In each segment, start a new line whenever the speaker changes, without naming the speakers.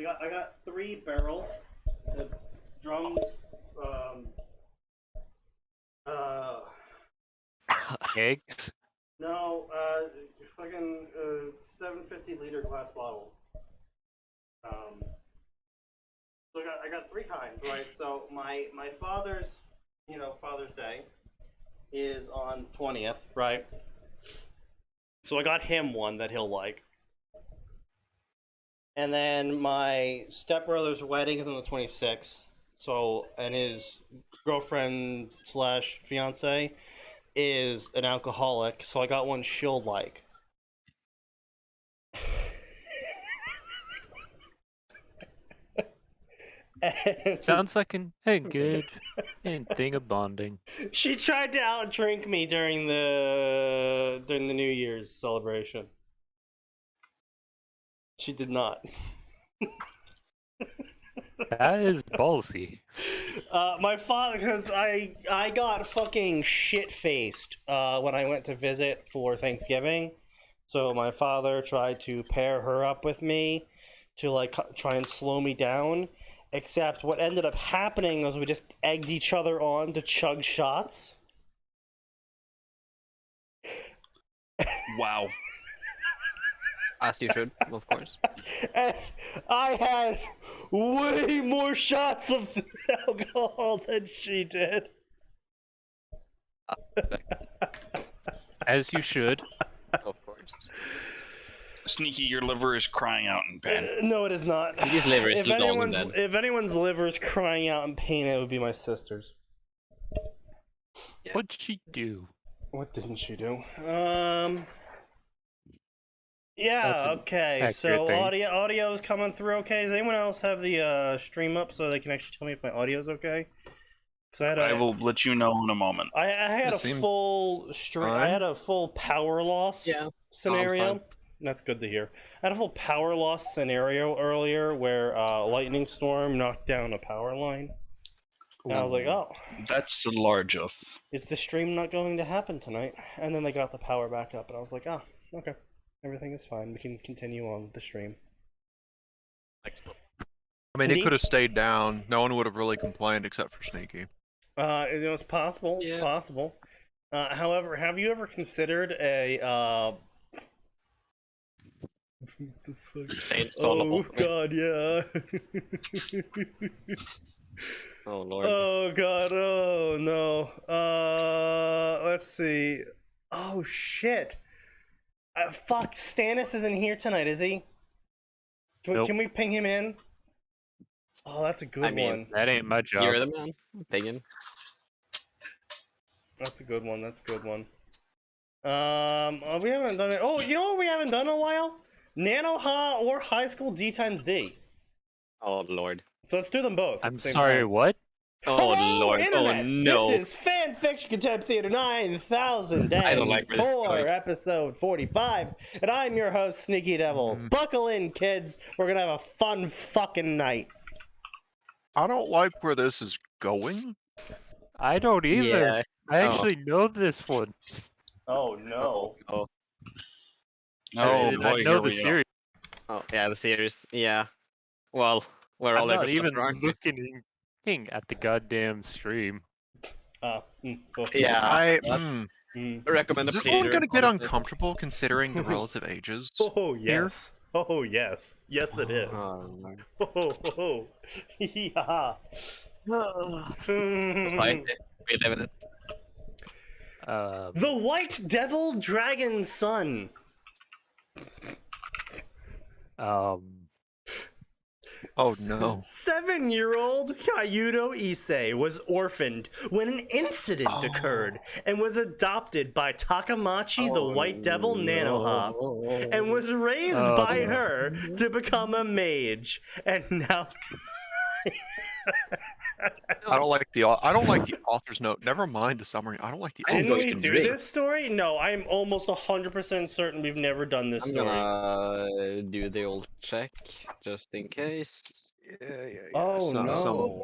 I got 3 barrels, drums,
Eggs?
no, fucking 750-liter glass bottles. So I got 3 kinds, right? So my father's, Father's Day is on 20th, right? So I got him one that he'll like. And then my stepbrother's wedding is on the 26th. So, and his girlfriend slash fiance is an alcoholic. So I got one she'll like.
Sounds like a good thing of bonding.
She tried to outdrink me during the New Year's celebration. She did not.
That is ballsy.
My father, because I got fucking shit-faced when I went to visit for Thanksgiving. So my father tried to pair her up with me to like try and slow me down. Except what ended up happening was we just egged each other on to chug shots.
Wow.
As you should, of course.
And I had way more shots of alcohol than she did.
As you should.
Of course.
Sneaky, your liver is crying out in pain.
No, it is not.
His liver is long then.
If anyone's liver is crying out in pain, it would be my sister's.
Yeah.
What'd she do?
What didn't she do?
That's
Yeah,
an
okay. So
accurate thing.
audio is coming through okay. Does anyone else have the stream up so they can actually tell me if my audio's okay? Because
I will let you know in a moment.
I had
It
a
seems
full stream. I
fine.
had a full power loss scenario.
fine.
That's good to hear. I had a full power loss scenario earlier where lightning storm knocked down a power line. And I was like, oh,
That's a large of.
is the stream not going to happen tonight? And then they got the power back up, and I was like, oh, okay. Everything is fine. We can continue on with the stream.
Excellent.
I mean,
Indeed.
it could have stayed down. No one would have really complained except for Sneaky.
It's possible. It's
Yeah.
possible. However, have you ever considered a the fuck? Oh
Installable.
god, yeah.
Oh lord.
Oh god, oh no. Let's see. Oh shit. Fuck, Stannis isn't here tonight, is he?
Nope.
Can we ping him in? Oh, that's a good
I mean,
one.
That ain't my job.
You're the man. Pagan.
That's a good one. That's a good one. We haven't done it. Oh, you know what we haven't done in a while? Nanoha or High School D times D.
Oh lord.
So let's do them both. at
I'm
the same
sorry,
time.
what?
Oh
Hello,
lord.
Internet.
Oh no.
This is Fanfiction Contempt Theater 9004,
I don't like where this is going.
episode 45, and I'm your host, Sneaky Devil. Buckle in, kids. We're gonna have a fun fucking night.
I don't like where this is going.
I don't either.
Yeah.
I actually know this one.
Oh no.
Oh.
Oh
I
boy,
know
here
the
we go.
series.
Oh yeah, the series. Yeah. Well, we're all
I'm not
over
even
Suthner, aren't we?
looking at the goddamn stream.
Both.
Yeah.
I
Recommend
is
the
this one
theater,
gonna get
honestly.
uncomfortable considering the relative ages?
Oh yes. Oh yes. Yes it is.
Oh, Lord.
Oh. Yeah.
Society. We live in it.
The White Devil Dragon Son.
Oh no.
7-year-old Hyudo Issei was orphaned when an incident occurred and was adopted by Takamachi the White Devil Nanoha and was raised by her to become a mage. And now
I don't like the author's note. Never mind the summary. I don't like the
didn't
author's
we
can
do
drink.
this story? No, I'm almost 100% certain we've never done this
I'm
story.
gonna do the old check just in case.
Yeah.
Oh
Some-
no.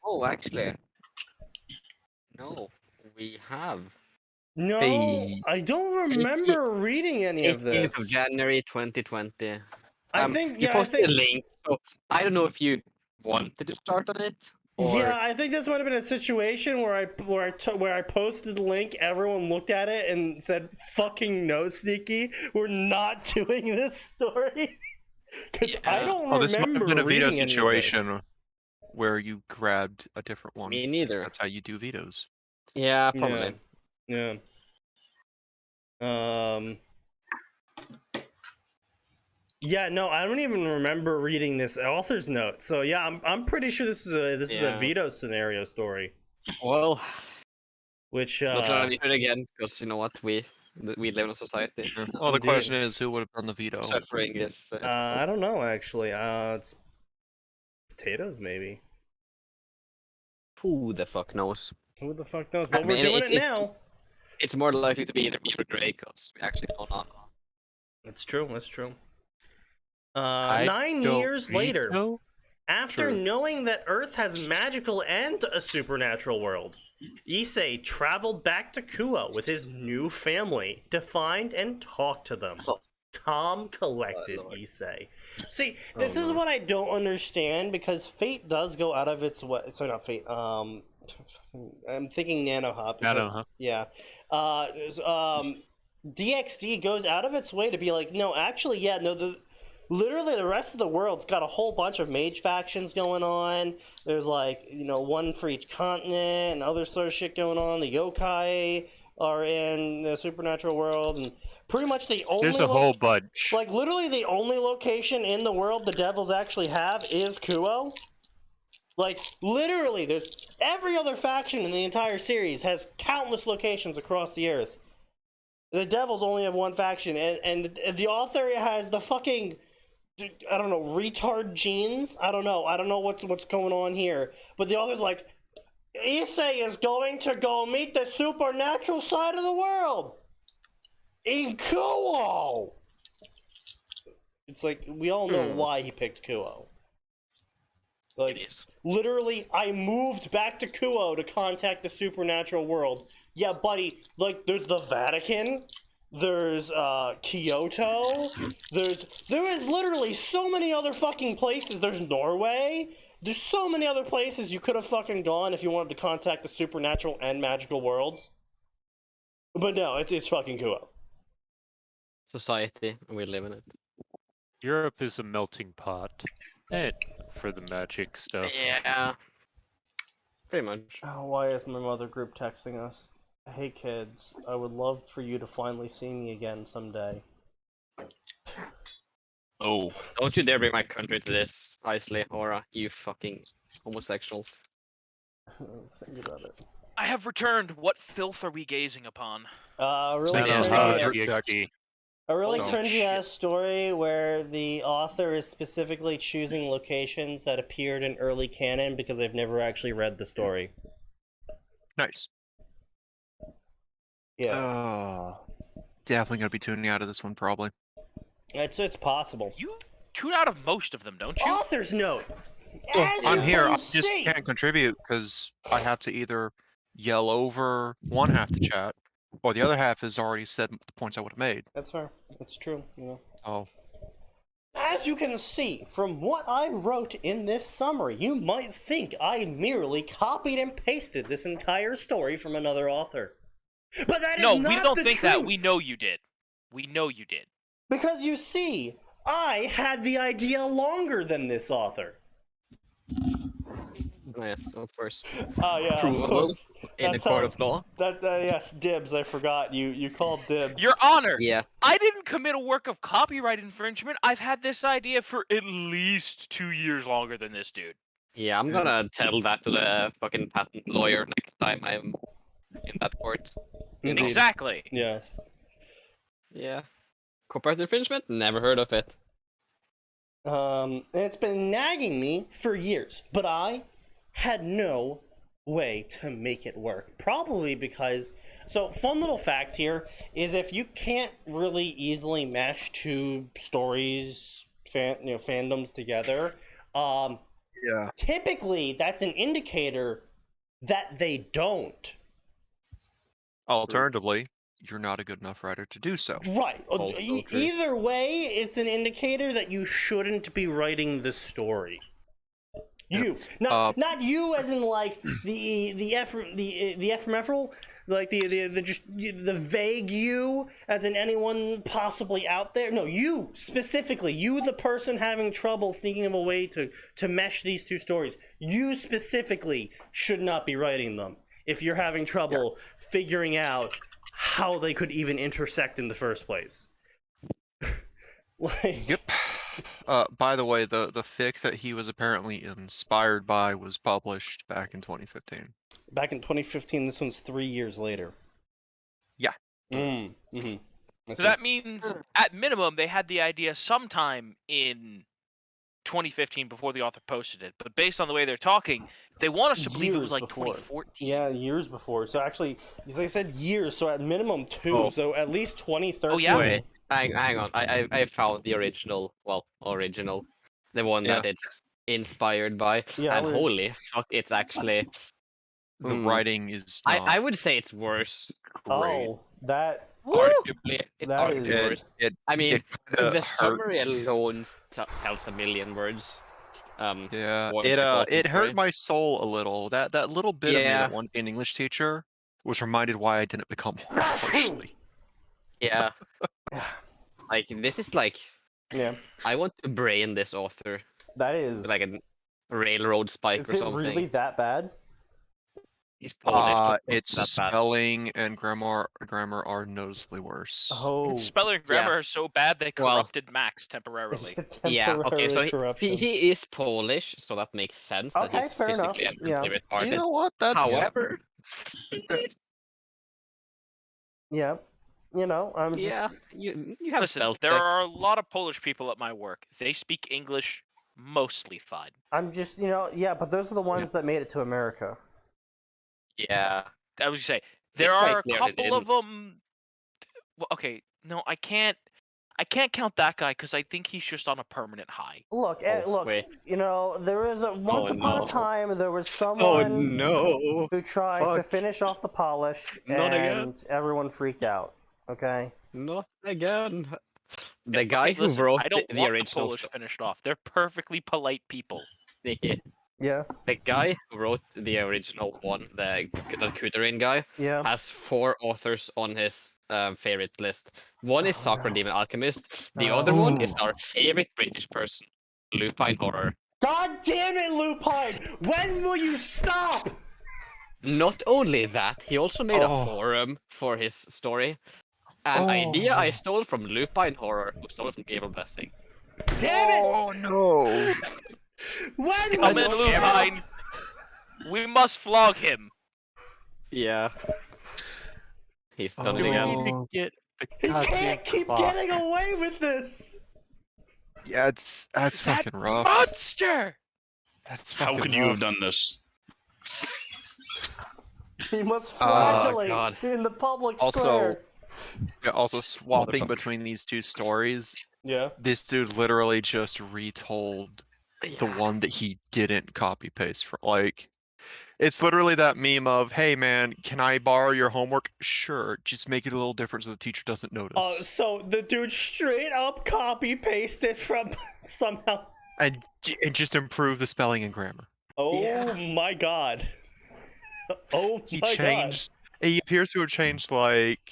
Oh, actually, no, we have.
No,
Hey.
I don't remember reading any of
18th of
this.
January 2020.
I think
you
yeah, I
posted
think
a link, so I don't know if you wanted to start on it or.
yeah, I think this might have been a situation where I posted the link, everyone looked at it and said, "Fucking no, Sneaky, we're not doing this story." Because I don't
Oh, this might have
remember
been a veto
reading any of this.
situation where you grabbed a different one.
Me
'cause
neither.
That's how you do vetoes.
Yeah, probably.
Yeah. Yeah, no, I don't even remember reading this author's note. So yeah, I'm pretty sure this is a
Yeah.
veto scenario story.
Well,
Which
not gonna do it again because you know what we live in a society.
Well, the
Indeed.
question is, who would have done the veto?
Suffering is.
I don't know actually. It's potatoes maybe.
Who the fuck knows?
Who the fuck knows? But
I
we're
mean,
doing it now.
It's more likely to be either me or Gray because we actually don't know.
That's true. That's true.
I
9
don't
years later,
veto.
after
True.
knowing that Earth has magical and a supernatural world, Issei traveled back to Kuo with his new family to find and talk to them. Calm, collected
Lord.
Issei. See, this is what I don't understand because Fate does go out of its way. Sorry, not Fate. I'm thinking Nanohop.
Nanohop.
Yeah. DxD goes out of its way to be like, no, actually, yeah, no, literally the rest of the world's got a whole bunch of mage factions going on. There's like, one for each continent and other sort of shit going on. The yokai are in the supernatural world, and pretty much the only
There's a whole bunch.
like literally the only location in the world the devils actually have is Kuo. Like literally there's every other faction in the entire series has countless locations across the earth. The devils only have one faction, and the author has the fucking, I don't know, retard genes. I don't know what's going on here. But the author's like, Issei is going to go meet the supernatural side of the world in Kuo. It's like we all know why he picked Kuo. Like,
It is.
literally, I moved back to Kuo to contact the supernatural world. Yeah, buddy, like, there's the Vatican, there's, Kyoto, there is literally so many other fucking places. There's Norway, there's so many other places you could have fucking gone if you wanted to contact the supernatural and magical worlds. But no, it's fucking Kuo.
Society, we live in it.
Europe is a melting pot. And for the magic stuff.
Yeah. Pretty much.
Oh, why is my mother group texting us? Hey kids, I would love for you to finally see me again someday.
Oh,
Don't you dare bring my country to this, Isley, or you fucking homosexuals.
Think about it.
I have returned. What filth are we gazing upon?
Really
Nanohop.
cringy, a really
Oh,
cringy
shit.
ass story where the author is specifically choosing locations that appeared in early canon because they've never actually read the story.
Nice.
Yeah,
Definitely gonna be tuning out of this one, probably.
it's possible.
You tune out of most of them, don't you?
Author's note. As
I'm
you
here.
can
I just
see-
can't contribute because I have to either yell over one half the chat, or the other half has already said the points I would have made.
That's fair. It's true.
Oh,
As you can see from what I wrote in this summary, you might think I merely copied and pasted this entire story from another author. But that is
No,
not
we don't
the
think
truth.
that. We know you did. We know you did.
Because you see, I had the idea longer than this author.
Yes, of course.
Oh yeah, of
Provable
course.
in a
That's
court
how-
of law.
Yes, dibs. I forgot. You called dibs.
Your Honor,
Yeah.
I didn't commit a work of copyright infringement. I've had this idea for at least 2 years longer than this dude.
Yeah, I'm gonna tell that to the fucking patent lawyer next time I'm in that court. You know?
Exactly.
Yes.
Yeah. Copyright infringement? Never heard of it.
And it's been nagging me for years, but I had no way to make it work. Probably because, so fun little fact here is if you can't really easily mesh two stories, fandoms together,
yeah.
typically that's an indicator that they don't.
Alternatively, you're not a good enough writer to do so.
Right.
Also true.
Either way, it's an indicator that you shouldn't be writing this story. You, not you, as in like the ephemeral, like the vague you, as in anyone possibly out there. No, you specifically, you, the person having trouble thinking of a way to mesh these two stories. You specifically should not be writing them if you're having trouble figuring out how they could even intersect in the first place. Like,
Yep. By the way, the fic that he was apparently inspired by was published back in 2015.
back in 2015, this one's 3 years later.
Yeah.
Mm-hmm.
So that means, at minimum, they had the idea sometime in 2015 before the author posted it. But based on the way they're talking, they want us to believe it was
Years
like
before.
2014.
Yeah, years before. So actually, they said years, so at minimum 2.
Oh.
So at least 2013.
Oh, yeah?
Wait, hang on. I found the original. Well, original, the one that it's inspired by.
Yeah,
and holy fuck, it's actually.
The writing is
I would say it's worse.
great.
Oh, that.
Arguably, it's
That
arguably
is-
worse.
It
I mean,
it kinda
the
hurt.
summary alone tells a million words.
Yeah,
What's it called,
it hurt
sorry?
my soul a little. That little bit of me
Yeah.
that wanted to be an English teacher was reminded why I didn't become one. Partially.
Yeah. Like this is like
Yeah,
I want to brain this author
that is.
with like a railroad spike
Is
or
it
something.
really that bad?
He's Polish. so
Its
that's bad.
spelling and grammar are noticeably worse.
Oh.
Spelling and grammar are so bad they
Well-
corrupted Max temporarily.
Yeah. Okay. So
Temporary corruption.
he is Polish, so that makes sense. That
Okay,
he's
fair enough,
physically and
yeah.
mentally
You
retarded.
know what? That's
However,
Yeah, I'm just.
yeah, you have
Listen,
spell
there
check.
are a lot of Polish people at my work. They speak English mostly fine.
I'm just, yeah, but those are the ones that made it to America.
Yeah.
I was gonna say there
quite
are a
clear they
couple of them. Well, okay, no, I can't count that guy because I think he's just on a permanent high.
Look,
Oh,
look.
wait.
There is once upon
no.
a time there was
Oh
someone
no.
who tried to
Fuck.
finish off the polish,
Not again.
and everyone freaked out. Okay.
Not again. The guy
Okay,
who
listen,
wrote
I don't
the
want the
original
Polish
stuff.
finished off. They're perfectly polite people.
Sneaky.
Yeah.
The guy who wrote the original one, the Kudarin guy,
Yeah.
has 4 authors on his favorite list. One is
Oh,
Sacred
no.
Demon Alchemist. The
Oh.
other one is our favorite British person, Lupine Horror.
God damn it, Lupine! When will you stop?
Not only that, he also made
Oh.
a forum for his story. An idea I stole from Lupine Horror, who stole it from Gabriel Blessing.
Damn it!
Oh no!
When
Come
will
in,
you stop?
Lupine. We must flog him.
Yeah. He's done
Oh.
it
Do we
again.
need to get the
He
goddamn
can't keep
clock?
getting away with this.
Yeah, that's
That
fucking rough.
monster.
That's
How
fucking
could you
rough.
have done this?
He must
Oh,
flagellate
God.
in the public
Also-
square.
Yeah, also swapping
Motherfucker.
between these two stories,
Yeah.
this dude literally just retold the one that he didn't copy paste from. Like, it's literally that meme of, "Hey man, can I borrow your homework? Sure, just make it a little different so the teacher doesn't notice."
So the dude straight up copy pasted from somehow.
And just improve the spelling and grammar.
Oh
Yeah.
my god. Oh
He
my
changed. He appears to have changed like.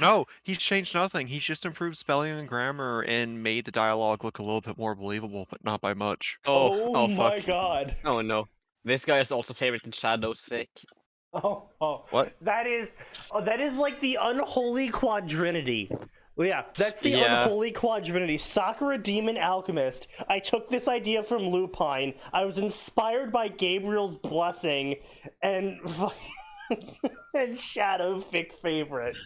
No, he's changed nothing. He's just improved spelling and grammar and made the dialogue look a little bit more believable, but not by much.
god.
Oh,
my
fuck.
god.
Oh no. This guy is also favorite in Shadows fic.
Oh.
What?
That is like the unholy quadrinity. Yeah, that's the
Yeah.
unholy quadrinity. Sakura Demon Alchemist. I took this idea from Lupine. I was inspired by Gabriel's Blessing and and Shadow fic favorite.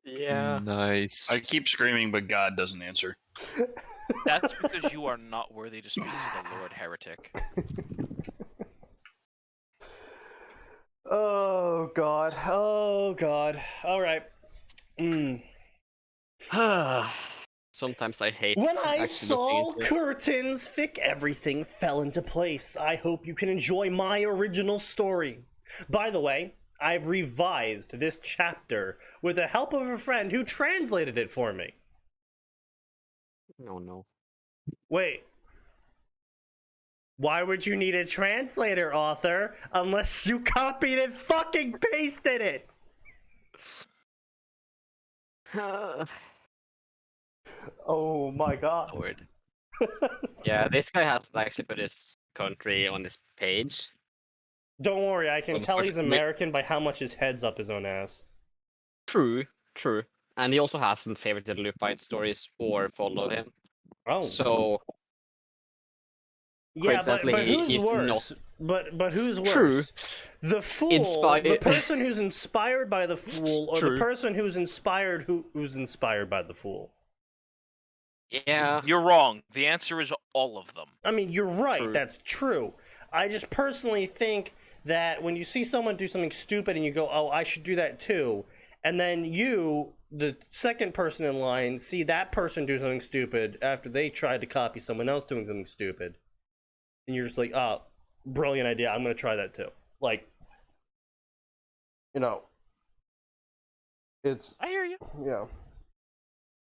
Yeah.
Nice.
I keep screaming, but God doesn't answer.
That's because you are not worthy to speak to the Lord Heretic.
Oh god. Oh god. All right.
Sometimes I hate
When I
actually
saw
looking into it.
curtains, fic, everything fell into place. I hope you can enjoy my original story. By the way, I've revised this chapter with the help of a friend who translated it for me.
Oh no.
Wait. Why would you need a translator, author, unless you copied and fucking pasted it? Oh my god.
Lord. Yeah, this guy has to actually put his country on this page.
Don't worry, I can tell he's
Unfortunately-
American by how much his head's up his own ass.
True, true. And he also hasn't favorited Lupine stories or followed him.
Oh.
So
yeah, but
coincidentally,
who's
he's
worse? But who's worse?
True.
The fool,
Inspired-
the person who's inspired by the fool, or the
True.
person who's inspired who's inspired by the fool?
Yeah.
You're wrong. The answer is all of them.
I mean, you're right.
True.
That's true. I just personally think that when you see someone do something stupid and you go, "Oh, I should do that too," and then you, the second person in line, see that person do something stupid after they tried to copy someone else doing something stupid, and you're just like, "Oh, brilliant idea! I'm gonna try that too." Like, you know, it's
I hear you.
yeah.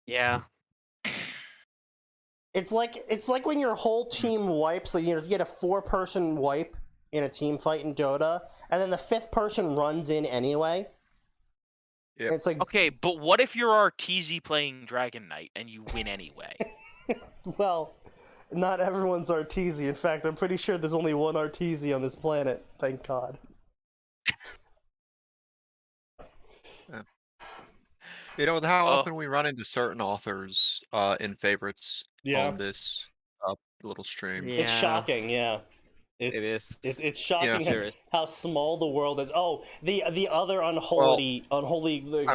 Yeah.
It's like when your whole team wipes, like you get a 4-person wipe in a team fight in Dota, and then the 5th person runs in anyway.
Yep.
It's like,
Okay, but what if you're Arteezy playing Dragon Knight and you win anyway?
well, not everyone's Arteezy. In fact, I'm pretty sure there's only one Arteezy on this planet. Thank God.
You know, with how
Oh.
often we run into certain authors in favorites
Yeah.
on this little stream.
It's shocking, yeah.
It is.
It's shocking
sure is.
how small the world is. Oh, the other unholy.
I'm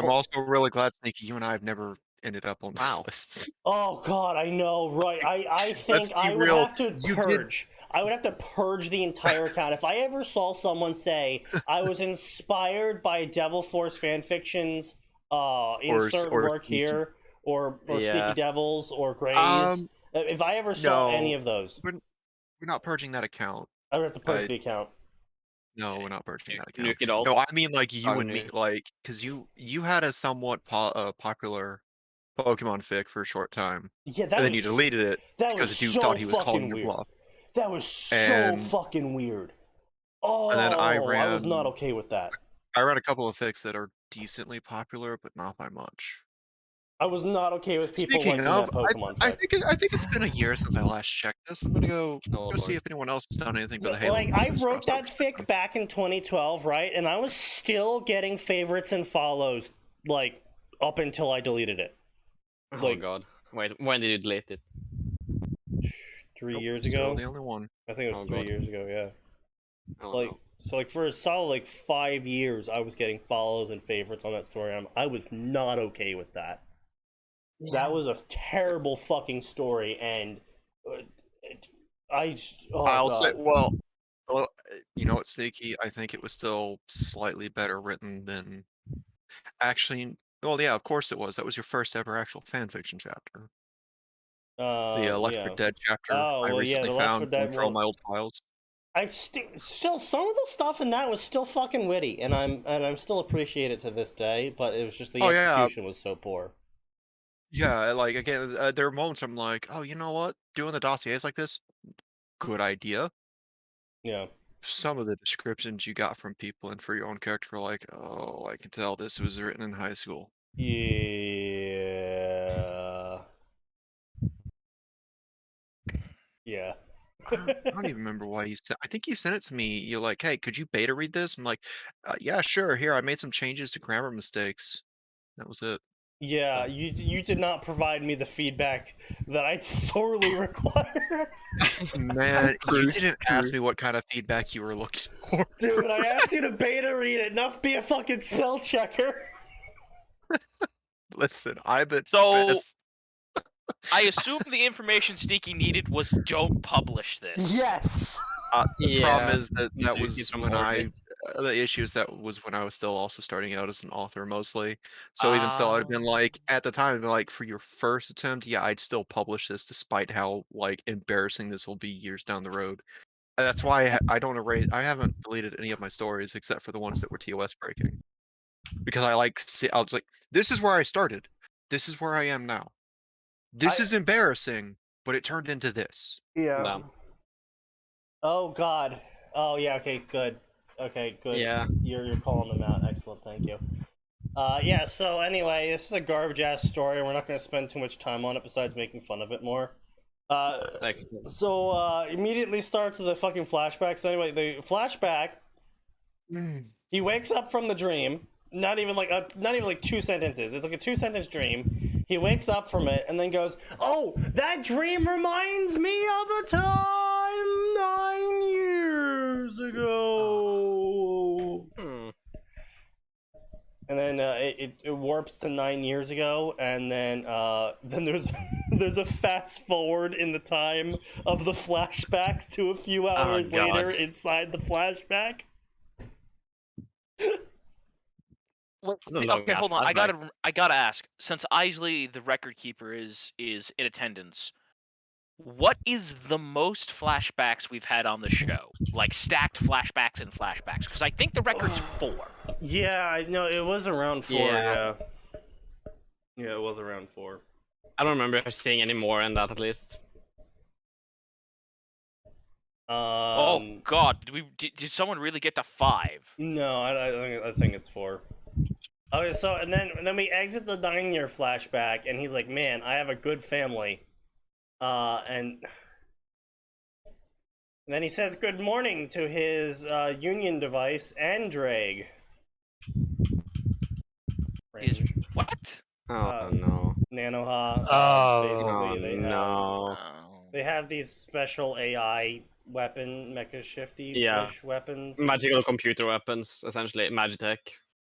also really glad, Sneaky, you and I have never ended up on these
Wow.
lists.
Oh God, I know, right? I
Let's
think
be
I would
real,
have to
you did-
purge. I would have to purge the entire account. If I ever saw someone say I was inspired by Devil Force fanfictions, insert
or
work
Sneaky-
here, or
Yeah.
Sneaky Devils or Grays. If I ever saw
no.
any of those,
We're not purging that account.
I would have to purge
I-
the account.
No, we're not purging that account.
Nuke it all.
No, I mean like you
Oh,
and me,
nuke.
like, because you had a somewhat popular Pokemon fic for a short time,
Yeah, that
and then
was
you deleted it
that
because
was
the dude
so
thought he was calling
fucking
your
weird.
bluff.
That was so
And-
fucking weird. Oh,
And then I
was not
ran-
okay with that.
I ran a couple of fics that are decently popular, but not by much.
I was not okay with people
Speaking
liking
of,
that Pokemon
I
fic.
think it's been a year since I last checked this. I'm gonna go
Oh,
see
Lord.
if anyone else has done anything with the Halo.
Like, I
focus
wrote that
crossover.
fic back in 2012, right? And I was still getting favorites and follows, like, up until I deleted it.
Oh
like-
god. Wait, when did you delete it?
3
Nope,
years
still
ago?
the only one.
I think it was
Oh,
3
God.
years ago, yeah.
Oh,
Like,
no.
so, like, for a solid, like, 5 years, I was getting follows and favorites on that story. I was not okay with that. That was a terrible fucking story, and
I'll say,
God.
well, you know what, Sneaky? I think it was still slightly better written than actually. Well, yeah, of course it was. That was your first ever actual fanfiction chapter. The Left 4
yeah.
Dead chapter
Oh,
I
well, yeah,
recently
the Left 4
found
Dead
from
one-
my old files.
I still some of the stuff in that was still fucking witty, and I'm still appreciate it to this day. But it was just the
Oh, yeah.
execution was so poor.
Yeah, like again, there are moments I'm like, oh, you know what? Doing the dossiers like this, good idea.
Yeah,
Some of the descriptions you got from people and for your own character were like, oh, I can tell this was written in high school.
yeah, yeah.
I don't even remember why you sent. I think you sent it to me. You're like, hey, could you beta read this? I'm like, yeah, sure. Here, I made some changes to grammar mistakes. That was it.
Yeah, you did not provide me the feedback that I sorely require.
Man, you didn't ask me what kind of feedback you were looking for.
Dude, I asked you to beta read it, not be a fucking spell checker.
Listen, I've been
So-
best-
I assume the information Sneaky needed was don't publish this.
Yes.
the problem is that
You
that
do
was
get some
when
more
I
bits.
the issue is that was when I was still also starting out as an author mostly. So even so, I'd have been like at the time, I'd been like for your first attempt, yeah, I'd still publish this despite how like embarrassing this will be years down the road. That's why I don't erase. I haven't deleted any of my stories except for the ones that were TOS breaking, because I was like, this is where I started. This is where I am now. This is embarrassing, but it turned into this.
Yeah.
No.
Oh God. Oh yeah. Okay. Good. Okay. Good.
Yeah.
You're calling them out. Excellent. Thank you. Yeah. So anyway, this is a garbage ass story. We're not going to spend too much time on it besides making fun of it more.
Excellent.
So immediately starts with the fucking flashback. So anyway, the flashback. He wakes up from the dream. Not even like 2 sentences. It's like a 2-sentence dream. He wakes up from it and then goes, "Oh, that dream reminds me of a time 9 years ago." And then it warps to 9 years ago, and then there's there's a fast forward in the time of the flashbacks to a few hours later inside the flashback.
Okay, hold on. I gotta ask. Since Isley, the record keeper, is in attendance, what is the most flashbacks we've had on the show? Like stacked flashbacks and flashbacks? Because I think the record's 4.
Yeah, I know it was around 4.
Yeah.
Yeah, it was around 4.
I don't remember seeing any more than that, at least.
Oh God, did someone really get to 5?
No, I think it's 4. Okay, so and then we exit the 9-year flashback, and he's like, "Man, I have a good family," and then he says good morning to his union device, Andrag.
What?
Oh no.
Nanoha. Basically, they have these special AI weapon, mecha shifty weapons.
Magical computer weapons, essentially, Magitech.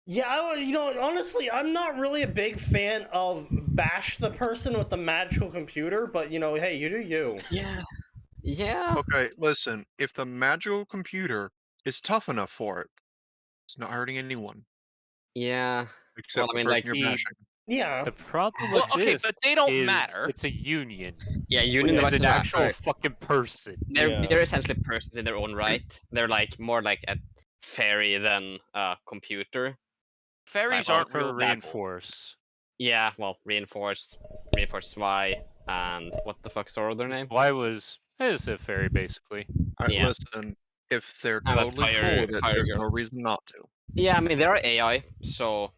Yeah, honestly, I'm not really a big fan of bash the person with the magical computer, but hey, you do you.
Yeah.
Okay, listen. If the magical computer is tough enough for it, it's not hurting anyone
Yeah.
except the person you're bashing.
Yeah.
The problem with this
but they don't
is
matter.
it's a union.
Yeah, union
It's
devices
an
are
actual fucking person.
They're essentially persons in their own right. They're like more like a fairy than a computer.
Fairies
Well,
aren't
for
real
reinforce.
Yeah, well, reinforce Y, and what the fuck's our other name?
Y is a fairy basically.
Yeah.
Listen, if they're
And a
totally
fire-
cool with it,
fire
there's
girl.
no reason not to.
Yeah, I mean they are AI, so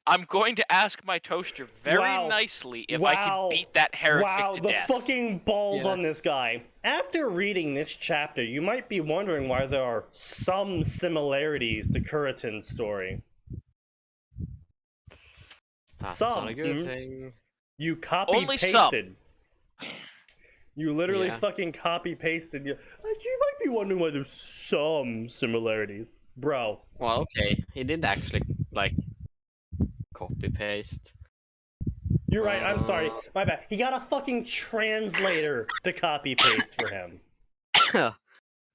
I'm going to ask my toaster very nicely if I can beat that heretic to death.
The fucking balls on this guy. After reading this chapter, you might be wondering why there are some similarities to Kuritan's story.
That's
some.
not a good thing.
You
Only
copy-pasted. You literally
Yeah.
fucking copy-pasted. You might be wondering why there's some similarities. Bro.
Well, okay, he did actually like copy paste.
You're right, I'm sorry. My bad. He got a fucking translator to copy-paste for him.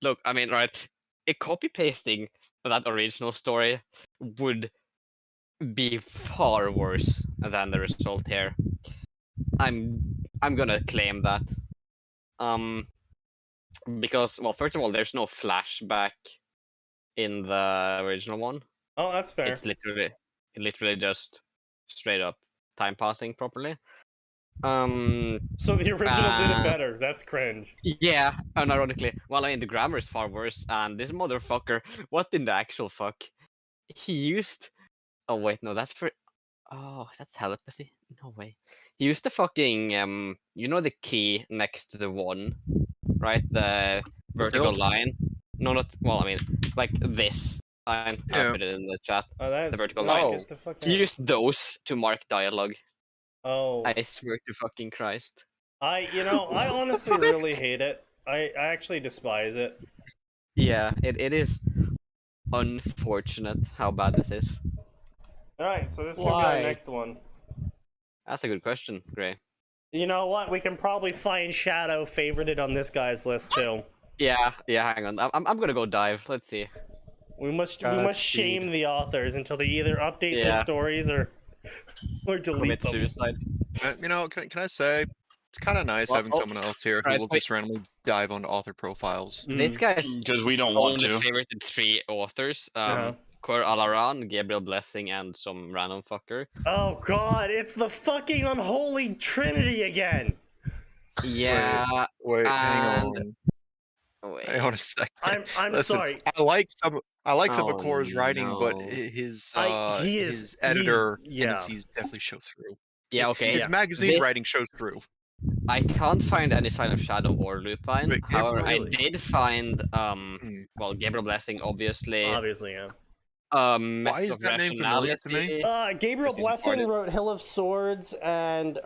Look, I mean, right, a copy pasting that original story would be far worse than the result here. I'm gonna claim that. Because, well, first of all, there's no flashback in the original one.
Oh, that's fair.
It's literally just straight up time passing properly.
So the original did it better. That's cringe.
Yeah, unironically. Well, I mean, the grammar is far worse, and this motherfucker, what in the actual fuck? He used. Oh wait, no, that's for. Oh, that's telepathy. No way. He used the fucking the key next to the 1, right? The vertical line. No, not. Well, I mean, like this line. I put it in the chat.
Oh, that's
the vertical line. He
out.
used those to mark dialogue.
Oh.
I swear to fucking Christ.
I honestly really hate it. I actually despise it.
Yeah, it is unfortunate how bad this is.
Alright, so this will be our next one.
That's a good question, Gray.
You know what? We can probably find Shadow favorited on this guy's list too.
Yeah, hang on. I'm gonna go dive. Let's see.
We must shame the authors until they either update their stories or delete
Commit
them.
suicide.
Can I say It's kind of nice having
Well,
someone else here who
right,
will
so-
just randomly dive onto author profiles.
This guy's
Because we don't want
only
to.
favorited 3 authors.
Uh-huh.
Cor Alaran, Gabriel Blessing, and some random fucker.
Oh god, it's the fucking unholy trinity again.
Yeah.
Wait, hang
and-
on.
Wait.
Hang on a second.
I'm
Listen,
sorry.
I like some of
Oh,
Cora's writing, but
no.
his
He's
editor
yeah.
tendencies definitely show through.
Yeah, okay.
His
Yeah.
magazine
This-
writing shows through.
I can't find any sign of Shadow or Lupine.
Wait,
However,
really?
I did find
Hmm.
well, Gabriel Blessing, obviously.
Obviously, yeah.
Why is that name familiar to me?
Gabriel
Because he's
Blessing
retarded.
wrote Hill of Swords and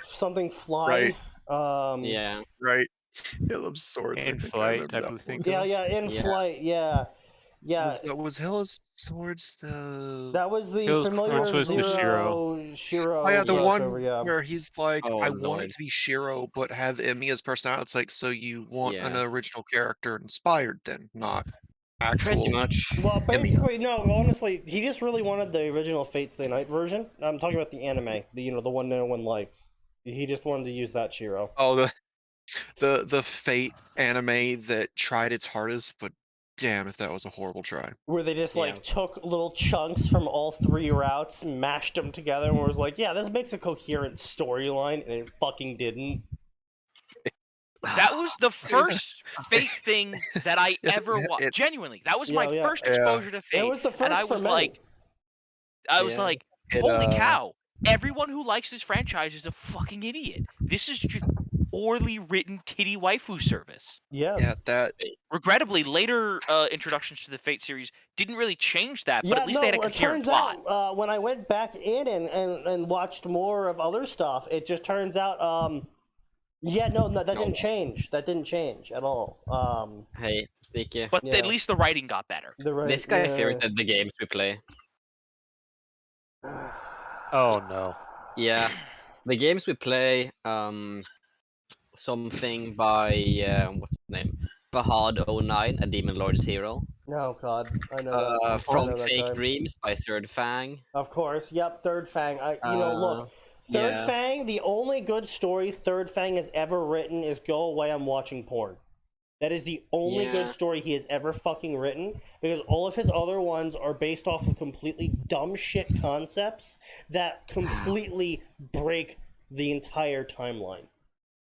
something Fly.
Yeah.
Right. Hill of Swords. I
In
think I
flight,
remember
I
that
believe
one.
it
Yeah,
was.
yeah, In
Yeah.
Flight, yeah. Yeah,
Was Hill of Swords the?
that was the
Hill's
familiar
Swords was the
Shiro
Oh yeah, the
crossover,
one
yeah.
where he's like,
Oh,
I want
Lord.
it to be Shiro, but have Emmy as personality. It's like, so you want an
Yeah.
original character inspired, then not
Pretty
actual.
much.
Well,
Emiya.
basically, no. Honestly, he just really wanted the original Fates Day Night version. I'm talking about the anime, the one no one likes. He just wanted to use that Shiro.
Oh, the Fate anime that tried its hardest, but damn, if that was a horrible try.
Where they just
Yeah.
like took little chunks from all 3 routes, mashed them together, and was like, "Yeah, this makes a coherent storyline," and it fucking didn't.
That was the first Fate thing that I ever watched.
it-
Genuinely, that was my
Yeah, yeah.
first
Yeah.
exposure to Fate.
It was the first
and I
for
was
many.
like,
Yeah.
It,
holy cow! Everyone who likes this franchise is a fucking idiot. This is just poorly written titty waifu service.
Yeah.
Yeah, that.
Regrettably, later introductions to the Fate series didn't really change that, but
Yeah,
at least
no,
they had a
it
coherent
turns
plot.
out when I went back in and watched more of other stuff, it just turns out, yeah, no, that didn't change. That didn't change at all.
Hey, Sneaky.
But
yeah.
at least the writing got better.
This guy favorited the games we play.
Oh no.
Yeah. The games we play, something by, what's his name? Fahad09, a Demon Lord's Hero.
No, God, I know that. I
From
know that
Fake
guy.
Dreams by Third Fang.
Of course, yep. Third Fang. Look, Third
yeah.
Fang. The only good story Third Fang has ever written is "Go Away, I'm Watching Porn." That is the only good
Yeah.
story he has ever fucking written, because all of his other ones are based off of completely dumb shit concepts that completely break the entire timeline.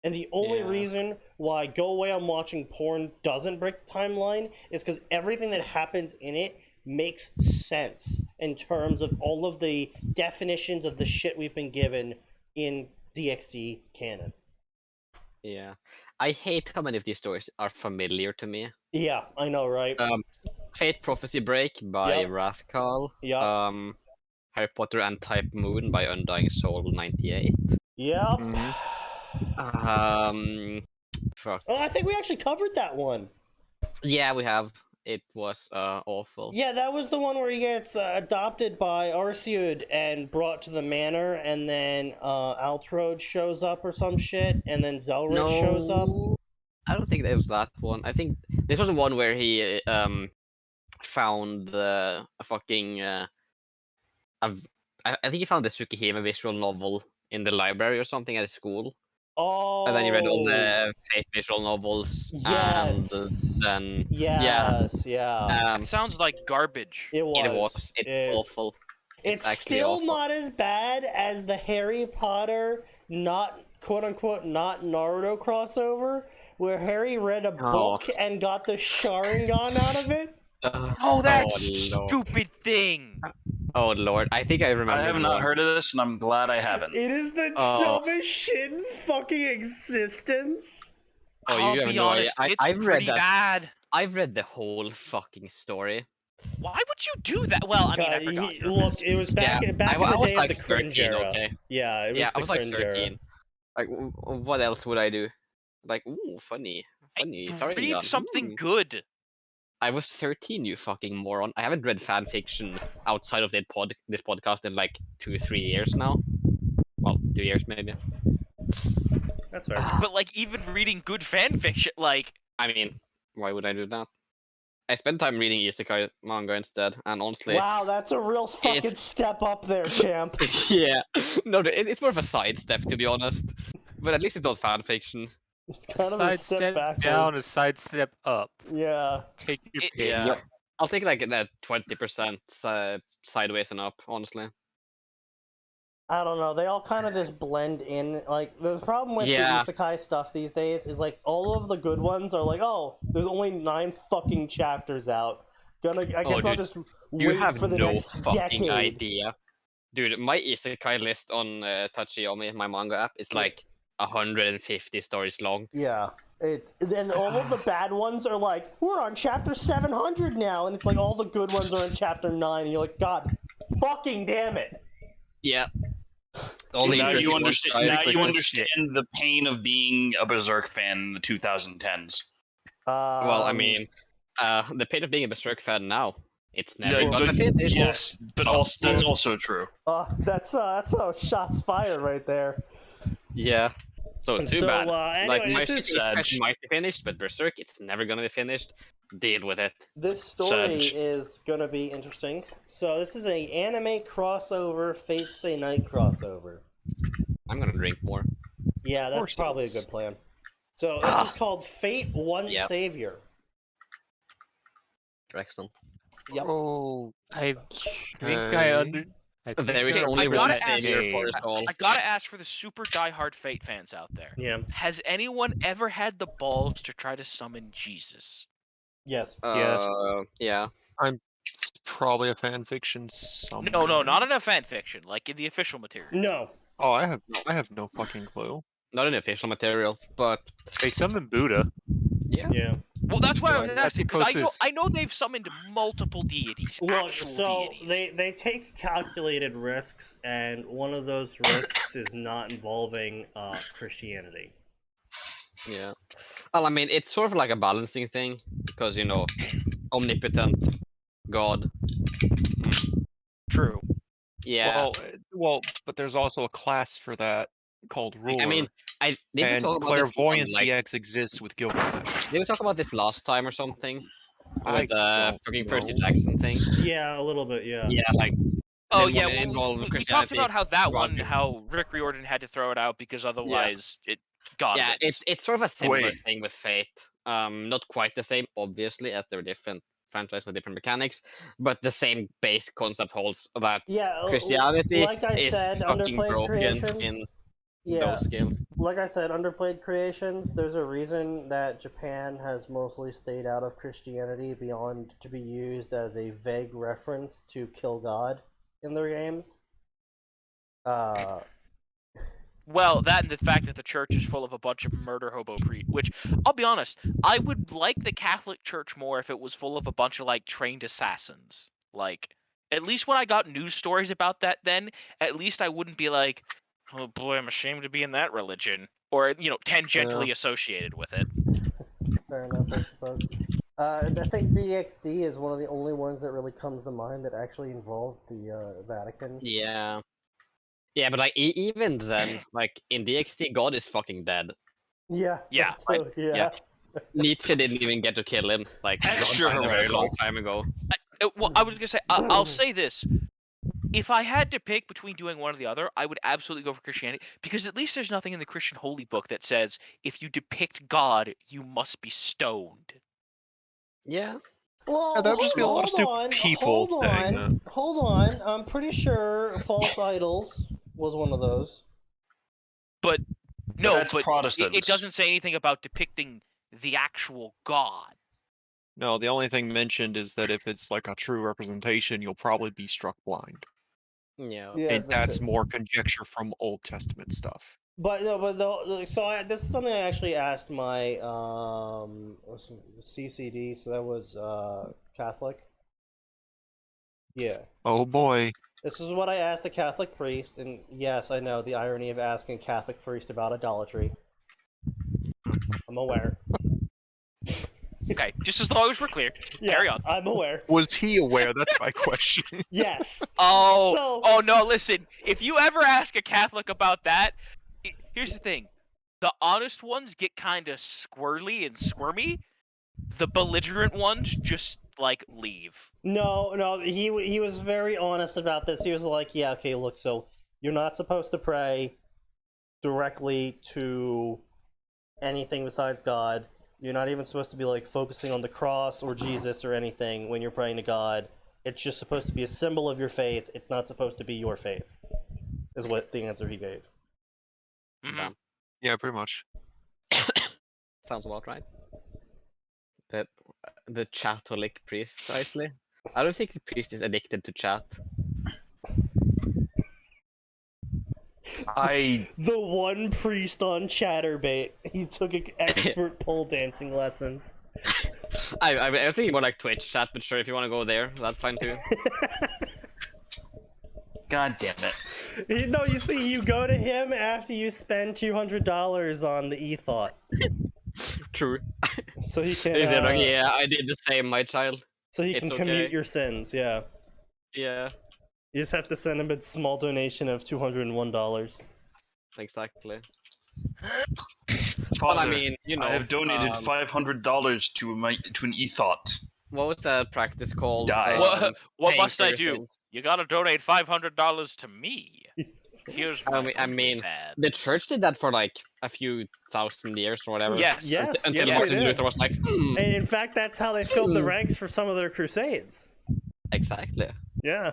And the only
Yeah.
reason why Go Away, I'm Watching Porn doesn't break the timeline is because everything that happens in it makes sense in terms of all of the definitions of the shit we've been given in DxD canon.
Yeah. I hate how many of these stories are familiar to me.
Yeah, I know, right?
Fate Prophecy Break by
Yep.
Wrathcall.
Yep.
Harry Potter and Type Moon by Undying Soul 98.
Yep.
Fuck.
Oh, I think we actually covered that one.
Yeah, we have. It was awful.
Yeah, that was the one where he gets adopted by Arceud and brought to the manor, and then Altrode shows up or some shit, and then Zelrich shows up.
I don't think it was that one. I think this was the one where he found a fucking I think he found the Tsukihime visual novel in the library or something at his school.
Oh.
And then he read all the Fate visual novels.
Yes.
And then
Yes. Yeah.
It sounds like garbage.
It was.
It's awful.
It's
actually
still
awful.
not as bad as the Harry Potter, not quote unquote, not Naruto crossover, where Harry read a book and got the Sharingan out of it.
Oh, that
Lord.
stupid thing!
Oh lord, I think I remember.
I have not heard of this, and I'm glad I haven't.
It is the
Oh.
dumbest shit in fucking existence.
Oh,
I'll
you have
be
no idea.
honest, it's
I've read
pretty
that.
bad.
I've read the whole fucking story.
Why would you do that? Well, I mean, I forgot. you're a
Look,
bastard.
it was back
Yeah,
in the
I was
day
like
of the cringe
13,
era.
okay?
Yeah, it was
Yeah,
the
I was like
cringe
13.
era.
Like, what else would I do? Like, ooh, funny. Sorry,
Read something good.
I was 13, you fucking moron. I haven't read fanfiction outside of this podcast in like 2-3 years now. Well, 2 years maybe.
That's fair.
But like, even reading good fan fiction, like,
I mean, why would I do that? I spent time reading isekai manga instead, and honestly,
Wow, that's a real fucking
It's-
step up there, champ.
yeah, no, it's more of a sidestep to be honest. But at least it's not fan fiction.
It's kind of a step
Sidestep
backwards.
down, a sidestep up.
Yeah.
Take your
It-
pick.
yeah.
Yep. I'll take like that 20% sideways and up, honestly.
I don't know. They all kind of just blend in. Like the problem with
Yeah.
the isekai stuff these days is like all of the good ones are like, oh, there's only 9 fucking chapters out. I guess I'll
dude,
just
You
wait
have
for the
no
next
fucking
decade.
idea. Dude, my isekai list on Tachiyomi, my manga app, is like 150 stories long.
Yeah. And all of the bad ones are like, we're on chapter 700 now, and it's like all the good ones are in chapter 9, and you're like, God fucking damn it.
Yeah. Only
Now
interesting
you
ones
understand.
are-
Now
like
you
that
understand the pain of being a Berserk fan in the 2010s.
Well, I mean, the pain of being a Berserk fan now, it's never
Yeah,
gonna
but-
finish.
Yes, but also that's also true.
that's shots fired right there.
Yeah. So too
So,
bad. Like
anyways,
my
this is-
City Express might be finished, but Berserk, it's never gonna be finished. Deal with it.
This story
Sad.
is gonna be interesting. So this is a anime crossover, Fate Stay Night crossover.
I'm gonna drink more.
Yeah, that's
course it
probably a
is.
good plan. So this is called Fate One
Yep.
Savior.
Excellent.
Yep.
Oh,
I think I under. I think
There is
I
only
I
one
gotta
savior
ask-
for us all.
I gotta ask for the super diehard Fate fans out there.
Yeah.
Has anyone ever had the balls to try to summon Jesus?
Yes.
Yes.
Yeah.
it's probably a fan fiction somewhere.
No, not in a fan fiction, like in the official material.
No.
Oh, I have no fucking clue.
Not an official material, but
They summoned Buddha.
yeah.
Yeah.
Well, that's why I was
That's
asking, because
closest.
I know they've summoned multiple deities,
Look,
actual
so
deities.
they take calculated risks, and one of those risks is not involving Christianity.
Yeah. Well, I mean, it's sort of like a balancing thing because omnipotent God.
True.
Yeah.
But there's also a class for that called ruler.
I mean, did we
and
talk about this on,
clairvoyancy
like,
X exists with Gilgamesh.
did we talk about this last time or something?
I
With the
don't
fucking
know.
Percy Jackson thing.
Yeah, a little bit. Yeah.
Yeah, like
Oh
Then
yeah,
when it
well,
involved
we talked
Christianity,
about how that
was
one,
it-
how Rick Riordan had to throw it out because otherwise God
yeah,
wins.
it's sort of a similar
Wait.
thing with Fate. Not quite the same, obviously, as they're different franchise with different mechanics, but the same base concept holds that
Yeah.
Christianity
like I
is
said,
fucking
Underplayed
broken
Creations.
in
Yeah.
those scales.
Like I said, Underplayed Creations, there's a reason that Japan has mostly stayed out of Christianity beyond to be used as a vague reference to kill God in their games.
Well, that and the fact that the church is full of a bunch of murder hobo which, I'll be honest, I would like the Catholic Church more if it was full of a bunch of, like, trained assassins. Like, at least when I got news stories about that then, at least I wouldn't be like, oh boy, I'm ashamed to be in that religion. Or, tangentially associated with it.
Fair enough, I suppose. I think DXD is one of the only ones that really comes to mind that actually involved the Vatican.
Yeah. Yeah, but like even then, like in DXT, God is fucking dead.
Yeah.
Yeah,
that too, yeah.
Nietzsche didn't even get to kill him. Like God
Extra
died a very
heretical.
long time ago.
Well, I was gonna say, I'll say this. If I had to pick between doing one or the other, I would absolutely go for Christianity, because at least there's nothing in the Christian holy book that says if you depict God, you must be stoned.
Yeah.
Well,
Yeah, that'd just be a lot of stupid people saying that.
Hold on. I'm pretty sure False Idols was one of those.
But no,
That's
but
Protestants.
it doesn't say anything about depicting the actual God.
No, the only thing mentioned is that if it's like a true representation, you'll probably be struck blind.
Yeah.
Yeah,
And that's
it.
more conjecture from Old Testament stuff.
But no, this is something I actually asked my CCD, so that was Catholic. Yeah.
Oh boy.
This is what I asked a Catholic priest, and yes, I know the irony of asking a Catholic priest about idolatry. I'm aware.
Okay, just as long as we're clear.
Yeah,
Carry on.
I'm aware.
Was he aware? That's my question.
Yes.
Oh,
So-
no, listen. If you ever ask a Catholic about that, here's the thing. The honest ones get kind of squirrely and squirmy. The belligerent ones just, like, leave.
No, he was very honest about this. He was like, yeah, okay, look, so you're not supposed to pray directly to anything besides God. You're not even supposed to be like focusing on the cross or Jesus or anything when you're praying to God. It's just supposed to be a symbol of your faith. It's not supposed to be your faith, is what the answer he gave.
Mhm.
Yeah, pretty much.
Sounds about right. That the Catholic priest, actually. I don't think the priest is addicted to chat.
I
The one priest on Chatterbait. He took expert pole dancing lessons.
I was thinking more like Twitch chat, but sure, if you want to go there, that's fine too.
God damn it.
No, you see, you go to him after you spend $200 on the e-thought.
True.
So he can,
He's like, yeah, I did the same, my child.
so he can
it's
commute
okay.
your sins, yeah.
Yeah,
You just have to send him a small donation of $201.
exactly.
Father,
Well, I mean, you know,
I have donated $500 to an e-thought.
what was that practice called?
Die.
What
paying
must
for
I
your
do?
sins.
You gotta donate $500 to me. Here's my
I mean,
OnlyFans.
the church did that for like a few thousand years or whatever.
Yes.
Yes,
Until
yes,
Martin
they did.
Luther was like,
And in fact, that's how they filled the ranks for some of their crusades.
exactly.
Yeah.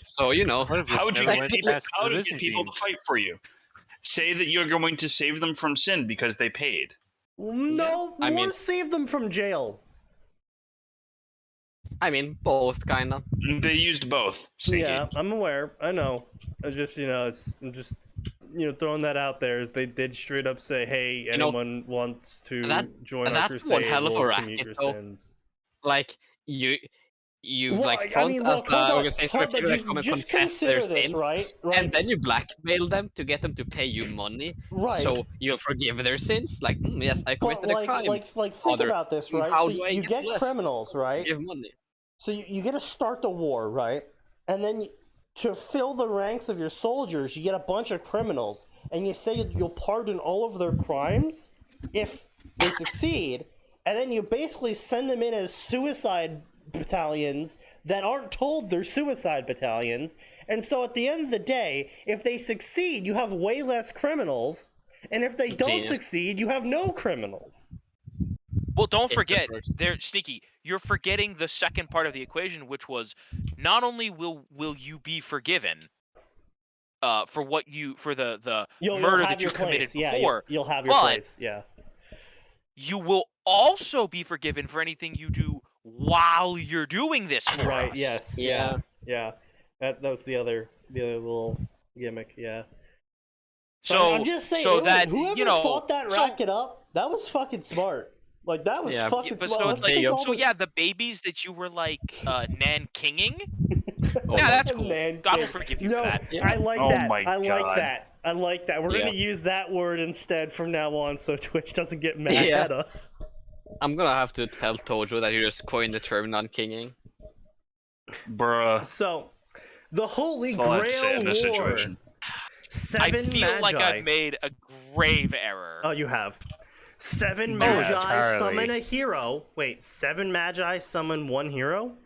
So, you know,
Part of which
How would you
never
get
went
people,
past
how
the
to get people to
Byzantines.
fight for you? Say that you're going to save them from sin because they paid.
No,
I
more
mean-
save them from jail.
I mean, both kinda.
They used both. Sneaky.
Yeah, I'm aware. I know. I just, I'm just, throwing that out there. Is they did straight up say, hey,
know,
anyone wants to join our
that's one
crusade,
hell of a
we'll
racket,
commute your
though.
sins.
Like, you
Well,
like front as
look,
the
hold on,
organization where people like come and
just
confess their
consider this,
sins,
right?
and then you blackmail them to get them to pay you money,
Right.
so you'll forgive their sins. Like, yes, I
But
committed a crime.
think
Father,
about this, right?
how
So
do I
you
get
get
blessed?
criminals, right?
Give money.
So you get to start the war, right? And then to fill the ranks of your soldiers, you get a bunch of criminals, and you say you'll pardon all of their crimes if they succeed, and then you basically send them in as suicide battalions that aren't told they're suicide battalions. And so at the end of the day, if they succeed, you have way less criminals, and if they don't
Genius.
succeed, you have no criminals.
Well, don't
It
forget,
works.
they're sneaky. You're forgetting the second part of the equation, which was not only will you be forgiven for the
You'll
murder
have
that you
your
committed
place. Yeah,
before,
you'll have your
but
place. Yeah.
you will also be forgiven for anything you do while you're doing this for
Right.
us.
Yes.
Yeah.
Yeah. That was the other little gimmick. Yeah.
So
I'm just saying,
so that
whoever thought that racket up, that was fucking smart. Like that was
Yeah,
fucking
but
smart.
so
Let's
it's like,
take all
so
this-
yeah, the babies that you were like Nankinging.
Oh,
Yeah, that's cool.
Man,
God will
thing.
forgive you
no,
for that.
I like
Oh
that.
my
I like
God.
that. I like that. We're
Yeah.
gonna use that word instead from now on, so Twitch doesn't get mad
Yeah.
at us.
I'm gonna have to tell Tojo that you just coined the term non-kinging.
Bruh.
So, the Holy
That's all I have to say in this
Grail War.
situation.
I
7
feel
Magi.
like I've made a grave error.
Oh, you have. 7
You
Magi
have, Charlie.
summon a hero. Wait, 7 Magi summon 1 hero?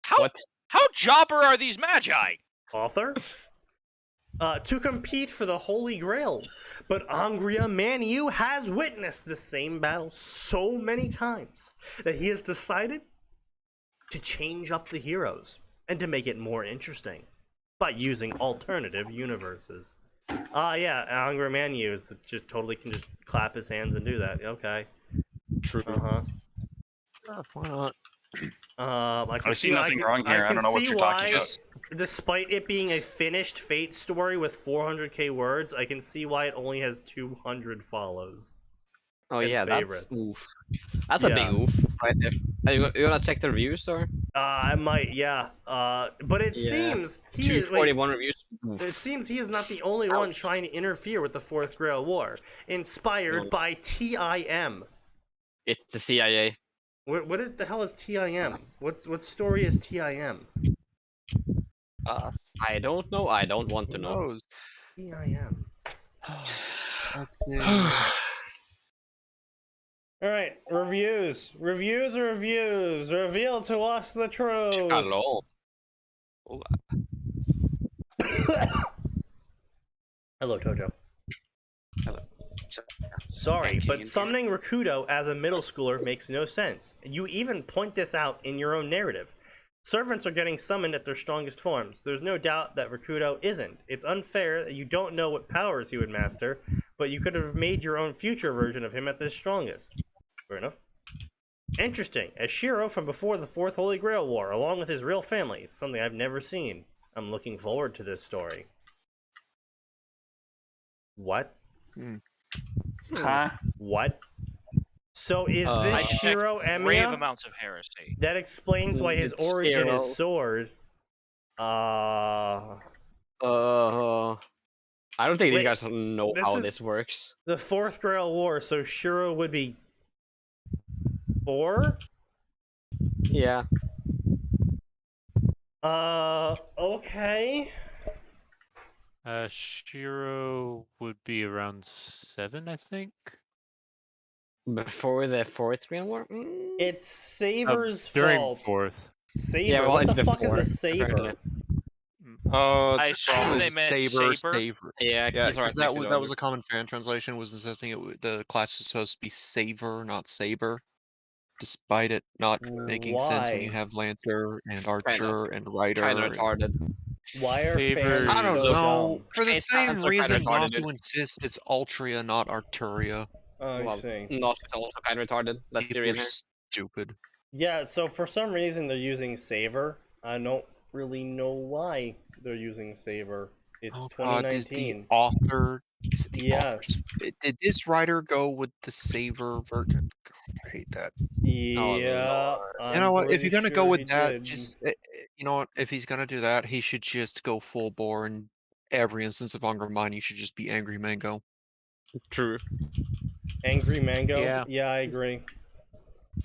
How
What?
how jobber are these magi?
Author? To compete for the Holy Grail. But Angria Manu has witnessed the same battle so many times that he has decided to change up the heroes and to make it more interesting by using alternative universes. Yeah, Angria Manu is just totally can just clap his hands and do that. Okay.
True.
Why not?
I see nothing wrong here. I don't know what you're talking about.
Despite it being a finished Fate story with 400k words, I can see why it only has 200 follows.
Oh
And
yeah,
favorites.
that's oof. That's a big
Yeah.
oof right there. Are you gonna check the reviews or?
I might, yeah. But it
Yeah.
seems he is. Wait,
241 reviews. Oof.
it seems he is not the only one
Ouch.
trying to interfere with the Fourth Grail War. Inspired
No.
by TIM.
It's the CIA.
What the hell is TIM? What story is TIM?
I don't know. I don't want to
Who
know.
knows?
TIM.
Let's see.
All right, reviews. Reviews are reviews. Reveal to us the truth.
Hello.
Hello, Tojo.
So,
Sorry,
King
but
in here.
summoning Rakudo as a middle schooler makes no sense. You even point this out in your own narrative. Servants are getting summoned at their strongest forms. There's no doubt that Rakudo isn't. It's unfair that you don't know what powers he would master, but you could have made your own future version of him at his strongest. Fair enough. Interesting. As Shiro from before the Fourth Holy Grail War, along with his real family. It's something I've never seen. I'm looking forward to this story. What?
Huh?
What? So is
I
this Shiro
Grave
Emiya?
amounts of heresy.
That explains why his
It's
origin
Shiro.
is sword.
I don't think
Wait,
these guys know
this
how
is-
this works.
The Fourth Grail War, so Shiro would be 4?
Yeah.
Okay.
Shiro would be around 7, I think.
Before the Fourth Green War? Mm.
It's Saver's
During
fault.
4th.
Saver?
Yeah, well,
what
it's
the fuck is
before,
a saver?
apparently.
It's
I assume
probably
they meant
saber.
saber.
Yeah,
Yeah,
he's alright
because that
next to
was
the
that
other.
was a common fan translation. Was insisting the class is supposed to be saver, not saber, despite it not making sense when you
Why?
have lancer and archer and rider.
Kinda
and-
retarded.
Why are
Saver-
fans
I don't
so
know.
dumb?
For the
Faith
same
fans are kinda
reason,
retarded,
Nasu
dude.
insists it's Altria, not Arturia.
Oh, I
Well,
see.
not also kind of retarded. Let's be
People
real
are
here.
stupid.
Yeah, so for some reason they're using Saver. I don't really know why they're using Saver. It's
Oh God, is the
2019.
author? Is it the
Yes.
author's? Did this writer go with the saver version? God, I hate that.
Yeah,
You know what? If
pretty
you're gonna go
sure
with
he
that,
did.
just you know what? If he's gonna do that, he should just go full bore. And every instance of Hunger Mine, you should just be Angry Mango.
True.
Angry Mango?
Yeah.
I agree.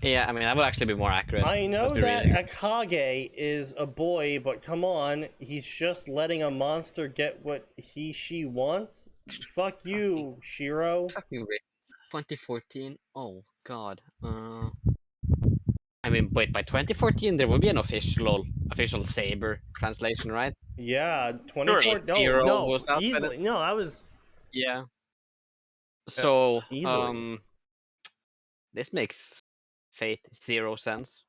Yeah, I mean that would actually be more accurate.
I know
Let's be
that
real.
Akage is a boy, but come on, he's just letting a monster get what she wants? Fuck you, Shiro.
Fucking great. 2014. Oh God. I mean, wait. By 2014, there will be an official Saber translation, right?
Yeah, 24.
Zero
No,
was out with
easily. No, I was.
Yeah. So,
easily.
this makes Fate 0 sense.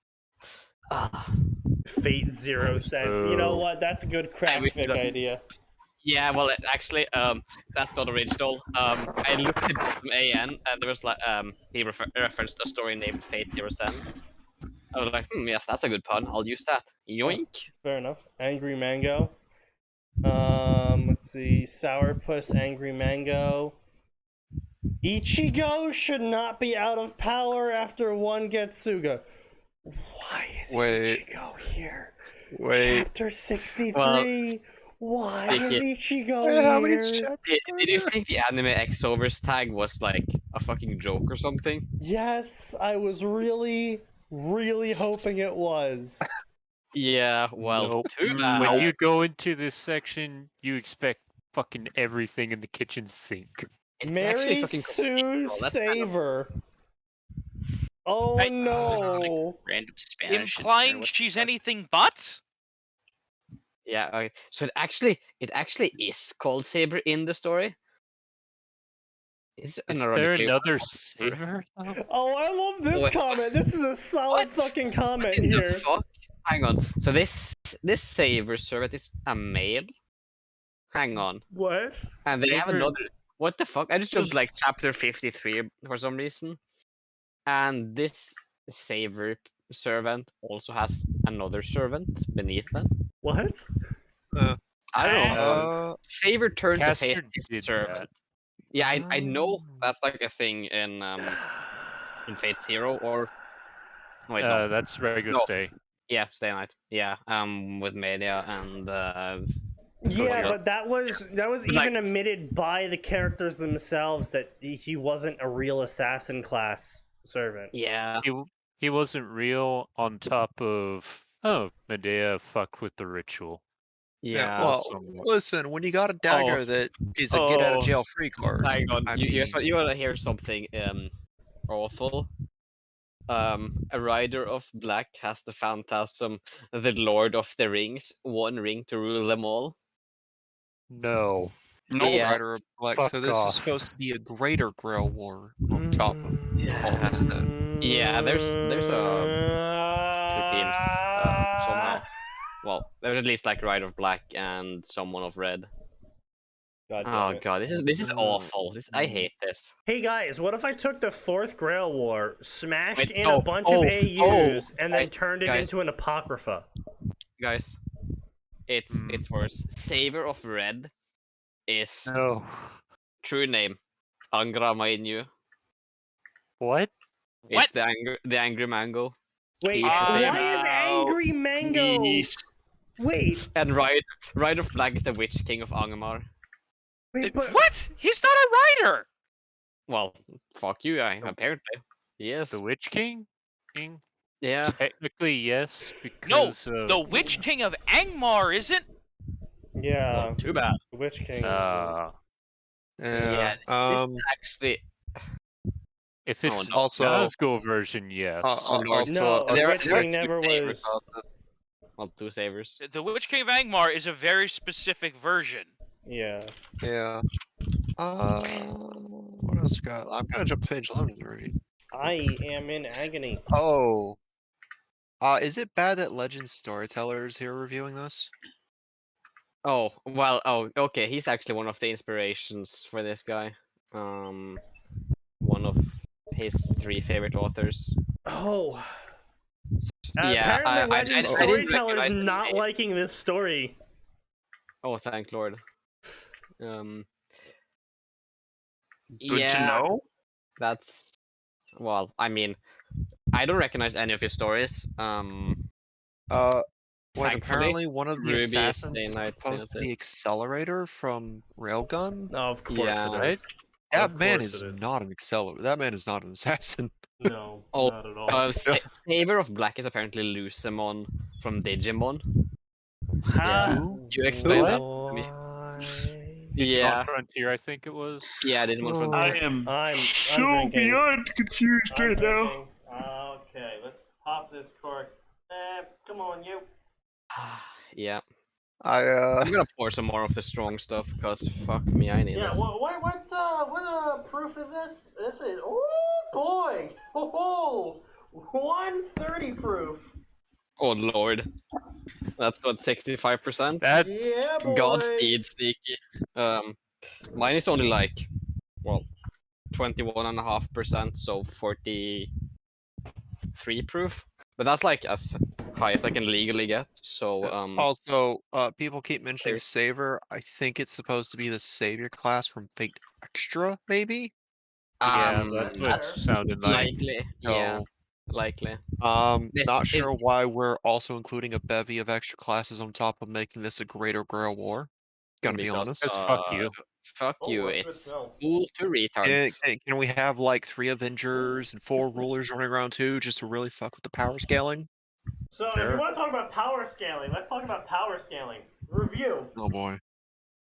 Fate 0 cents. You know
Oh.
what? That's a good crack
we-
fic idea.
Yeah, well, actually, that's not original. I looked at bottom AN, and there was like, he referenced a story named Fate 0 Cents. I was like, yes, that's a good pun. I'll use that. Yoink.
Fair enough. Angry Mango. Let's see. Sourpuss, Angry Mango. Ichigo should not be out of power after one Getsuga. Why is
Wait.
Ichigo here?
Wait.
Chapter 63.
Well,
Why is Ichigo
Wait, how many
here?
chapters are
Did you
there?
think the anime X-Overs tag was like a fucking joke or something?
Yes, I was really, really hoping it was.
Yeah, well,
Nope.
too bad.
When you go into this section, you expect fucking everything in the kitchen sink.
It's
Mary
actually fucking
Sue
cool. That's kind of-
Saver. Oh
Hey.
no!
Random Spanish. in there,
Implying
what the
she's
fuck?
anything but?
Yeah, okay. So it actually is called Saber in the story. Is
There another saver? though?
Oh, I love this
Wait,
comment. This is a solid
what?
fucking comment
What in the
here.
fuck? Hang on. So this Saber servant is a male. Hang on.
What?
And they have
Saber-
another. What the fuck? I just jumped like chapter 53 for some reason. And this Saber servant also has another servant beneath them.
What?
I don't know.
Uh,
Saber turned to
Caster
face his
did
servant. Yeah, I know
Oh.
that's like a thing in Fate Zero or wait no.
That's regular
No.
stay.
Yeah, Stay Night. Yeah, with Media and
Yeah,
Tokyo.
but that was
Like-
even admitted by the characters themselves that he wasn't a real assassin class servant.
yeah.
He wasn't real on top of Medea fuck with the ritual.
Yeah.
Well,
somewhat.
listen, when you got a dagger that is a get out of jail free card.
Hang on,
I
you
mean-
wanna hear something awful? A rider of black has the phantasm, the Lord of the Rings, one ring to rule them all.
No.
No,
Yeah.
Rider of Black. So
Fuck
this
off.
is supposed to be a greater Grail War on top of all this. Then
Yeah, there's two teams somehow. Well, there's at least like Rider of Black and someone of Red.
God damn
Oh
it.
god, this is awful. I hate this.
Hey guys, what if I took the Fourth Grail War, smashed
Wait,
in a bunch of AUs, and then
guys,
turned it
guys.
into an Apocrypha?
Guys, it's worse. Saver of Red is
No.
true name Angra Mainyu.
What?
What?
It's the angry mango.
Wait,
He's the same.
why is Angry Mango?
Please.
Wait,
And Rider of Black is the Witch King of Angemar.
wait, but
What? He's not a writer.
Well, fuck you, apparently. Yes.
The Witch King? King?
Yeah.
Technically, yes,
No,
because of...
the Witch King of Angmar isn't.
yeah,
Well, too bad.
the Witch King.
Yeah. This actually.
If it's
no.
Also-
Nazgul version, yes.
also,
No, the
there
Witch
are
King
two
never
saver
was.
classes. Well, two savers.
The Witch King of Angmar is a very specific version.
Yeah.
yeah. What else we got? I'm gonna jump to page 11 already.
I am in agony.
Oh. Is it bad that Legend Storyteller's here reviewing this?
Oh well. Oh, okay. He's actually one of the inspirations for this guy. One of his 3 favorite authors.
Oh.
Yeah,
Apparently, Legend
I didn't
Storyteller's
recognize the
not
name.
liking this story.
Oh, thank Lord.
Good
Yeah,
to know.
that's well. I mean, I don't recognize any of his stories.
Wait,
Thankfully,
apparently one of the
Ruby,
assassins
Day
is
Night,
supposed to
Fantasy.
be Accelerator from Railgun?
No, of course
Yeah.
it is.
That
Of
man
course
is
it is.
not an Accelerator. That man is not an assassin.
No,
Oh,
not at all.
Saber of Black is apparently Lucemon from Digimon.
Huh?
Who?
You explained that to me.
Why?
Yeah,
Frontier, I think it was.
yeah, Digimon from
I
Digimon.
am
I'm
so
drinking.
beyond confused
I'm
right now.
drinking. Okay, let's pop this cork. Come on, you.
Yeah,
I
I'm gonna pour some more of the strong stuff, cause fuck me, I need
Yeah,
this.
what proof is this? This is, oh boy! Oh, 130 proof.
Oh lord, that's what 65%.
That's
Yeah, boy.
Godspeed, Sneaky. Mine is only like, well, 21.5%, so 43 proof. But that's like as high as I can legally get. So
also people keep mentioning
there's-
Saver. I think it's supposed to be the Savior class from Fate Extra, maybe?
yeah, that's what it
Fair.
sounded like.
likely, yeah,
So,
likely. This
not
is-
sure why we're also including a bevy of extra classes on top of making this a greater Grail War. Gonna be
Because,
honest.
Just fuck you.
Fuck
Oh,
you,
that's good
it's
to know.
cool to retards.
Can we have like 3 Avengers and 4 rulers running around too, just to really fuck with the power scaling?
So if you want to talk about power scaling, let's talk about power scaling. Review.
Oh boy.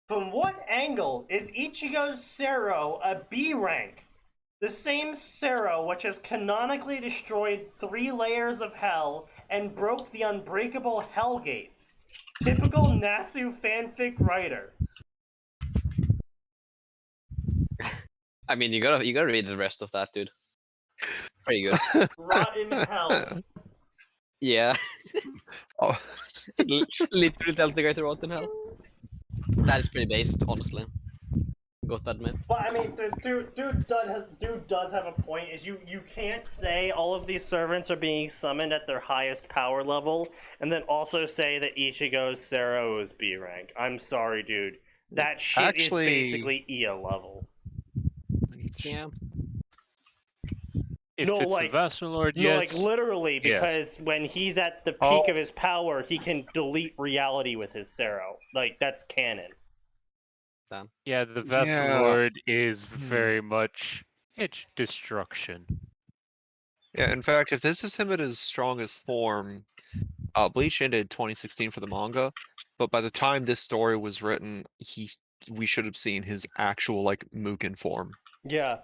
From what angle is Ichigo's Sero a B rank? The same Sero which has canonically destroyed 3 layers of hell and broke the unbreakable hell gates. Typical Nasu fanfic writer.
I mean, you gotta read the rest of that, dude. Pretty good.
Rot in hell.
Yeah,
Oh.
literally tells the guy to rot in hell. That is pretty based, honestly. Got to admit.
But I mean, dude does have a point. Is you can't say all of these servants are being summoned at their highest power level, and then also say that Ichigo's Sero is B rank. I'm sorry, dude. That shit
Actually-
is basically EA level.
Yeah.
If
No,
it's
like-
the Vassal Lord,
No,
yes.
like literally,
Yes.
because when he's at the peak
Oh.
of his power, he can delete reality with his Sero. Like that's canon.
Yeah, the Vassal
Yeah.
Lord is very much it's destruction.
Yeah, in fact, if this is him at his strongest form, Bleach ended 2016 for the manga, but by the time this story was written, we should have seen his actual like Mugen form,
Yeah,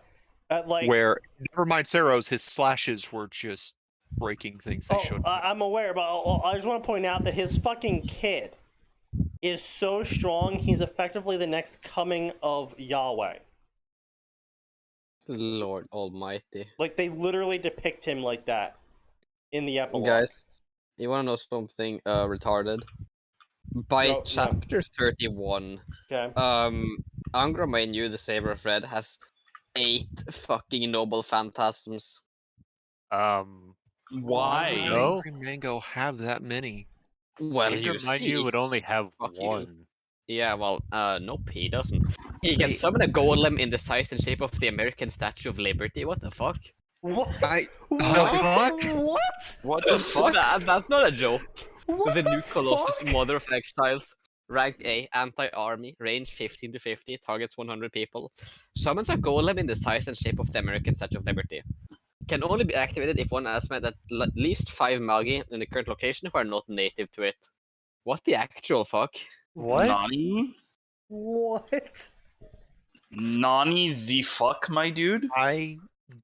like
where never mind Sero's, his slashes were just breaking things they shouldn't.
I'm aware, but I just want to point out that his fucking kid is so strong, he's effectively the next coming of Yahweh.
Lord Almighty.
Like, they literally depict him like that in the epilogue.
Guys, you wanna know something retarded? By
No.
chapter 31,
Okay.
Angra Mainyu, the Saber of Red, has 8 fucking noble phantasms.
Why?
Why would
No.
Angry Mango have that many?
Well,
Anger,
you
mind
see.
you, would only have
Fuck you.
one.
Yeah, well, nope, he doesn't. He can
Wait.
summon a golem in the size and shape of the American Statue of Liberty. What the fuck?
What?
I
What? What?
What the fuck?
That's not a joke.
What
The new
fuck?
Colossus, Mother of Exiles, ranked A, anti-army, range 15 to 50, targets 100 people. Summons a golem in the size and shape of the American Statue of Liberty. Can only be activated if one has met at least 5 Magi in the current location who are not native to it. What the actual fuck?
What?
Nani?
What?
Nani the fuck, my dude?
I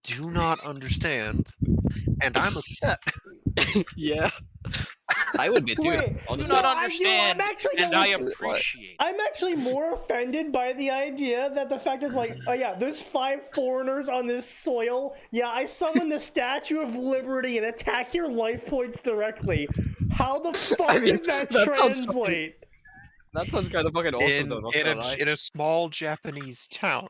do not understand, and I'm upset.
Yeah. I would be too.
Wait,
Do
honestly.
not
No,
understand,
I'm actually
and I
getting-
appreciate.
I'm actually more offended by the idea that the fact is like, oh yeah, there's 5 foreigners on this soil. Yeah, I summon the Statue of Liberty and attack your life points directly. How the fuck
I mean,
does that
that sounds
translate?
That sounds kind of fucking awesome though, not gonna lie.
In a small Japanese town.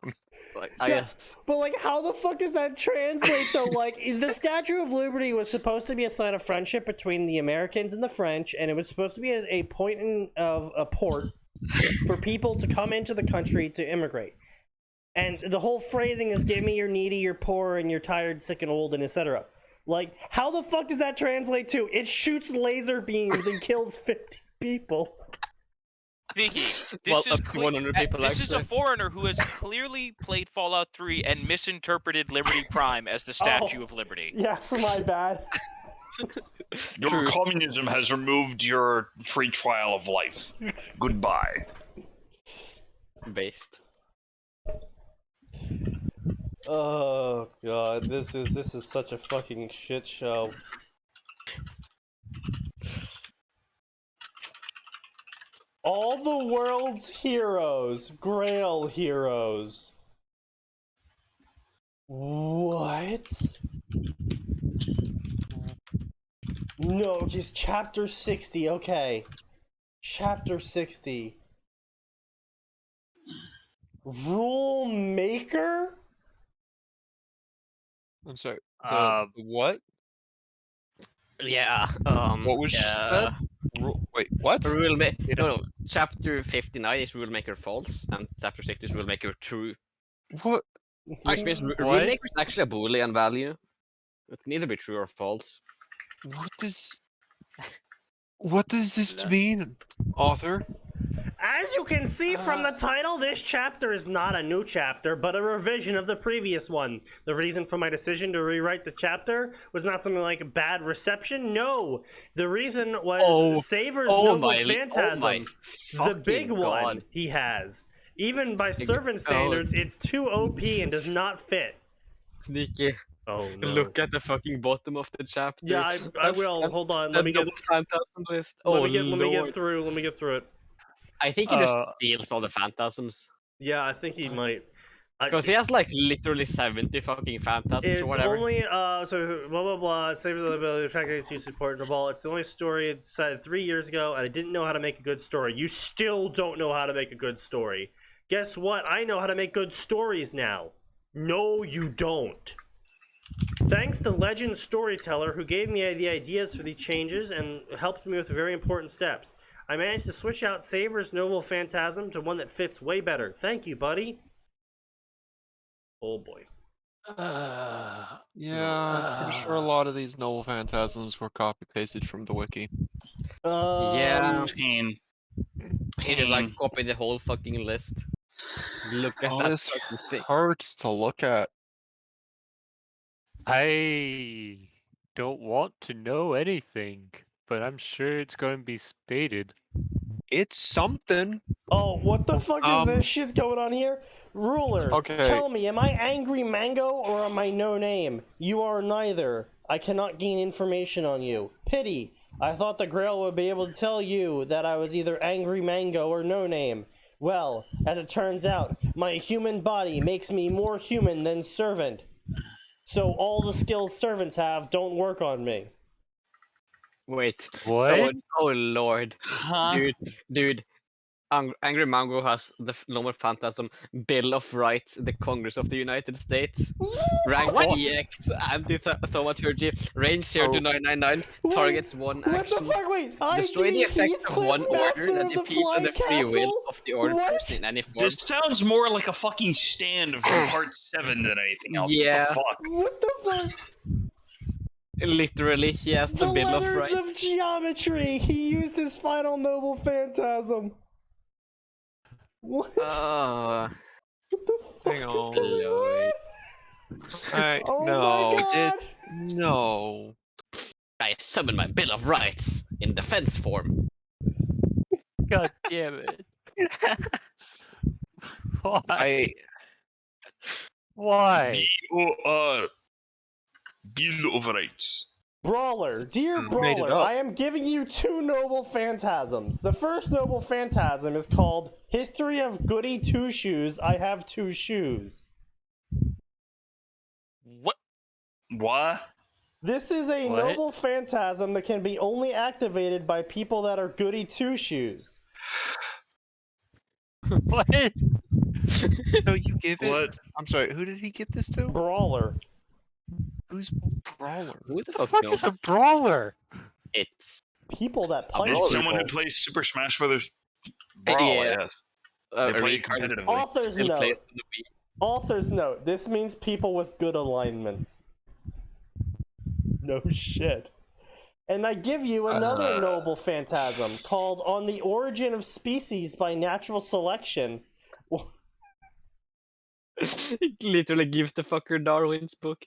Like,
Yeah.
guess.
But like, how the fuck does that translate though? Like, the Statue of Liberty was supposed to be a sign of friendship between the Americans and the French, and it was supposed to be a point of a port for people to come into the country to immigrate. And the whole phrasing is, "Give me your needy, your poor, and you're tired, sick, and old, and etc." Like, how the fuck does that translate to? It shoots laser beams and kills 50 people.
Sneaky, this
Well,
is
up to 100 people,
this is a
actually.
foreigner who has clearly played Fallout 3 and misinterpreted Liberty Prime as the Statue
Oh.
of Liberty.
Yes, my bad.
Your
True.
communism has removed your free trial of life. Goodbye.
Based.
Oh god, this is such a fucking shit show. All the world's heroes, Grail heroes. What? No, just chapter 60, okay. Chapter 60. Rule Maker?
I'm sorry.
Um,
What?
Yeah.
What was just said? Wait, what?
No. Chapter 59 is Rule Maker false, and chapter 60 is Rule Maker true.
What?
Which means Rule
What?
Maker is actually a Boolean value. It can either be true or false.
What does this mean, author?
As you can see from the title, this chapter is not a new chapter, but a revision of the previous one. The reason for my decision to rewrite the chapter was not something like bad reception. No, the reason was Saver's Noble Phantasm, the big one he has. Even by servant standards, it's too OP and does not fit.
Sneaky.
Oh no.
Look at the fucking bottom of the chapter.
Yeah, I will. Hold on. Let me get.
Phantasm list.
Let me get through. Let me get through it.
I think he just steals all the phantasms.
Yeah, I think he might.
Because he has like literally 70 fucking phantasms
It's
or whatever.
only so blah blah blah. Saves the ability to track its use support in Revolt. It's the only story it decided 3 years ago, and I didn't know how to make a good story. You still don't know how to make a good story. Guess what? I know how to make good stories now. No, you don't. Thanks to Legend Storyteller, who gave me the ideas for the changes and helped me with very important steps. I managed to switch out Saver's Noble Phantasm to one that fits way better. Thank you, buddy. Oh boy.
Yeah, I'm pretty sure a lot of these novel phantasms were copy pasted from the wiki.
Yeah.
Pain.
He just like copied the whole fucking list. Look at
Oh,
that
this
fucking thing.
hurts to look at.
I don't want to know anything, but I'm sure it's going to be stated.
It's something.
Oh, what the fuck is this shit going on here? Ruler,
Okay.
tell me, am I Angry Mango or am I no name? You are neither. I cannot gain information on you. Pity, I thought the Grail would be able to tell you that I was either Angry Mango or No Name. Well, as it turns out, my human body makes me more human than servant. So all the skills servants have don't work on me.
Wait.
What?
Oh lord.
Huh?
Dude. Angry Mango has the normal phantasm Bill of Rights, the Congress of the United States. Rank
What?
EX, anti-thaumaturgy, range 0 to 999, targets one
What
action.
the fuck? Wait,
Destroy the
ID
effect of
Heathcliff,
one order
Master
that
of the
defeats
Flying
the free will
Castle?
of the ordered
What?
person in any form.
This sounds more like a fucking stand from part 7 than anything else.
Yeah.
What the fuck?
What the fuck?
Literally, he has the
The
Bill of
letters
Rights.
of geometry! He used his final noble phantasm! What?
Oh,
What the fuck
Hang
is
on.
going on? Oh
no,
my god!
no.
I summon my Bill of Rights in defense form.
God damn it. Why? Why?
B-O-R. Bill of Rights.
Brawler, dear
Made it
Brawler,
up.
I am giving you 2 noble phantasms. The first noble phantasm is called History of Goody Two Shoes. I have 2 shoes.
What?
What?
This is a
What?
noble phantasm that can be only activated by people that are Goody Two Shoes.
What?
So you give it.
What?
I'm sorry. Who did he give this to?
Brawler.
Who's Brawler?
Who the
The
fuck
fuck
knows?
is a brawler?
It's
People that punch
It's
people.
someone who plays Super Smash Brothers Brawl,
Yeah.
yes.
a
They play it
retard
competitively.
Author's
still plays
note.
on the Wii.
Author's note. This means people with good alignment. No shit. And I give you another noble phantasm called On the Origin of Species by Natural Selection.
It literally gives the fucker Darwin's book.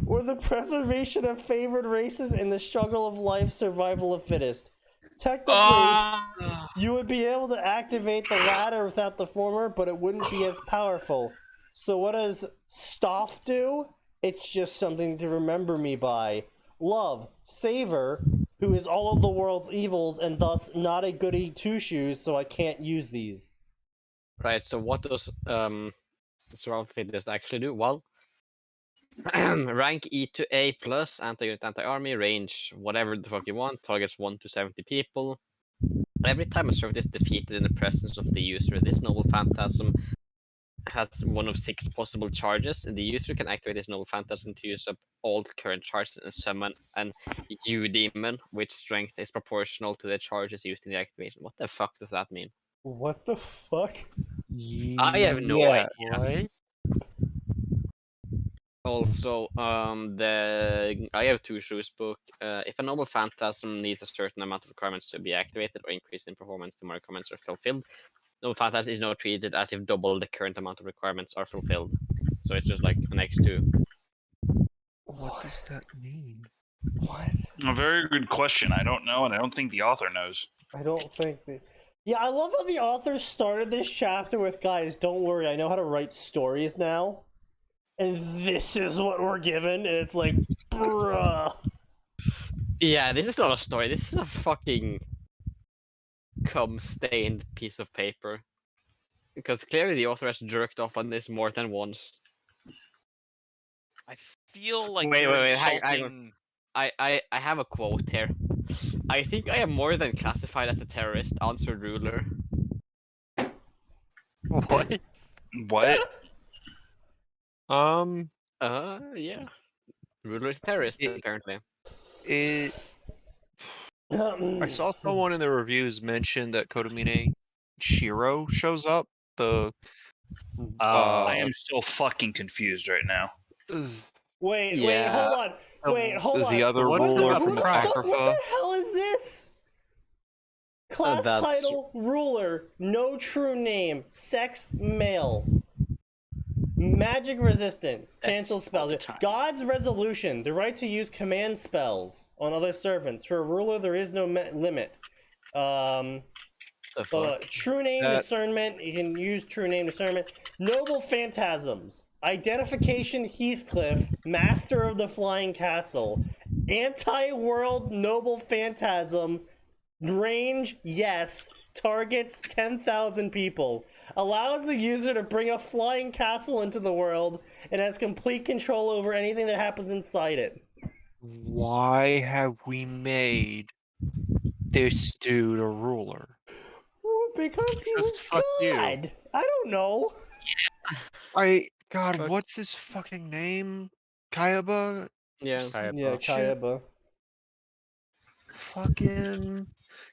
Or the preservation of favored races in the struggle of life, survival of fittest. Technically,
Ah!
you would be able to activate the latter without the former, but it wouldn't be as powerful. So what does Stoff do? It's just something to remember me by. Love, Savor, who is all of the world's evils and thus not a goody two-shoes, so I can't use these.
Right, so what does Surround Fittest actually do? Well, rank E to A plus, anti-unit, anti-army, range, whatever the fuck you want, targets 1 to 70 people. Every time a servant is defeated in the presence of the user, this noble phantasm has one of 6 possible charges. The user can activate this noble phantasm to use up all the current charges and summon an U-demon, which strength is proportional to the charges used in the activation. What the fuck does that mean?
What the fuck?
I have no idea.
What?
Also, I have 2 shoes book. If a noble phantasm needs a certain amount of requirements to be activated or increased in performance, the more requirements are fulfilled. Noble phantasm is now treated as if double the current amount of requirements are fulfilled. So it's just like an X2.
What does that mean?
What?
A very good question. I don't know, and I don't think the author knows.
I don't think that... Yeah, I love how the author started this chapter with, guys, don't worry, I know how to write stories now. And this is what we're given, and it's like, bruh.
Yeah, this is not a story. This is a fucking cum-stained piece of paper. Because clearly the author has jerked off on this more than once.
I feel like
Wait,
you're
wait, hang on.
insulting.
I have a quote here. I think I am more than classified as a terrorist, answered ruler.
What?
What?
Yeah. Ruler is a terrorist, apparently.
I saw someone in the reviews mention that Kodomine Shiro shows up.
I am so fucking confused right now.
Wait,
Yeah.
hold on. Wait, hold on.
the other
What
ruler
the
from
fuck?
What
Apocrypha.
the hell is this? Class
that's-
title, ruler, no true name, sex, male. Magic resistance, cancel
That's all
spells.
the time.
God's resolution, the right to use command spells on other servants. For a ruler, there is no limit.
The fuck?
True name discernment, you can use true name discernment. Noble phantasms, identification Heathcliff, master of the flying castle, Anti-world noble phantasm. Range, yes. Targets 10,000 people. Allows the user to bring a flying castle into the world and has complete control over anything that happens inside it.
Why have we made this dude a ruler?
Because he was
fuck you.
God. I don't know.
God,
Fuck.
what's his fucking name? Kayaba?
Yeah.
Yeah, Kayaba.
Fucking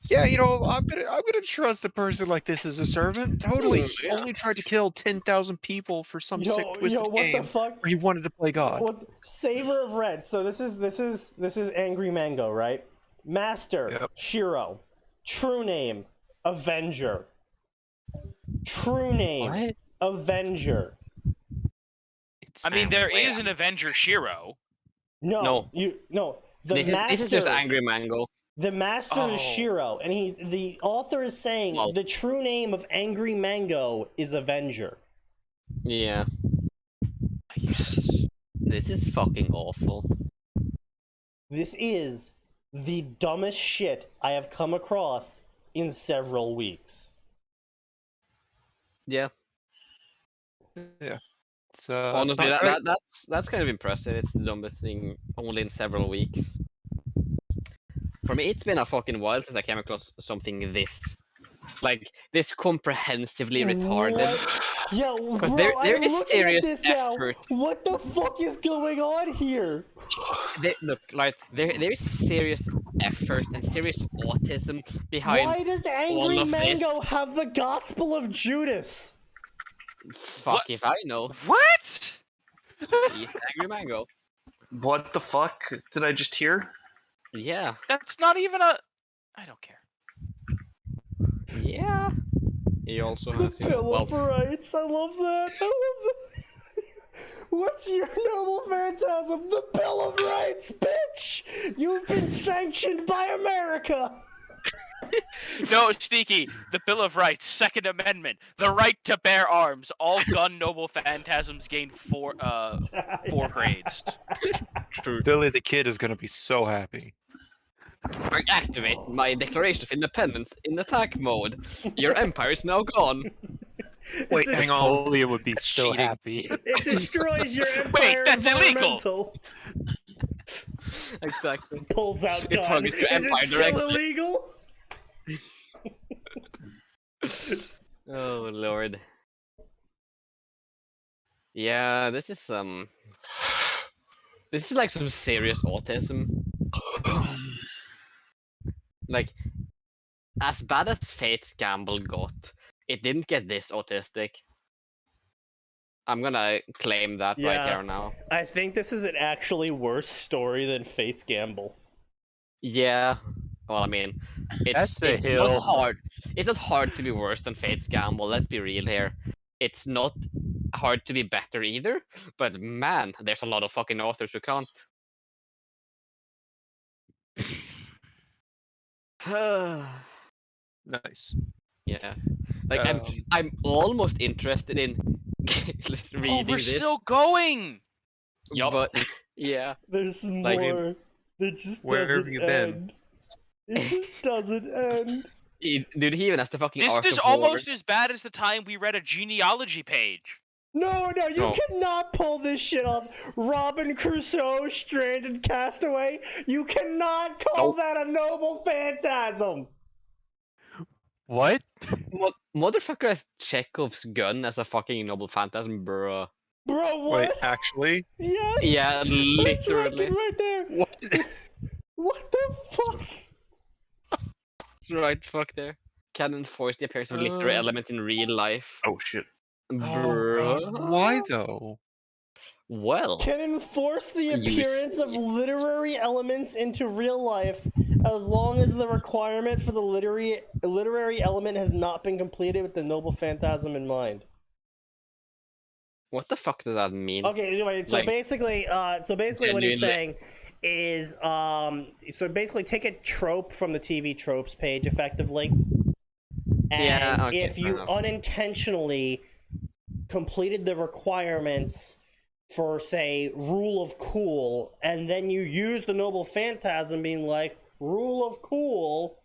yeah, I'm gonna trust a person like this as a servant. Totally. He only tried to kill 10,000 people for some sick twisted
what
game
the fuck?
where he wanted to play God.
What Savor of Red. So this is Angry Mango, right? Master,
Yep.
Shiro. True name, Avenger. True name,
What?
Avenger.
I mean, there is an Avenger Shiro.
No. The master.
This is just Angry Mango.
The master is Shiro, and the author is saying
Well-
the true name of Angry Mango is Avenger.
Yeah. This is fucking awful.
This is the dumbest shit I have come across in several weeks.
Yeah.
It's,
Honestly,
it's not great.
that's kind of impressive. It's the dumbest thing only in several weeks. For me, it's been a fucking while since I came across something this comprehensively retarded.
Yeah,
Because
bro,
there
I'm
is
looking at
serious
this now.
effort.
What the fuck is going on here?
There is serious effort and serious autism behind.
Why does
all
Angry
of
Mango
this.
have the Gospel of Judas?
Fuck
What?
if I know.
What?
He's Angry Mango.
What the fuck did I just hear?
Yeah.
That's not even a. I don't care.
Yeah. He also
The
has,
Bill of Rights. I love that. I love that. What's your noble phantasm? The Bill of Rights, bitch! You've been sanctioned by America!
No, Sneaky. The Bill of Rights, Second Amendment, the right to bear arms. All gun noble phantasms gain four grades.
True.
Billy the Kid is gonna be so happy.
I activate my Declaration of Independence in attack mode. Your empire is now gone.
Wait,
It
hang on.
Napoleon would be
That's
so
cheating.
happy.
It destroys your empire.
that's illegal.
Environmental.
Exactly.
Pulls out
It
gun.
targets your
Is it
empire
still
directly.
illegal?
Oh lord. Yeah, this is like some serious autism. Like, as bad as Fate's Gamble got, it didn't get this autistic. I'm gonna claim that right
Yeah.
there now.
I think this is an actually worse story than Fate's Gamble.
Yeah. Well, I mean,
That's a
it's
hill.
not hard. It's not hard to be worse than Fate's Gamble. Let's be real here. It's not hard to be better either. But man, there's a lot of fucking authors who can't.
Nice.
Yeah. Like I'm almost interested in just reading
Oh, we're
this.
still going.
Yup.
But yeah.
There's
Like,
more. It just
where have
doesn't
you been?
end. It just doesn't end.
Dude, he even has the fucking
This
Art
is
of War.
almost as bad as the time we read a genealogy page.
No, you
No.
cannot pull this shit off. Robin Crusoe, stranded castaway. You cannot call that a noble phantasm.
What?
Motherfucker has Chekhov's gun as a fucking noble phantasm, bruh.
Bro, what?
Wait, actually?
Yes.
Yeah,
That's
literally.
right there.
What?
What the fuck?
That's right, fuck there. Can enforce the appearance of literary elements in real life.
Oh shit.
Oh,
Bruh.
God. Why though?
Well,
Can enforce the
You
appearance of literary elements into real life as long as the requirement for the literary element has not been completed with the noble phantasm in mind.
what the fuck does that mean?
Okay, anyway, so
Like,
basically what he's
genuinely-
saying is, so basically take a trope from the TV tropes page, effectively. And
Yeah, okay,
if
fair
you
enough.
unintentionally completed the requirements for, say, rule of cool, and then you use the noble phantasm being like, rule of cool,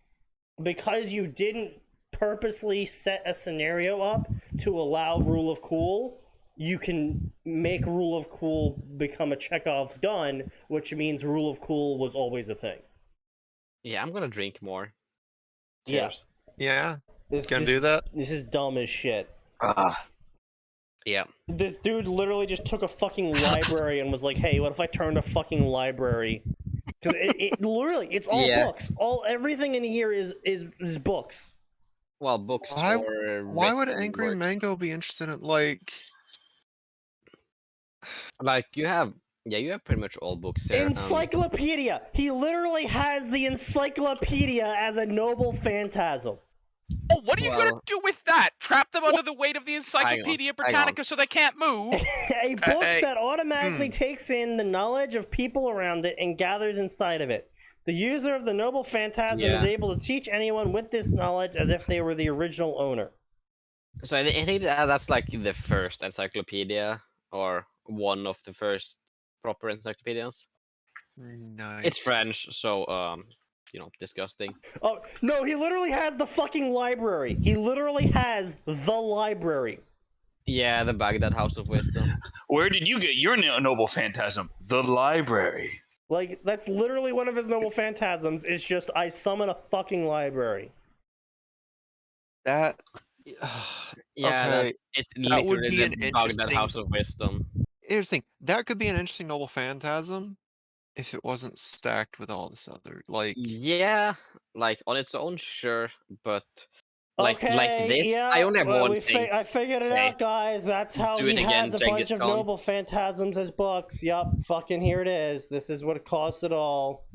because you didn't purposely set a scenario up to allow rule of cool, you can make rule of cool become a Chekhov's gun, which means rule of cool was always a thing.
Yeah, I'm gonna drink more.
Yeah.
Cheers.
Yeah,
This,
can
this,
do that.
This is dumb as shit.
Yeah.
This dude literally just took a fucking library and was like, hey, what if I turned a fucking library? Because it literally, it's all
Yeah.
books. Everything in here is books.
Well, books
Why-
or
Why would
written
Angry
words.
Mango be interested in like?
Like you have pretty much all books here.
Encyclopedia! He literally has the encyclopedia as a noble phantasm.
Oh, what are you gonna
Well-
do with that? Trap them under the weight of the Encyclopedia
hang on.
Britannica so they can't move?
A book
Hey.
that automatically takes in the knowledge of people around it and gathers inside of it. The user of the noble phantasm is
Yeah.
able to teach anyone with this knowledge as if they were the original owner.
So I think that's like the first encyclopedia or one of the first proper encyclopedias.
Nice.
It's French, so disgusting.
Oh, no, he literally has the fucking library. He literally has the library.
Yeah, the Baghdad House of Wisdom.
Where did you get your noble phantasm? The library.
Like, that's literally one of his noble phantasms. It's just, I summon a fucking library.
That.
Yeah,
Okay.
it's
That would
literally
be
the
an
Baghdad
interesting-
House of Wisdom.
Here's the thing. That could be an interesting noble phantasm, if it wasn't stacked with all this other like.
Yeah, like on its own, sure, but like
Okay,
this,
yeah,
I only have
well,
one thing.
I figured it
say.
out, guys. That's how
Do
he
it again,
has a
Genghis
bunch of
Khan.
noble phantasms as books. Yup, fucking here it is. This is what caused it all.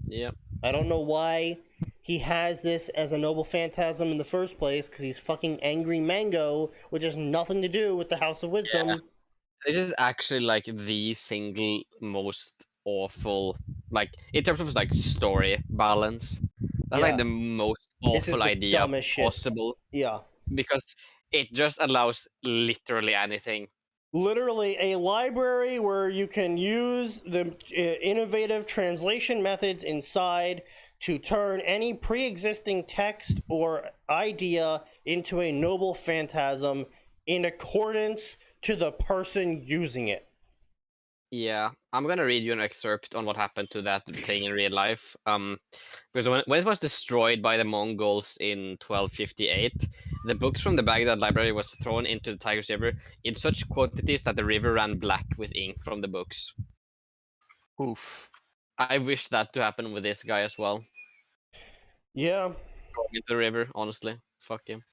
Yep.
I don't know why he has this as a noble phantasm in the first place, because he's fucking Angry Mango, which has nothing to do with the House of Wisdom.
Yeah. This is actually like the single most awful, like in terms of like story balance. That's
Yeah.
like the most
This is
awful
the
idea
dumbest shit.
possible
Yeah.
because it just allows literally anything.
Literally a library where you can use the innovative translation methods inside to turn any pre-existing text or idea into a noble phantasm in accordance to the person using it.
Yeah, I'm gonna read you an excerpt on what happened to that thing in real life. Because when it was destroyed by the Mongols in 1258, the books from the Baghdad library was thrown into the Tigris River in such quantities that the river ran black with ink from the books.
Oof.
I wish that to happen with this guy as well.
Yeah,
Going into the river, honestly. Fuck him.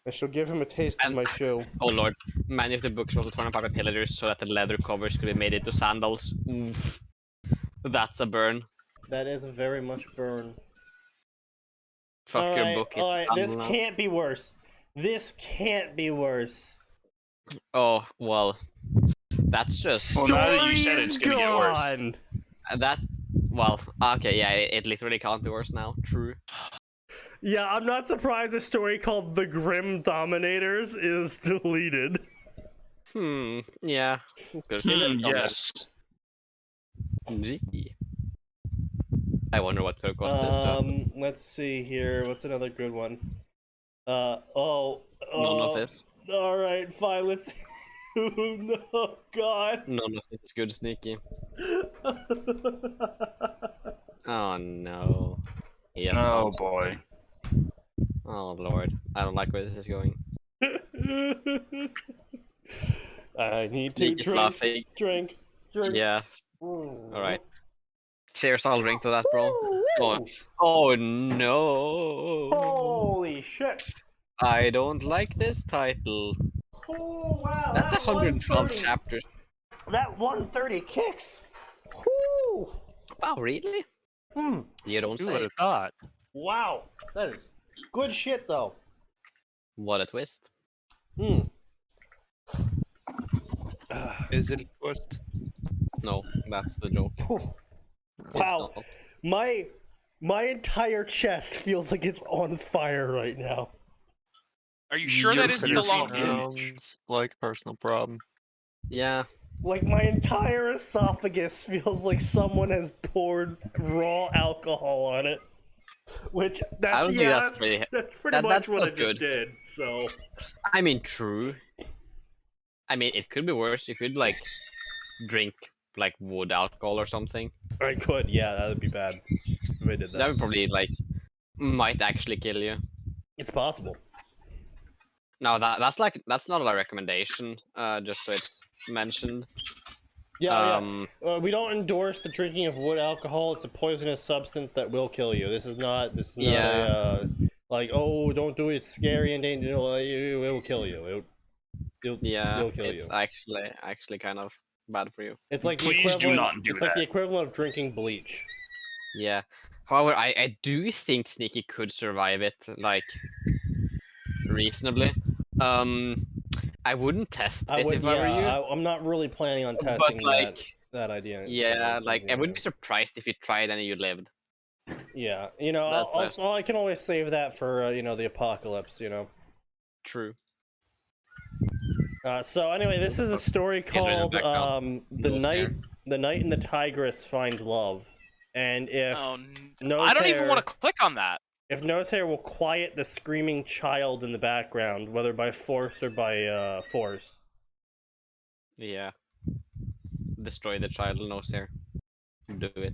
I shall give him a taste of
And-
my shoe.
Oh lord. Many of the books were also torn apart by pillagers so that the leather covers could be made into sandals. Oof. That's a burn.
That is a very much burn.
Fuck your book. it's
Alright, this
sandal now.
can't be worse. This can't be worse.
Oh, well. That's just...
Well, now that you said
Story
it's
is
gonna get worse.
gone.
That... Well, okay, yeah, it literally can't be worse now. True.
Yeah, I'm not surprised a story called The Grim Dominators is deleted.
Yeah. Could've seen this coming.
Yes.
Gee. I wonder what could have caused this to happen.
Let's see here. What's another good one?
None of this.
Alright, fine, let's... No, God.
None of this is good, Sneaky. Oh no. Yes.
Oh boy.
Oh lord. I don't like where this is going.
I need to
Sneaky's laughing.
drink.
Yeah. Alright. Cheers, I'll drink to that, bro.
Woo!
Oh no.
Holy shit.
I don't like this title.
Oh, wow.
That's
that
112
130
chapters.
That 130 kicks. Woo!
Wow, really?
Hmm.
You don't
Who would
say.
have thought?
Wow. That is good shit, though.
What a twist.
Hmm.
Is it a twist?
No, that's the joke.
Whew.
It's
Wow.
not.
My entire chest feels like it's on fire right now.
Are you sure that isn't the
You're
long
fucking-
hinge?
Sounds like a personal problem.
Yeah.
Like my entire esophagus feels like someone has poured raw alcohol on it. Which
I don't think that's pretty.
that's pretty much
that's
what I
not
just
good.
did. So
I mean, true. I mean, it could be worse. You could like drink like wood alcohol or something.
I could, yeah, that would be bad if I did
That
that.
would probably like might actually kill you.
It's possible.
No, that's not a recommendation. Just so it's mentioned.
Yeah, we don't endorse the drinking of wood alcohol. It's a poisonous substance that will kill you. This is not
Yeah.
like, oh, don't do it. It's scary and dangerous. It will kill you.
Yeah,
It'll kill
it's
you.
actually kind of bad for you.
It's like the
Please do
equivalent.
not do
it's like
that.
the equivalent of drinking bleach.
Yeah. However, I do think Sneaky could survive it like reasonably. I wouldn't test
I
it
would,
if I were you.
I'm not really planning on
But
testing
like,
that idea.
yeah, like I wouldn't be surprised if you tried and you lived.
Yeah,
That's
I can always save that for the apocalypse.
True.
So anyway, this is a story
Get rid of
called
the background.
"The
No,
Knight,
sir.
the Knight and the Tigress Find Love," and if
Oh,
Nose
I don't even
Hair-
want to click on that.
if Nosehair will quiet the screaming child in the background, whether by force or by force.
Yeah. Destroy the child, no sir. Do it.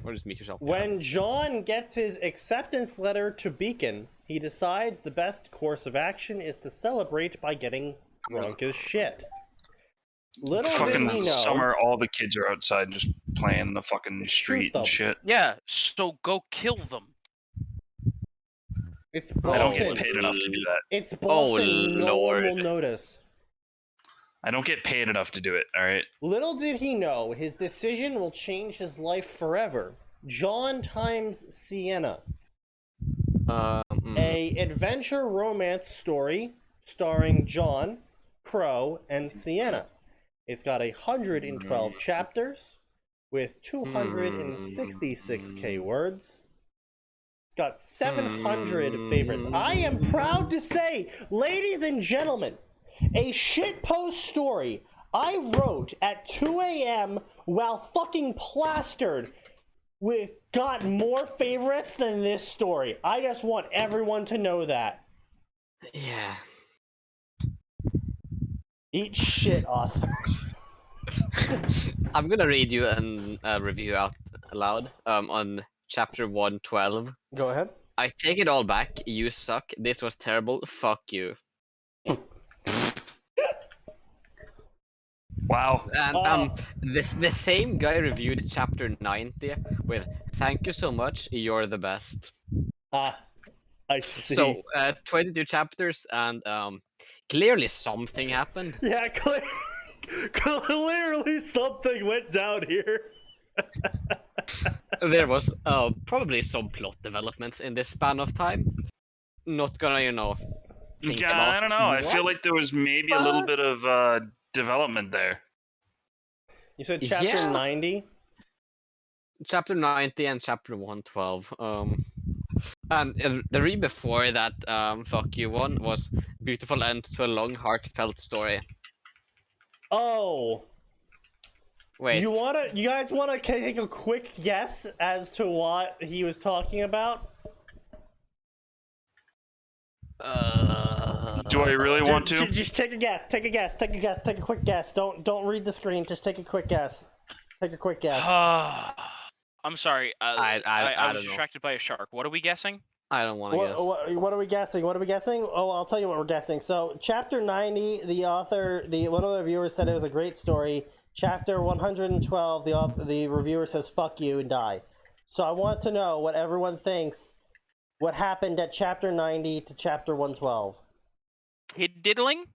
Or just make yourself.
When John gets his acceptance letter to Beacon, he decides the best course of action is to celebrate by getting drunk as shit. Little did
Fucking
he know.
summer, all the kids are outside just playing in the fucking street
them.
and shit.
Yeah, so go kill them.
It's
I don't
Boston.
get paid enough to do that.
It's Boston. No one
Lord.
will notice.
I don't get paid enough to do it, alright?
Little did he know, his decision will change his life forever. John times Sienna, a adventure romance story starring John, Crow, and Sienna. It's got 112 chapters with 266k words. It's got 700 favorites. I am proud to say, ladies and gentlemen, a shitpost story I wrote at 2 a.m. while fucking plastered got more favorites than this story. I just want everyone to know that.
Yeah.
Eat shit, author.
I'm gonna read you a review out loud on chapter 112.
Go ahead.
I take it all back. You suck. This was terrible. Fuck you.
Wow.
And the same guy reviewed chapter 90 with "Thank you so much. You're the best."
I see.
So 22 chapters and clearly something happened.
Yeah, clearly something went down here.
There was probably some plot developments in this span of time. Not gonna, think
Yeah,
about
I don't know. I feel
what?
like there was maybe a little bit of development there.
You said chapter
Yeah.
90?
Chapter 90 and chapter 112. And the read before that, fuck you one was beautiful end to a long, heartfelt story.
Oh.
Wait.
You guys wanna take a quick guess as to what he was talking about?
Do I really want to?
Just take a guess. Take a guess. Take a guess. Take a quick guess. Don't read the screen. Just take a quick guess. Take a quick guess.
I'm sorry. I
I
was
don't know.
distracted by a shark. What are we guessing?
I don't want to guess.
What are we guessing? What are we guessing? Oh, I'll tell you what we're guessing. So, chapter 90, one of the viewers said it was a great story. Chapter 112, the reviewer says "fuck you" and die. So, I want to know what everyone thinks. What happened at chapter 90 to chapter 112?
Kid diddling?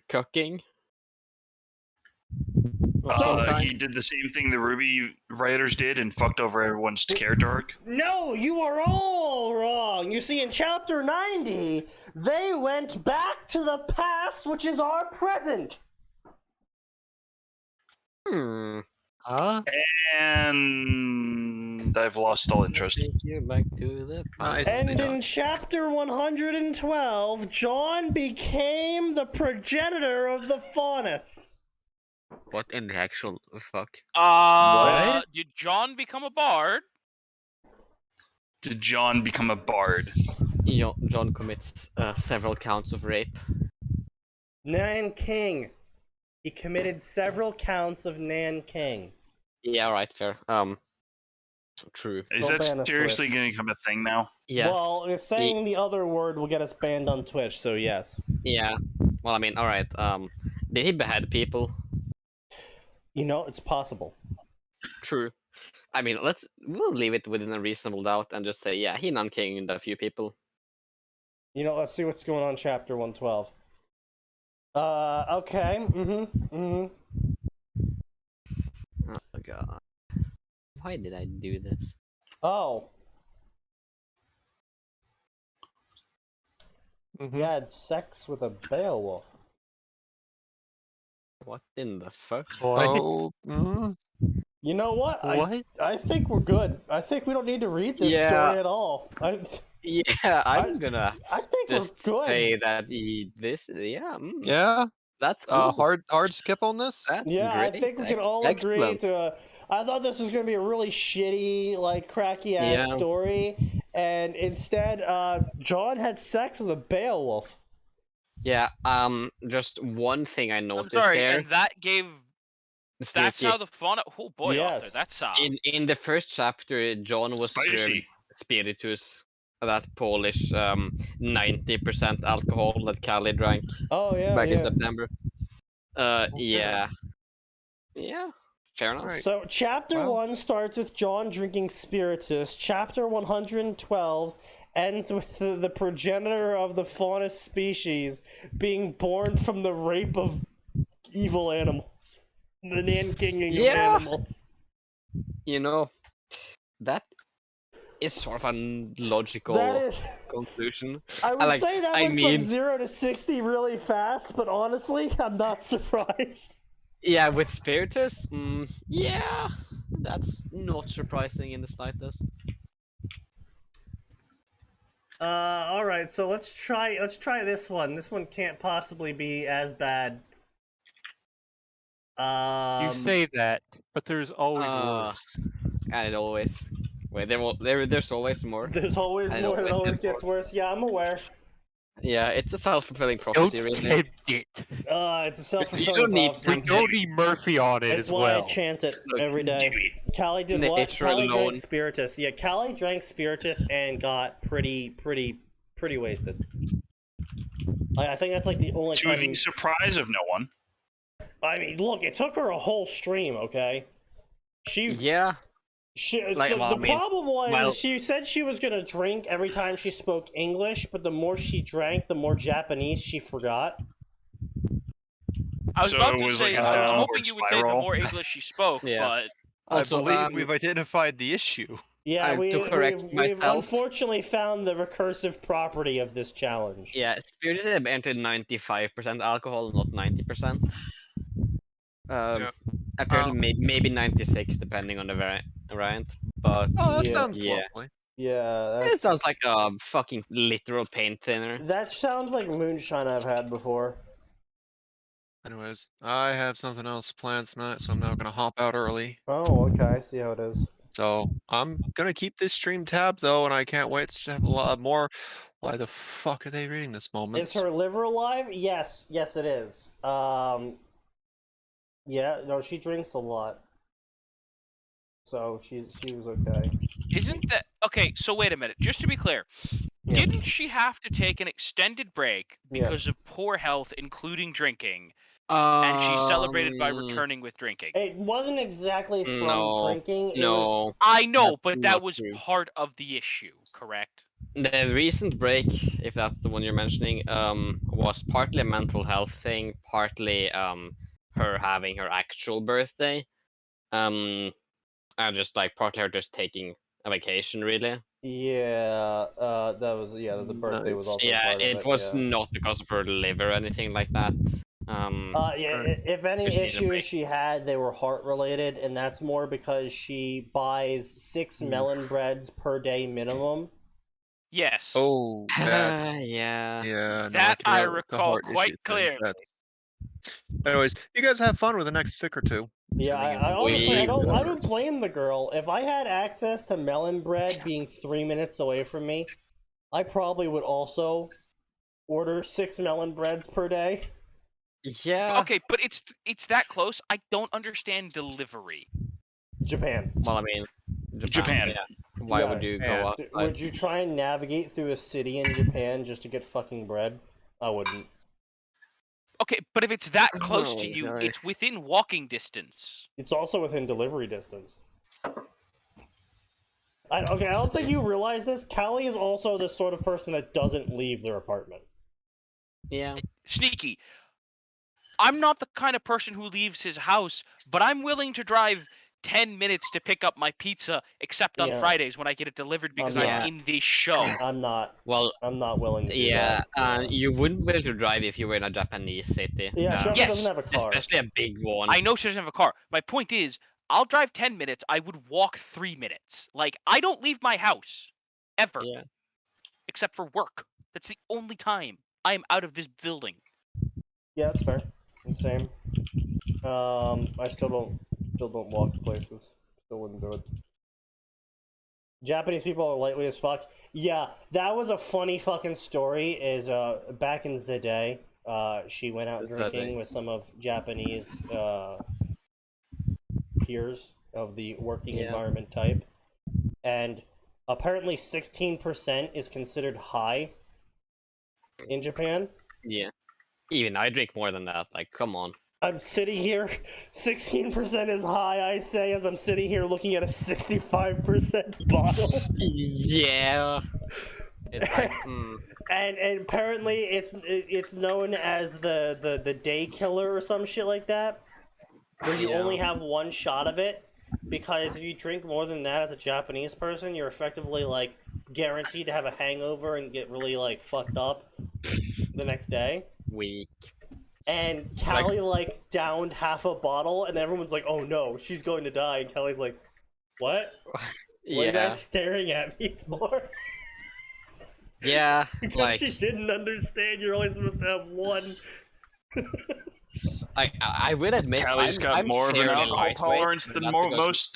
Cooking.
He did the same thing the Ruby writers did and fucked over everyone's character arc.
No, you are all wrong. You see, in chapter 90, they went back to the past, which is our present.
Huh?
And I've lost all interest.
Take you back to the
Nice.
past.
And
Yeah.
in chapter 112, John became the progenitor of the faunus.
What in the actual fuck?
Did John become a bard?
Did John become a bard?
John commits several counts of rape.
Nanking. He committed several counts of Nanking.
Yeah, right, fair. True.
Is
Don't
that
ban us,
seriously going to become a thing now?
Yes.
Well, saying the other word will get us banned on Twitch, so yes.
Yeah. Well, I mean, all right. Did he behead people?
You know, it's possible.
True. I mean, we'll leave it within a reasonable doubt and just say, yeah, he non-kinged a few people.
You know, let's see what's going on in chapter 112. Okay.
Oh god. Why did I do this?
Oh.
Mhm.
He had sex with a Beowulf.
What in the fuck?
What?
Oh,
You know what?
What?
I think we're good. I think we don't need to read this
Yeah.
story at all.
Yeah, I'm gonna
I think
just
we're good.
say that
yeah.
that's cool.
Hard skip on this.
That's
Yeah,
great.
I think we can all agree
Excellent.
to. I thought this was gonna be a really shitty, like cracky ass
Yeah.
story, and instead, John had sex with a Beowulf.
Yeah. Just one thing I
I'm
noticed
sorry,
there.
and that gave. That's
Sneaky.
how the fauna. Oh boy,
Yes.
Arthur, that's
In the first chapter, John was served
Spicy.
spiritus, that Polish 90% alcohol that Callie drank
Oh yeah,
back in
yeah.
September. Yeah. Yeah. Fair enough.
Right.
So chapter
Well.
1 starts with John drinking spiritus. Chapter 112 ends with the progenitor of the faunus species being born from the rape of evil animals. The Nankinging
Yeah.
of animals.
You know, that is sort of a logical
That is.
conclusion.
I would
like-
say that
I
went
mean-
from 0 to 60 really fast, but honestly, I'm not surprised.
Yeah, with spiritus, yeah, that's not surprising in the slightest.
All right, so let's try this one. This one can't possibly be as bad.
You say that, but there's always
Uh,
worse.
And it always. Wait, there's always more.
There's always
I
more.
know,
It
it's
always
just
gets worse. Yeah, I'm aware.
Yeah, it's a self-fulfilling
Don't
prophecy, really.
tempt it.
It's a
You
self-fulfilling
don't need
prophecy.
We don't need Murphy on it
It's
as
why I
well.
chant it
Look,
every day. Callie did what?
Nature
Callie
alone.
drank spiritus. Yeah, Callie drank spiritus and got pretty wasted. I think that's like the only
To
time.
the surprise of no one.
I mean, look, it took her a whole stream. Okay,
Yeah, Like,
the
well, I mean,
problem was
well-
she said she was gonna drink every time she spoke English, but the more she drank, the more Japanese she forgot.
I was
So
about
it
to
was
say,
like a
I was
downward
hoping you would say the
spiral.
more English she spoke,
Yeah.
but
Also,
I believe we've identified the issue.
Yeah,
to correct
we've
myself-
unfortunately found the recursive property of this challenge.
yeah, spiritus entered 95% alcohol, not 90%.
Yeah.
Apparently, maybe 96, depending on the variant. But
Oh, that
Yeah.
sounds
Yeah.
lovely.
Yeah,
it sounds like a fucking literal paint thinner.
that sounds like moonshine I've had before.
Anyways, I have something else planned tonight, so I'm now gonna hop out early.
Oh, okay, I see how it is.
So I'm gonna keep this stream tab though, and I can't wait to have a lot more. Why the fuck are they reading this moment?
Is her liver alive? Yes, it is. Yeah, no, she drinks a lot, so she was okay.
isn't that okay? So wait a minute, just to be clear,
Yeah.
didn't she have to take an extended break
Yeah.
because of poor health, including drinking, and she celebrated by
Um,
returning with drinking?
It wasn't exactly from
No,
drinking. It
no.
was,
I know,
That's
but that
not
was
true.
part of the issue, correct?
The recent break, if that's the one you're mentioning, was partly a mental health thing, partly her having her actual birthday, and just like partly her just taking a vacation, really.
yeah. That was the birthday was
Nice.
also
Yeah,
part of
it
it.
was
yeah.
not because of her liver or anything like that.
Yeah, if any
Just need a
issues
break.
she had, they were heart related, and that's more because she buys 6 melon breads per day minimum.
Yes.
Oh, that's
yeah.
yeah. No,
That
can
I
relate with the
recall
heart
quite
issue thing.
clearly.
That's... Anyways, you guys have fun with the next fic or two.
Yeah,
Sending in
I honestly
We
I don't
orders.
blame the girl. If I had access to melon bread being 3 minutes away from me, I probably would also order 6 melon breads per day.
Yeah.
Okay, but it's that close. I don't understand delivery.
Japan.
Well, I mean,
Japan.
Yeah. Why would
Yeah.
you
Yeah.
go outside?
Would you try and navigate through a city in Japan just to get fucking bread? I wouldn't.
Okay, but if it's that close
Oh
to
my
you,
God.
it's within walking distance.
It's also within delivery distance. I don't think you realize this. Callie is also the sort of person that doesn't leave their apartment.
Yeah.
Sneaky. I'm not the kind of person who leaves his house, but I'm willing to drive 10 minutes to pick up my pizza, except on
Yeah.
Fridays when I get it delivered because
Yeah.
I'm in this show.
I'm not.
Well,
I'm not willing to do
yeah.
that.
You wouldn't be able to drive if you were in a Japanese city.
Yeah, she also
Yes.
doesn't have a car.
Especially a big one.
I know she doesn't have a car. My point is, I'll drive 10 minutes. I would walk 3 minutes. Like, I don't leave my house. Ever.
Yeah.
Except for work. That's the only time I am out of this building.
Yeah, that's fair. Same. I still don't walk places. Still wouldn't do it. Japanese people are lightweight as fuck. Yeah, that was a funny fucking story. Is back in the day, she went out drinking with some of Japanese peers of the working environment type, and apparently 16% is considered high in Japan.
Yeah. Even I drink more than that. Like, come on.
I'm sitting here, 16% is high, I say, as I'm sitting here looking at a 65% bottle.
Yeah. It's like,
And apparently it's known as the day killer or some shit like that, where you only have one shot of it, because if you drink more than that as a Japanese person, you're effectively like guaranteed to have a hangover and get really like fucked up the next day.
weak.
And Callie like downed half a bottle, and everyone's like, "Oh no, she's going to die." And Callie's like, "What? What are you guys staring at me for?"
Yeah.
Because
Like,
she didn't understand you're only supposed to have one.
I will admit,
Callie's got
I'm
more of an
fairly
alcohol
lightweight,
tolerance
but
than
that's because
most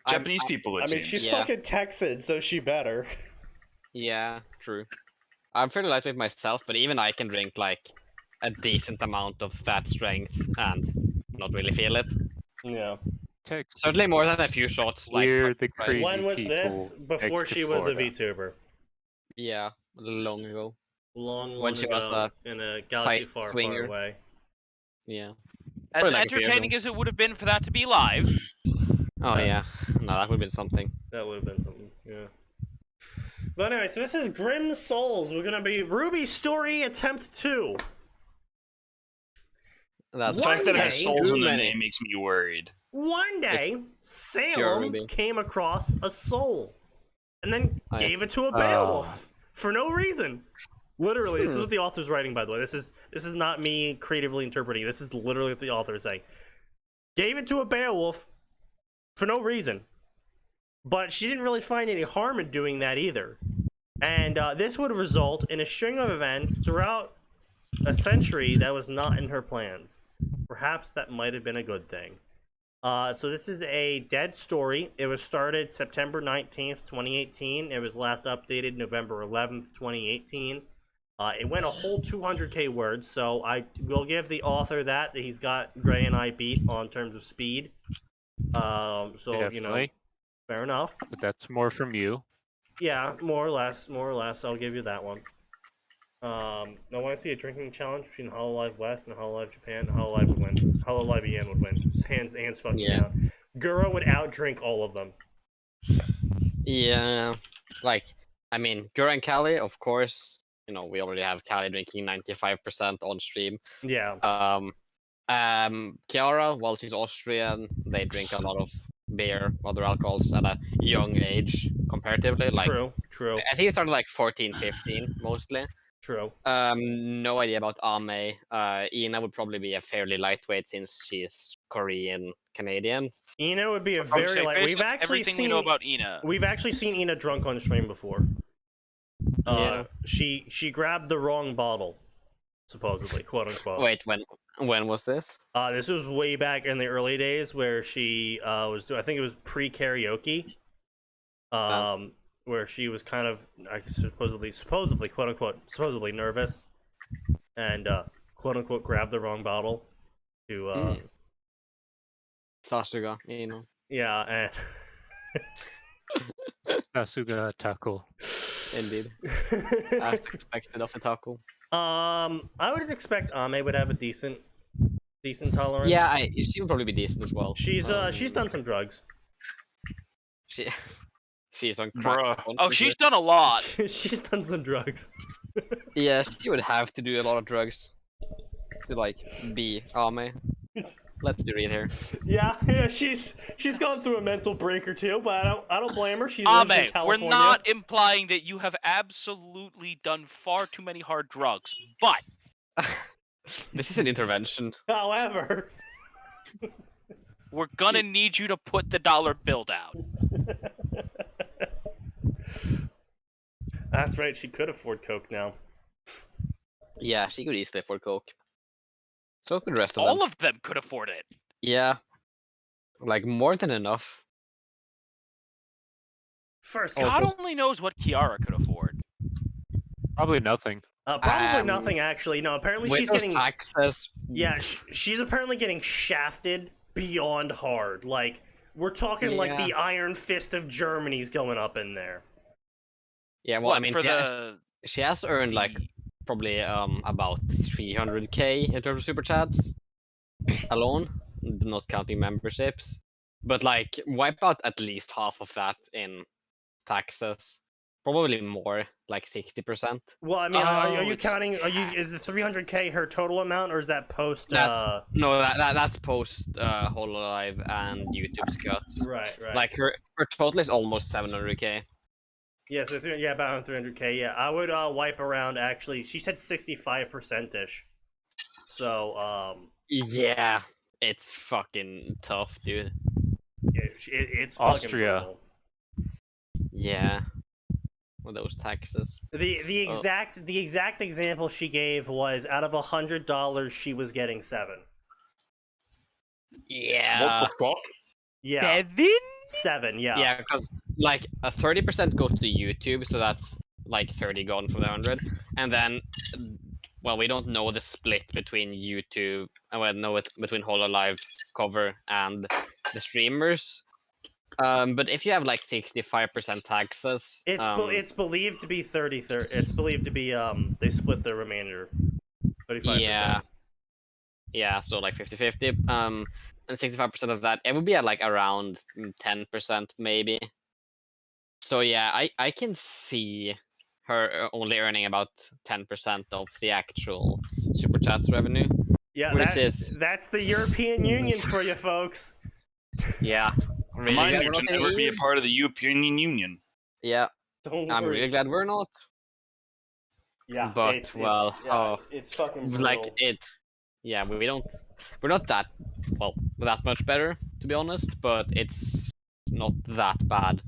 Japanese people, it
I mean,
seems.
she's
Yeah.
fucking Texan, so she better.
Yeah, true. I'm fairly lightweight myself, but even I can drink like a decent amount of that strength and not really feel it.
Yeah.
Certainly more than a few shots. Like,
We're the
fuck,
crazy
When was
people
this? Before
next to
she was a
Florida.
VTuber.
yeah, long ago.
Long
When she
ago,
was
in a galaxy
side
far,
swinger.
far away.
Yeah.
As
Probably like a few years
entertaining as it would have been for that to be live,
Oh yeah. No, that would have been something.
That would have been something, yeah. But anyway, so this is Grim Souls. We're gonna be Ruby Story Attempt 2.
That's
The fact that it has
day-
souls in
Too
the
many.
name makes me worried.
One day,
pure
Salem
Ruby.
came across a soul, and then
Nice.
gave it to a Beowulf for no reason. Literally, this is what the author's writing. By the way, this is not me creatively interpreting. This is literally what the author is saying. Gave it to a Beowulf for no reason, but she didn't really find any harm in doing that either. And this would result in a string of events throughout a century that was not in her plans. Perhaps that might have been a good thing. So this is a dead story. It was started September 19th, 2018. It was last updated November 11th, 2018. It went a whole 200k words, so I will give the author that he's got Gray and I beat on terms of speed. So, you know,
Definitely.
fair enough.
But that's more from you.
Yeah, more or less, I'll give you that one. I want to see a drinking challenge between Hololive West and Hololive Japan. Hololive would win. Hololive EN would win. Hands fucking
Yeah.
out. Gura would outdrink all of them.
Yeah. Like, I mean, Gura and Callie, of course. You know, we already have Callie drinking 95% on stream.
Yeah.
Chiara, well, she's Austrian. They drink a lot of beer, other alcohols at a young age comparatively. Like,
True.
I think it started like 14, 15 mostly.
True.
No idea about Ame. Ina would probably be a fairly lightweight since she's Korean Canadian.
Ina would be a
I would
very
say
light.
based
We've
on
actually
everything
seen
we know about Ina.
We've actually seen Ina drunk on stream before.
Yeah.
She grabbed the wrong bottle, supposedly, quote unquote.
Wait, when was this?
This was way back in the early days where she was doing. I think it was pre-karaoke. Where she was kind of supposedly quote unquote supposedly nervous, and quote unquote grabbed the wrong bottle to
Sasuga, you know.
yeah,
Sasuga tackle.
Indeed. As expected of the taco.
I would expect Ame would have a decent tolerance.
Yeah, she would probably be decent as well.
She's done some drugs.
She's on crack.
Bruh.
Oh, she's done a lot.
She's done some drugs.
Yeah, she would have to do a lot of drugs to like be Ame. Let's be real here.
Yeah, she's gone through a mental break or two, but I don't blame her. She lives in
Ame, we're
California.
not implying that you have absolutely done far too many hard drugs, but
This is an intervention.
However,
we're gonna need you to put the dollar bill down.
that's right. She could afford coke now.
Yeah, she could easily afford coke. So could the rest of them.
All of them could afford it.
Yeah. Like more than enough.
First,
Oh,
God
so-
only knows what Kiara could afford.
Probably nothing.
probably nothing actually. No, apparently
With
she's
those
getting.
taxes.
Yeah, she's apparently getting shafted beyond hard. Like we're talking like
Yeah.
the Iron Fist of Germany's going up in there.
Yeah, well,
What,
I mean,
for
she has earned like probably about 300k in terms of super chats alone, not counting memberships. But like, wipe out at least half of that in taxes. Probably more, like 60%.
Well, I mean, are you
it's
counting? Is the 300k her total amount, or is that post?
No, that's post Hololive and YouTube's cut.
Right.
Like her total is almost 700k.
Yeah, so about 300k. Yeah, I would wipe around. Actually, she said 65% ish. So
Yeah, it's fucking tough, dude.
it's
Austria.
fucking brutal.
Yeah, with those taxes.
The exact example she gave was out of $100 she was getting $7.
Yeah.
What the fuck?
Yeah, 7. Yeah.
Yeah, because like a 30% goes to YouTube, so that's like 30 gone from the 100, and then, well, we don't know the split between YouTube, and we know it's between Hololive cover and the streamers. But if you have like 65% taxes,
It's believed to be 30. It's believed to be they split the remainder 35%.
Yeah, so like 50-50. And 65% of that, it would be at like around 10% maybe. So yeah, I can see her only earning about 10% of the actual Super Chats revenue.
Yeah,
Which
that's the European Union for you folks.
Yeah. Really
Remind
glad
you
we're
to
not in
never
the
be a
EU.
part of the European Union.
Yeah,
Don't
I'm
worry.
really glad we're not.
Yeah,
but,
it's
well,
it's fucking brutal.
Like it. Yeah, we're not that, well, that much better, to be honest, but it's not that bad.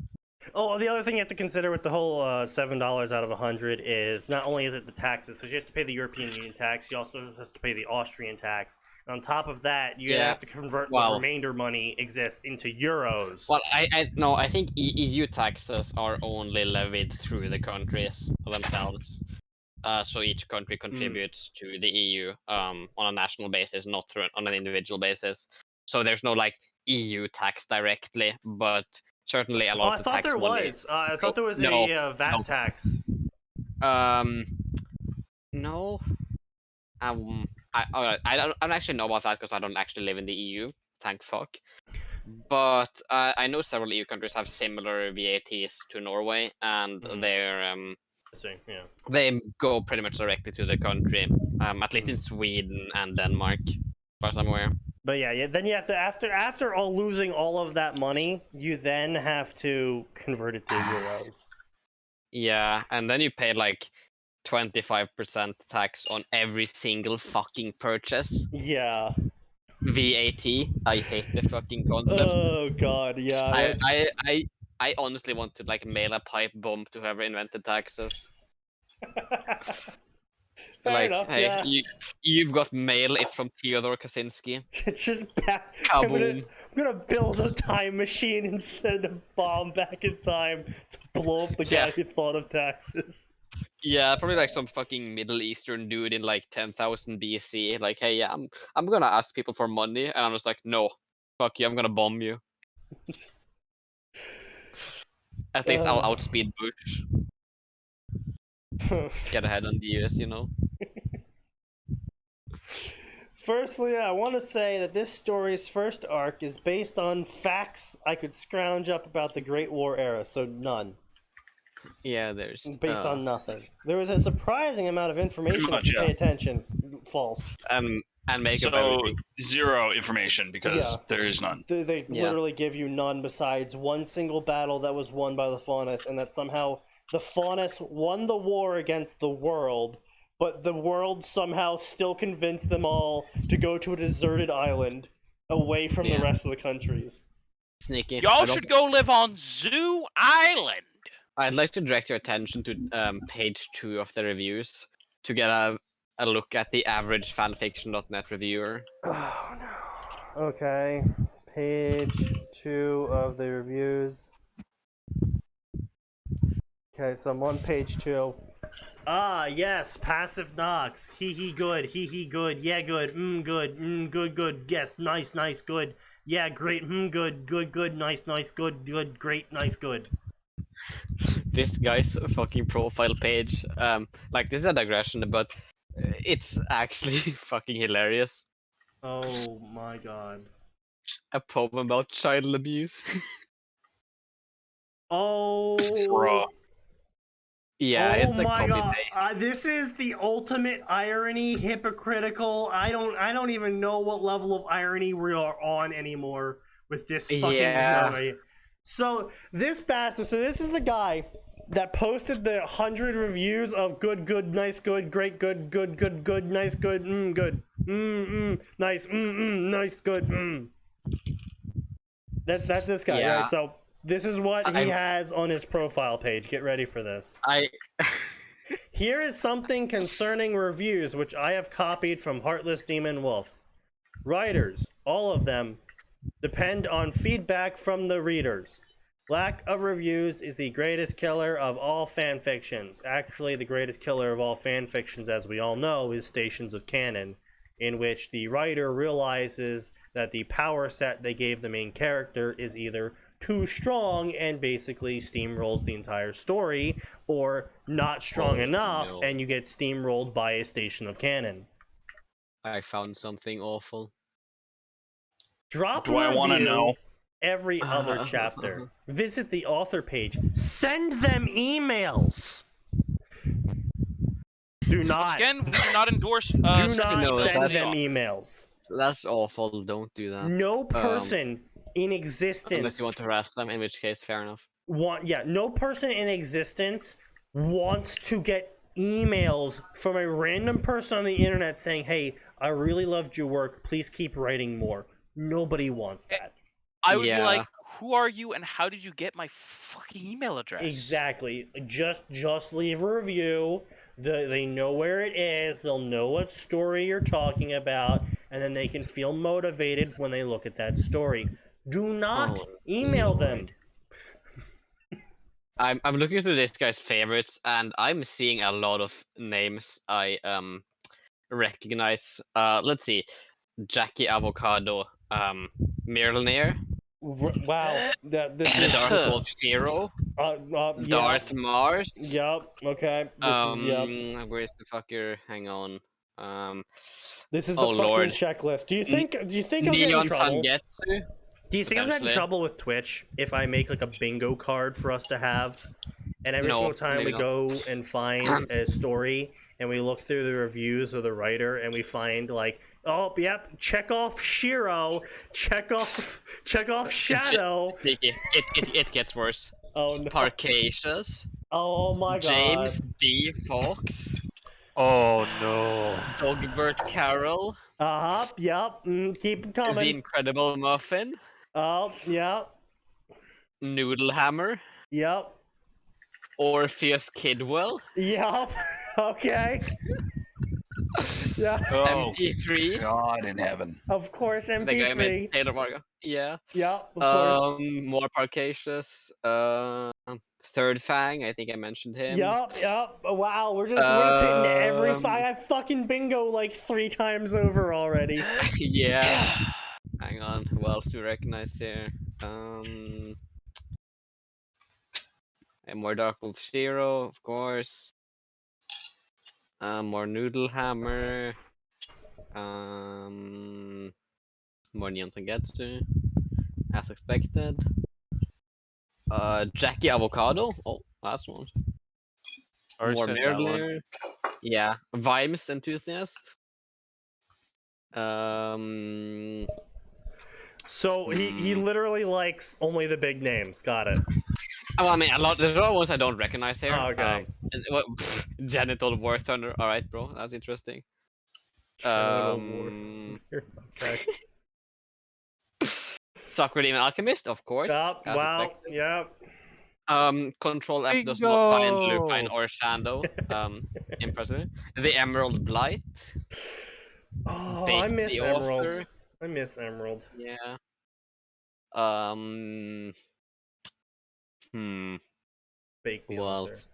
Oh, the other thing you have to consider with the whole $7 out of 100 is not only is it the taxes, so she has to pay the European Union tax, she also has to pay the Austrian tax. And on top of that, you have to convert the remainder money exists into euros.
Well, I think EU taxes are only levied through the countries themselves. So each country contributes to the EU on a national basis, not on an individual basis. So there's no like EU tax directly, but certainly a lot of the tax money.
I thought there was
No,
a VAT tax.
No. I don't actually know about that because I don't actually live in the EU. Thank fuck. But I know several EU countries have similar VATs to Norway, and they're
Yeah.
they go pretty much directly to the country. At least in Sweden and Denmark, as far as I'm aware.
But yeah, then you have to after losing all of that money, you then have to convert it to euros.
Yeah, and then you pay like 25% tax on every single fucking purchase.
Yeah.
VAT. I hate the fucking concept.
Oh god, yeah.
I honestly want to like mail a pipe bomb to whoever invented taxes.
Fair
Like,
enough,
hey,
yeah.
you've got mail. It's from Theodore Kaczynski.
It's just back.
Kaboom.
I'm gonna build a time machine and send a bomb back in time to blow up the guy
Yeah.
who thought of taxes.
Yeah, probably like some fucking Middle Eastern dude in like 10,000 BC. Like, hey, yeah, I'm gonna ask people for money, and I'm just like, no, fuck you, I'm gonna bomb you. At least I'll outspeed Bush. Get ahead on the US, you know.
Firstly, I want to say that this story's first arc is based on facts I could scrounge up about the Great War era, so none.
Yeah, there's
Based on nothing. There was a surprising amount of information
much,
if you
yeah.
pay attention. False.
and make up
So
everything.
0 information because
Yeah.
there is none.
They
Yeah.
literally give you none besides one single battle that was won by the Faunus, and that somehow the Faunus won the war against the world, but the world somehow still convinced them all to go to a deserted island away from the
Yeah.
rest of the countries.
Sneaky.
Y'all should go live on Zoo Island.
I'd like to direct your attention to page 2 of the reviews to get a look at the average fanfiction.net reviewer.
Oh no. Okay. Page 2 of the reviews. Okay, so I'm on page 2. Ah, yes, passive knocks. Hee good. Hee good. Yeah, good. Good. Good. Yes, nice, good. Yeah, great. Good. Nice, good. Great, nice, good.
This guy's fucking profile page, like this is a digression, but it's actually fucking hilarious.
Oh my god.
A poem about child abuse.
Oh.
Bruh.
Yeah,
oh
it's a
my
copy
god!
paste.
This is the ultimate irony, hypocritical. I don't even know what level of irony we are on anymore with this fucking
Yeah.
movie. So this bastard. So this is the guy that posted the 100 reviews of good, nice, good, great, good, nice, good, good, nice, nice, good, That's this guy,
Yeah.
right? So this is what he has on his profile page. Get ready for this. Here is something concerning reviews which I have copied from Heartless Demon Wolf. Writers, all of them, depend on feedback from the readers. Lack of reviews is the greatest killer of all fanfictions. Actually, the greatest killer of all fanfictions, as we all know, is Stations of Canon, in which the writer realizes that the power set they gave the main character is either too strong and basically steamrolls the entire story, or not strong enough
no.
and you get steamrolled by a Station of Canon.
I found something awful.
Drop
Do I
a
wanna
review
know?
every other chapter. Visit the author page. Send them emails. Do not.
Again, we do not endorse.
Do not
No,
send
that's-
them emails.
That's awful. Don't do that.
No person in
Unless
existence
you want to harass them, in which case, fair enough.
no person in existence wants to get emails from a random person on the internet saying, "Hey, I really loved your work. Please keep writing more." Nobody wants that.
I would be
Yeah.
like, who are you and how did you get my fucking email address?
Exactly. Just leave a review. They know where it is. They'll know what story you're talking about, and then they can feel motivated when they look at that story. Do not email them.
I'm looking through this guy's favorites, and I'm seeing a lot of names I recognize. Let's see, Jackie Avocado, Mirlnir,
Wow. This
the
is
Dark Wolf Zero,
yeah.
Darth Mars.
Yep. Okay.
Where's the fucker? Hang on.
This is the
Oh,
fucking
Lord.
checklist. Do you think I'll get in
Neon
trouble?
Sangetsu.
Do you think I'll get in
potentially.
trouble with Twitch if I make like a bingo card for us to have? And every
No,
single time we
maybe not.
go and find a story and we look through the reviews of the writer and we find like, oh yep, check off Shiro, check off Shadow.
Sneaky. It gets worse.
Oh no.
Parcacious.
Oh my god.
James D. Fox,
Oh no.
Dogbert Carroll,
Yep. Keep 'em
The
coming.
Incredible Muffin,
Oh, yep.
Noodlehammer,
Yep.
Orpheus Kidwell,
Yep. Okay. Yeah.
Oh,
MP3,
God in heaven.
Of course,
the guy who made
MP3.
Taylor Margo. Yeah.
Yep. Of course.
More Parcacious. Third Fang, I think I mentioned him.
Yep. Wow, we're just hitting every
Um,
I fucking bingo like 3 times over already.
Yeah. Hang on, who else do we recognize here? And more Dark Wolf Zero, of course. More Noodlehammer. More Neon Sangetsu, as expected. Jackie Avocado. Oh, that's one. More
Arson, that one.
Merdler. Yeah. Vimes Enthusiast.
So he literally likes only the big names. Got it.
Oh, I mean, there's a lot of ones I don't recognize here.
Oh, okay.
Genital War Thunder. All right, bro, that's interesting.
Genital War. Okay.
Soccer Demon Alchemist, of course.
Yep.
as
Wow.
expected.
Yep.
Control F does not find Lupine
Bingo!
or Shando. Impressive. The Emerald Blight.
Oh,
Bake
I miss
the
Emerald.
Author.
I miss Emerald.
Yeah.
Bake the
Who
author.
else?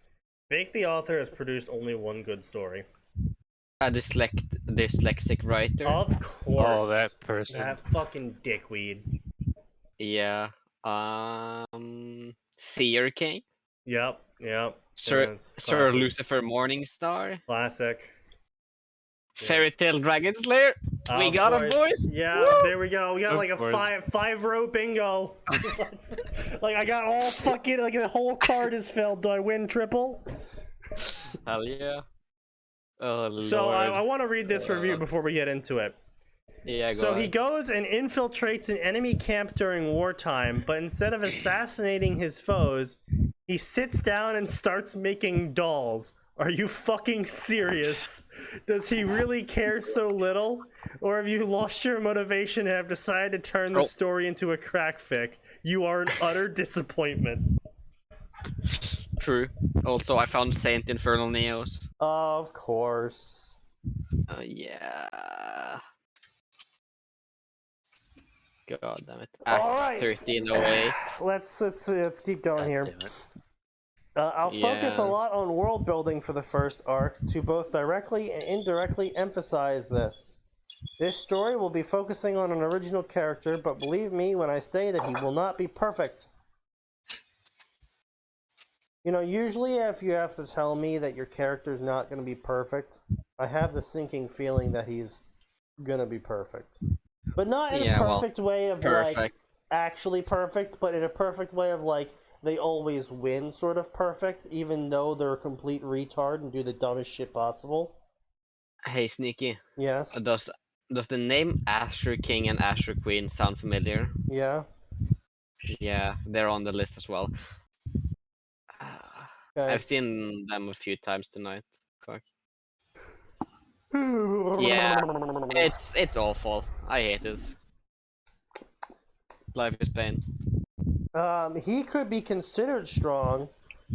Bake the author has produced only one good story.
A dyslexic writer.
Of course.
Oh, that person.
That fucking dickweed.
Yeah. Seer King.
Yep.
Sir
That's
Sir
classic.
Lucifer Morningstar.
Classic.
Fairy Tale Dragon Slayer. We
Of
got him,
course.
boys.
Yeah,
Woo!
there we go. We got
Of
like a
course.
five row bingo. Like I got all fucking like the whole card is filled. Do I win triple?
Hell yeah. Oh lord.
So I want to read this review before we get into it.
Yeah, go
So he
ahead.
goes and infiltrates an enemy camp during wartime, but instead of assassinating his foes, he sits down and starts making dolls. Are you fucking serious? Does he really care so little? Or have you lost your motivation and have decided to turn the story into a crack fic? You are an utter disappointment.
True. Also, I found Saint Infernal Neos.
Of course.
Yeah. God damn it.
All right.
1308.
Let's keep going here.
Damn it.
I'll focus a
Yeah.
lot on world building for the first arc to both directly and indirectly emphasize this. This story will be focusing on an original character, but believe me when I say that he will not be perfect. You know, usually if you have to tell me that your character's not going to be perfect, I have the sinking feeling that he's going to be perfect. But not in a perfect way of like actually perfect, but in a perfect way of like they always win sort of perfect, even though they're a complete retard and do the dumbest shit possible.
Hey, Sneaky.
Yes.
Does the name Asher King and Asher Queen sound familiar?
Yeah.
Yeah, they're on the list as well.
Okay.
I've seen them a few times tonight. Fuck. Yeah, it's awful. I hate it. Life is pain.
He could be considered strong,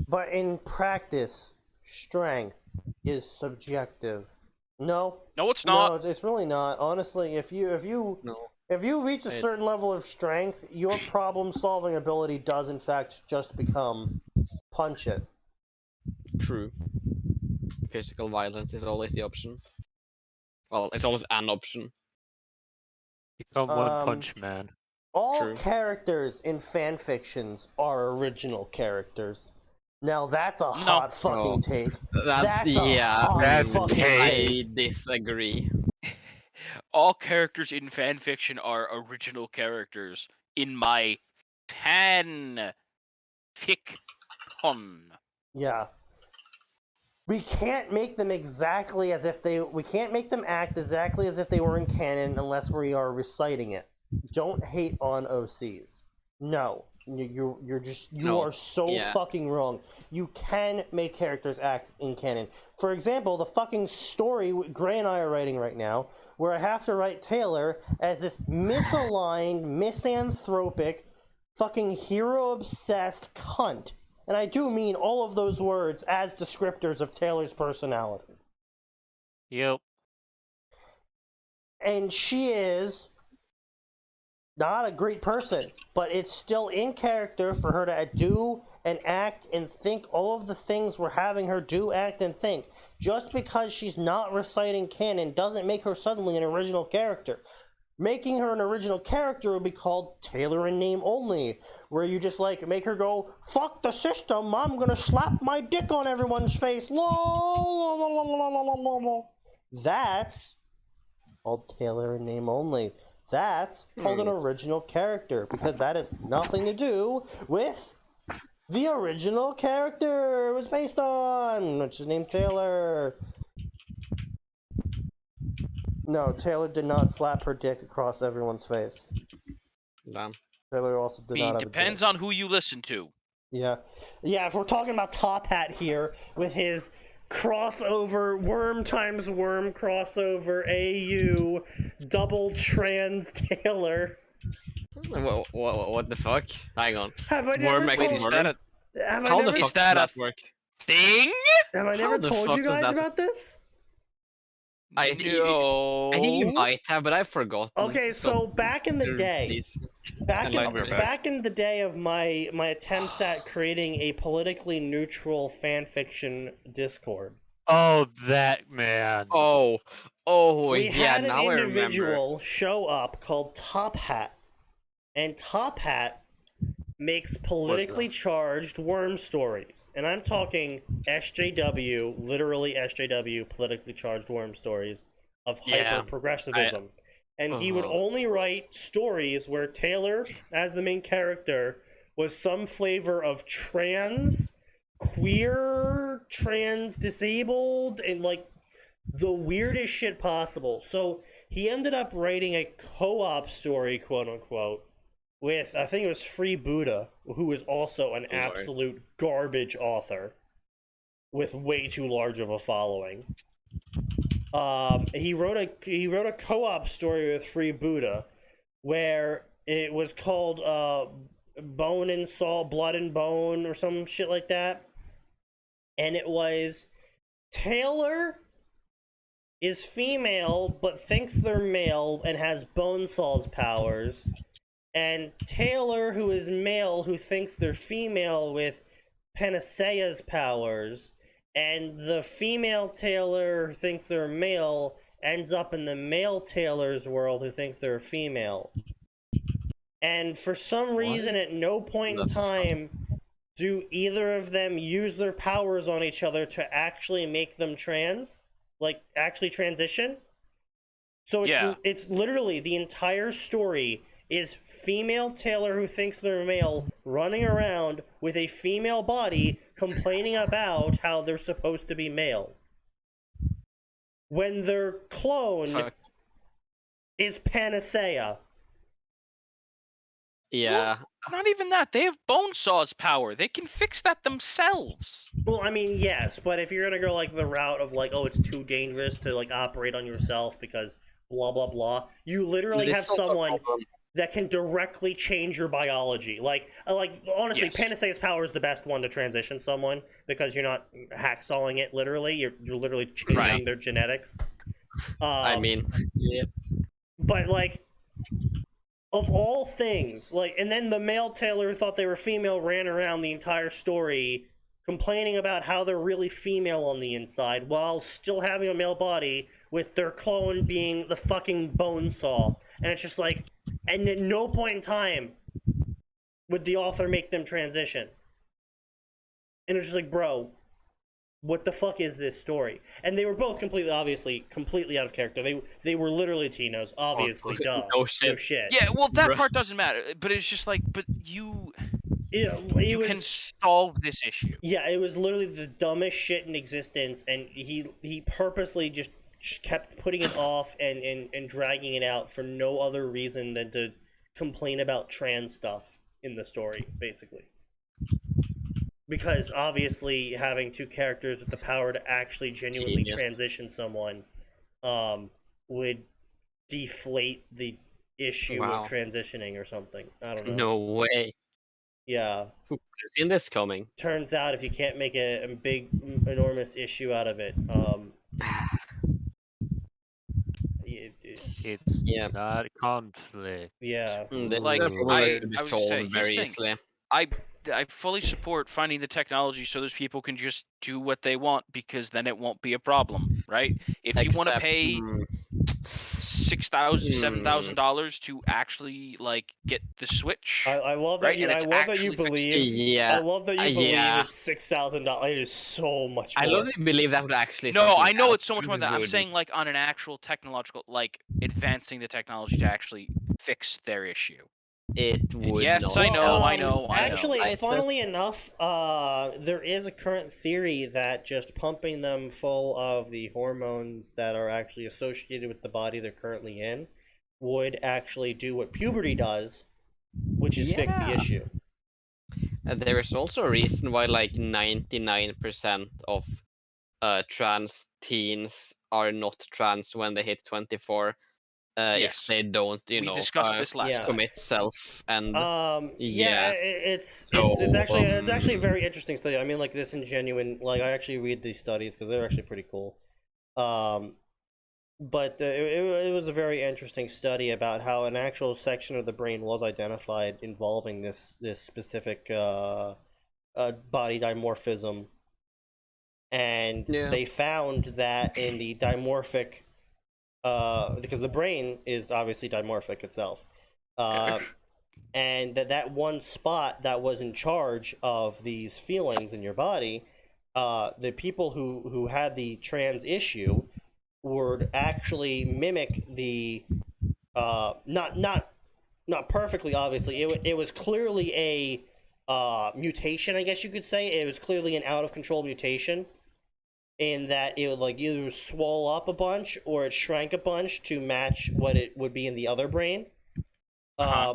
but in practice, strength is subjective. No,
it's not.
No, it's really not. Honestly, if you reach a certain level of strength, your problem-solving ability does in fact just become punch it.
True. Physical violence is always the option. Well, it's always an option.
Become One Punch Man.
All characters in fanfictions are original characters. Now that's a hot fucking take. That's a hot fucking take.
I disagree.
All characters in fanfiction are original characters in my fanfiction.
Yeah. We can't make them exactly as if we can't make them act exactly as if they were in canon unless we are reciting it. Don't hate on OCs. No. You
No,
are so
yeah.
fucking wrong. You can make characters act in canon. For example, the fucking story Gray and I are writing right now, where I have to write Taylor as this misaligned, misanthropic, fucking hero-obsessed cunt. And I do mean all of those words as descriptors of Taylor's personality.
Yep.
And she is not a great person, but it's still in character for her to do and act and think all of the things we're having her do, act, and think. Just because she's not reciting canon doesn't make her suddenly an original character. Making her an original character would be called Taylor in name only, where you just like make her go, fuck the system, I'm gonna slap my dick on everyone's face. That's called Taylor in name only. That's called an original character, because that has nothing to do with the original character it was based on, which is named Taylor. No, Taylor did not slap her dick across everyone's face.
Damn.
Taylor also did not have
depends
a dick.
on who you listen to.
Yeah. Yeah, if we're talking about Top Hat here, with his crossover, worm times worm crossover, AU, double trans Taylor.
What the fuck? Hang on.
Have I
Worm
never
makes
told
Is
you?
murder?
that a
Have I
How the
never,
fuck
Is that
does
a-
that work?
thing?
have I never
the
told
fuck
you
does
guys
that-
about this?
I think you might have, but I've forgotten.
Okay, so back in the day,
please.
back in,
Enlighten me.
back in the day of my attempts at creating a politically neutral fanfiction Discord,
Oh, that man.
Oh,
we
yeah.
had an
Now I remember.
individual show up called Top Hat, and Top Hat makes politically charged worm stories, and I'm talking SJW, literally SJW, politically charged worm stories of
Yeah,
hyper progressivism. And he would only write stories where Taylor, as the main character, was some flavor of trans, queer, trans, disabled, and like the weirdest shit possible. So he ended up writing a co-op story, quote unquote, with, I think it was Free Buddha, who is also an absolute garbage author with way too large of a following. He wrote a co-op story with Free Buddha where it was called Bone and Salt, Blood and Bone, or some shit like that. And it was Taylor is female but thinks they're male and has Bone Saw's powers, and Taylor, who is male, who thinks they're female with Panacea's powers, and the female Taylor who thinks they're male ends up in the male Taylor's world who thinks they're female. And for some reason, at no point in time do either of them use their powers on each other to actually make them trans, like actually transition. So it's literally the entire story is female Taylor who thinks they're male running around with a female body complaining about how they're supposed to be male. When their clone is Panacea.
Yeah.
Not even that. They have Bonesaw's power. They can fix that themselves.
Well, I mean, yes, but if you're gonna go like the route of like, oh, it's too dangerous to like operate on yourself because blah blah blah, you literally have someone that can directly change your biology. Like honestly,
Yes.
Panacea's power is the best one to transition someone because you're not hacksawing it literally. You're literally changing their genetics.
I mean, yeah.
But like, of all things, like, and then the male Taylor who thought they were female ran around the entire story complaining about how they're really female on the inside while still having a male body with their clone being the fucking bone saw. And it's just like, and at no point in time would the author make them transition. And it's just like, bro, what the fuck is this story? And they were both completely out of character. They were literally Tinos, obviously, duh.
No shit.
Yeah, well, that
Bruh.
part doesn't matter. But it's just like, but you
It
can
was,
solve this issue.
yeah, it was literally the dumbest shit in existence, and he purposely just kept putting it off and dragging it out for no other reason than to complain about trans stuff. in the story, basically. Because obviously having two characters with the power to actually genuinely
Genius.
transition someone would deflate the issue
Wow.
of transitioning or something. I don't know.
No way.
Yeah.
Who could have seen this coming?
Turns out if you can't make a big, enormous issue out of it,
It's
Yeah.
not conflict.
yeah.
This
Like,
is probably to be
I would just say,
solved
here's
very
the thing.
easily.
I fully support finding the technology so those people can just do what they want, because then it won't be a problem, right? If you want to
Except,
pay $6,000,
mm,
$7,000 to actually like get the Switch,
I love that
right?
you.
And
I
it's
love that you
actually fixed.
believe.
Yeah,
I love that you believe
yeah.
it's $6,000. It is so much
I
more.
love that you believe that would actually.
No,
fucking
I know
help.
it's so much more than that. I'm
Would.
saying like on an actual technological, like advancing the technology to actually fix their issue.
It would
Yes,
not.
I know, I
um,
know, I know.
Actually,
I-
funnily enough, there is a current theory that just pumping them full of the hormones that are actually associated with the body they're currently in would actually do what puberty does, which is fix the
Yeah.
issue.
There is also a reason why like 99% of trans teens are not trans when they hit 24.
Yes.
If they don't,
We discussed this last
yeah.
time.
commit self and
Yeah,
yeah.
it's
So,
actually a very interesting study. I mean, like this in genuine, like I actually read these studies because they're actually pretty cool. But it was a very interesting study about how an actual section of the brain was identified involving this specific body dimorphism, and
Yeah.
they found that in the dimorphic, because the brain is obviously dimorphic itself, and that one spot that was in charge of these feelings in your body, the people who had the trans issue would actually mimic the not perfectly, obviously. It was clearly a mutation, I guess you could say. It was clearly an out of control mutation in that it would like either swell up a bunch or it shrank a bunch to match what it would be in the other brain.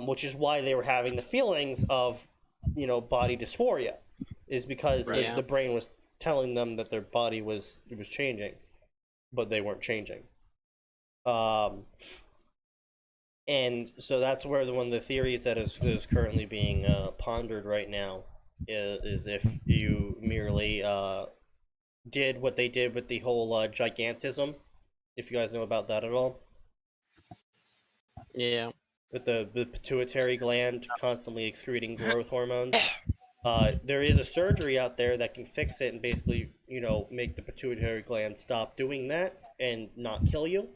Which is why they were having the feelings of, body dysphoria, is because
Right.
the brain was telling them that their body was changing, but they weren't changing. And so that's where one of the theories that is currently being pondered right now is if you merely did what they did with the whole gigantism, if you guys know about that at all.
Yeah.
With the pituitary gland constantly excreting growth hormones. There is a surgery out there that can fix it and basically, make the pituitary gland stop doing that and not kill you,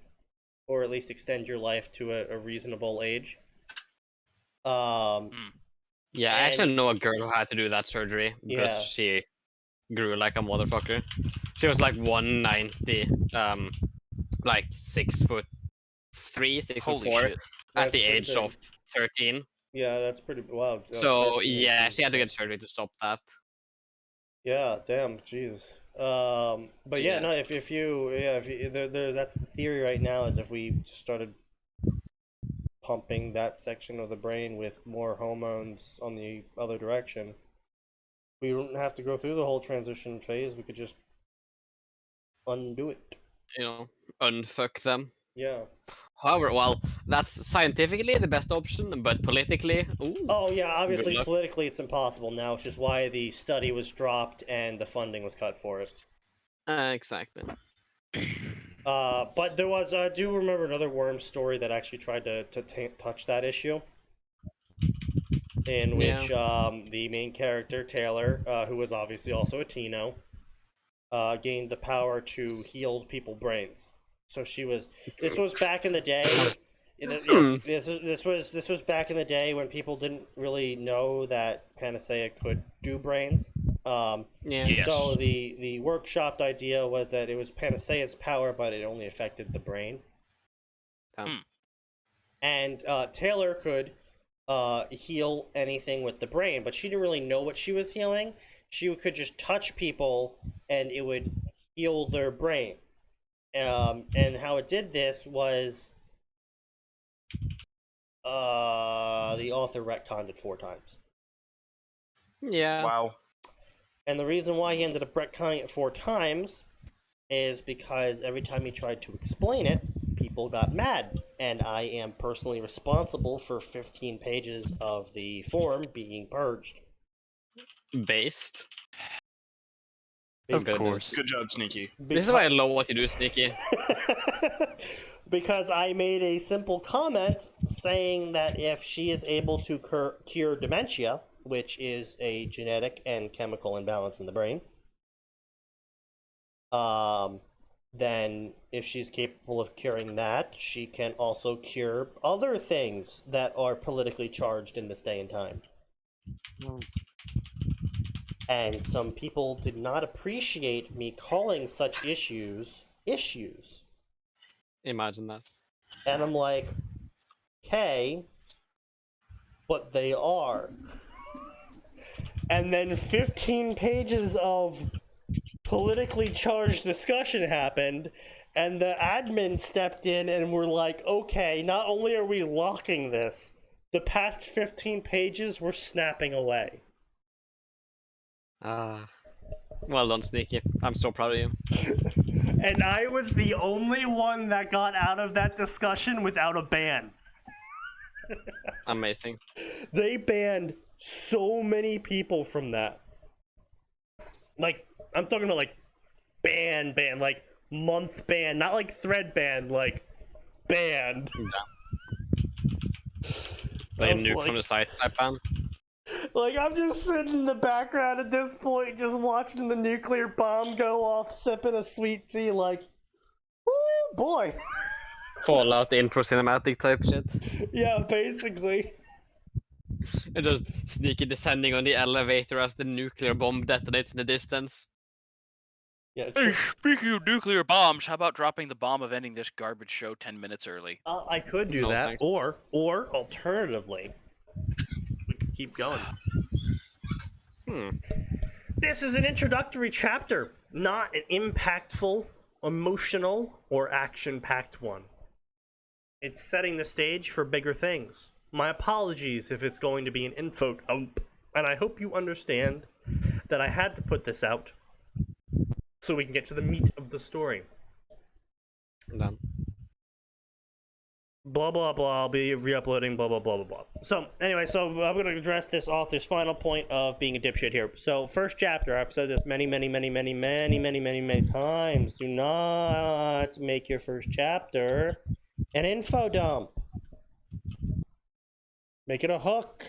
or at least extend your life to a reasonable age.
Yeah, I actually know a girl who had to do that surgery because
Yeah.
she grew like a motherfucker. She was like 190, like 6'3", 6'4",
Holy shit.
at
That's
the
pretty
age
big.
of 13.
Yeah, that's pretty wow. That's
So
13,
yeah,
Jesus
she had to get
Christ.
surgery to stop that.
Yeah, damn, jeez. But yeah,
Yeah.
no, if you that's the theory right now, is if we started pumping that section of the brain with more hormones on the other direction, we wouldn't have to go through the whole transition phase. We could just undo it.
Unfuck them.
Yeah.
However, well, that's scientifically the best option, but politically, ooh.
Oh yeah, obviously
luck.
politically it's impossible now, which is why the study was dropped and the funding was cut for it.
Exactly.
But there was, I do remember another Worm story that actually tried to touch that issue, in which the main character, Taylor, who was obviously also a Tino, gained the power to heal people's brains. So this was back in the day. This was back in the day when people didn't really know that Panacea could do brains.
Yeah.
Yes.
So the workshopped idea was that it was Panacea's power, but it only affected the brain. And Taylor could heal anything with the brain, but she didn't really know what she was healing. She could just touch people, and it would heal their brain. And how it did this was the author retconned it 4 times.
Yeah.
Wow.
And the reason why he ended up retconning it 4 times is because every time he tried to explain it, people got mad. And I am personally responsible for 15 pages of the form being purged.
Based.
Of
Good.
course.
Good job, Sneaky.
This is why I love what you do, Sneaky.
Because I made a simple comment saying that if she is able to cure dementia, which is a genetic and chemical imbalance in the brain, then if she's capable of curing that, she can also cure other things that are politically charged in this day and time. And some people did not appreciate me calling such issues issues.
Imagine that.
And I'm like, okay, but they are. And then 15 pages of politically charged discussion happened, and the admin stepped in and were like, okay, not only are we locking this, the past 15 pages we're snapping away.
Well done, Sneaky. I'm so proud of you.
And I was the only one that got out of that discussion without a ban.
Amazing.
They banned so many people from that. Like, I'm talking about like ban, like month ban, not like thread ban, like banned.
Like
was
nuke
like-
from the site type ban.
Like, I'm just sitting in the background at this point, just watching the nuclear bomb go off, sipping a sweet tea, like, woo, boy.
Fallout intro cinematic type shit.
Yeah, basically.
And just Sneaky descending on the elevator as the nuclear bomb detonates in the distance.
Yeah,
Hey, speaking of nuclear bombs, how about dropping the bomb of ending this garbage show 10 minutes early?
I could do
No,
that,
thanks.
or alternatively, we could keep going. This is an introductory chapter, not an impactful, emotional, or action-packed one. It's setting the stage for bigger things. My apologies if it's going to be an info dump, and I hope you understand that I had to put this out so we can get to the meat of the story.
Done.
Blah blah blah, I'll be re-uploading, blah blah blah blah blah. So anyway, so I'm gonna address this author's final point of being a dipshit here. So first chapter, I've said this many times. Do not make your first chapter an info dump. Make it a hook.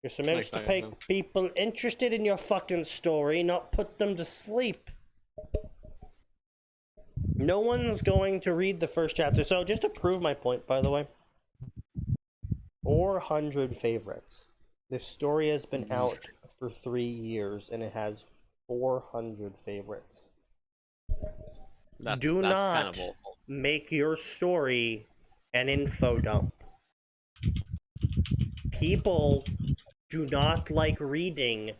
You're supposed to make people interested in your fucking story, not put them to sleep. No one's going to read the first chapter. So just to prove my point, by the way, 400 favorites. This story has been out for 3 years, and it has 400 favorites. Do
That's
not
kind of awful.
make your story an info dump. People do not like reading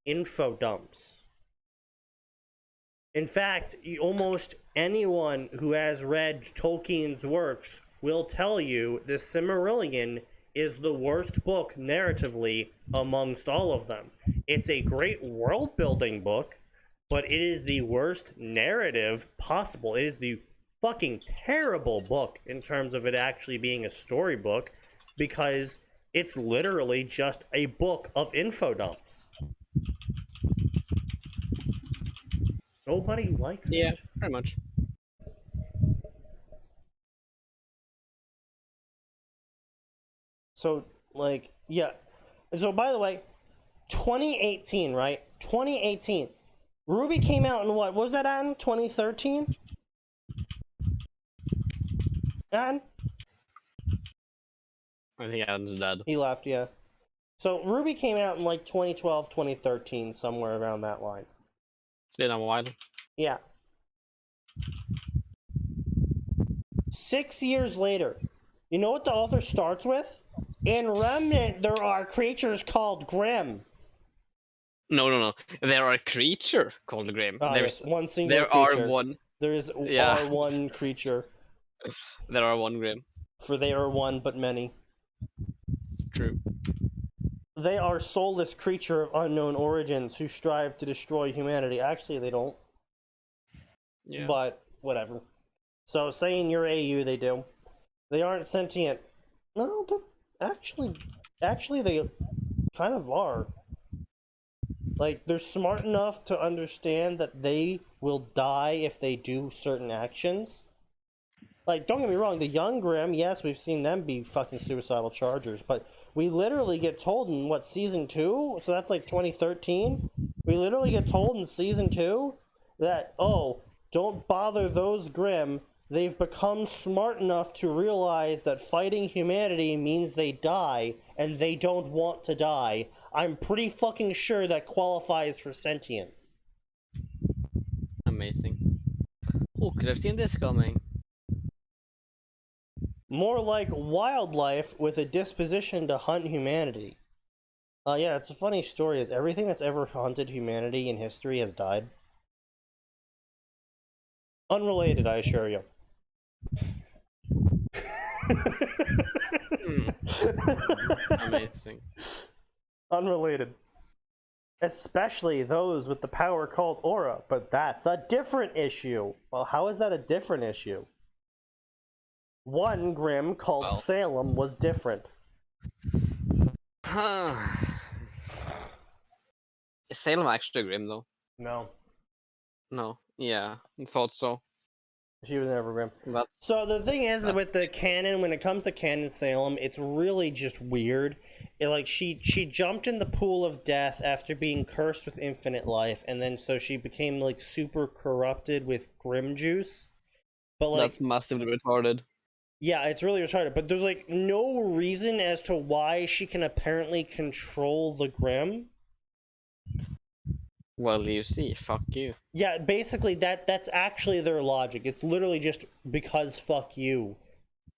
info dumps. In fact, almost anyone who has read Tolkien's works will tell you the Silmarillion is the worst book narratively amongst all of them. It's a great world-building book, but it is the worst narrative possible. It is the fucking terrible book in terms of it actually being a storybook, because it's literally just a book of info dumps. Nobody likes
Yeah,
it.
pretty much.
So, like, yeah. So, by the way, 2018, right? 2018. Ruby came out in what was that on? 2013? On?
I think Adam's dead.
He left, yeah. So, Ruby came out in like 2012, 2013, somewhere around that line.
It's been a while.
Yeah. 6 years later, you know what the author starts with? In Remnant, there are creatures called Grimm.
No. There are a creature called the Grim.
There's one single
there
creature.
are one.
There is
Yeah.
one creature.
There are one Grim.
For they are one but many.
True.
they are soulless creature of unknown origins who strive to destroy humanity. Actually, they don't.
Yeah.
But whatever. So saying you're AU, they do. They aren't sentient. No, they're actually they kind of are. Like, they're smart enough to understand that they will die if they do certain actions. Like, don't get me wrong, the young Grimm, yes, we've seen them be fucking suicidal chargers, but we literally get told in, what, season 2? So that's like 2013? We literally get told in season 2 that, oh, don't bother those Grimm. They've become smart enough to realize that fighting humanity means they die, and they don't want to die. I'm pretty fucking sure that qualifies for sentience.
Amazing. Who could have seen this coming?
More like wildlife with a disposition to hunt humanity. Yeah, it's a funny story, is everything that's ever hunted humanity in history has died. Unrelated, I assure you.
Amazing.
Unrelated. Especially those with the power called aura, but that's a different issue. Well, how is that a different issue? One Grimm called
Well.
Salem was different.
Is Salem actually Grim though?
No,
No. Yeah, I thought so.
she was never Grimm.
That's
So the thing is,
that-
with the canon, when it comes to canon Salem, it's really just weird. Like, she jumped in the pool of death after being cursed with infinite life, and then so she became like super corrupted with Grim juice. But like,
that's massively retarded.
yeah, it's really retarded. But there's like no reason as to why she can apparently control the Grim.
Well, you see, fuck you.
Yeah, basically that's actually their logic. It's literally just because fuck you.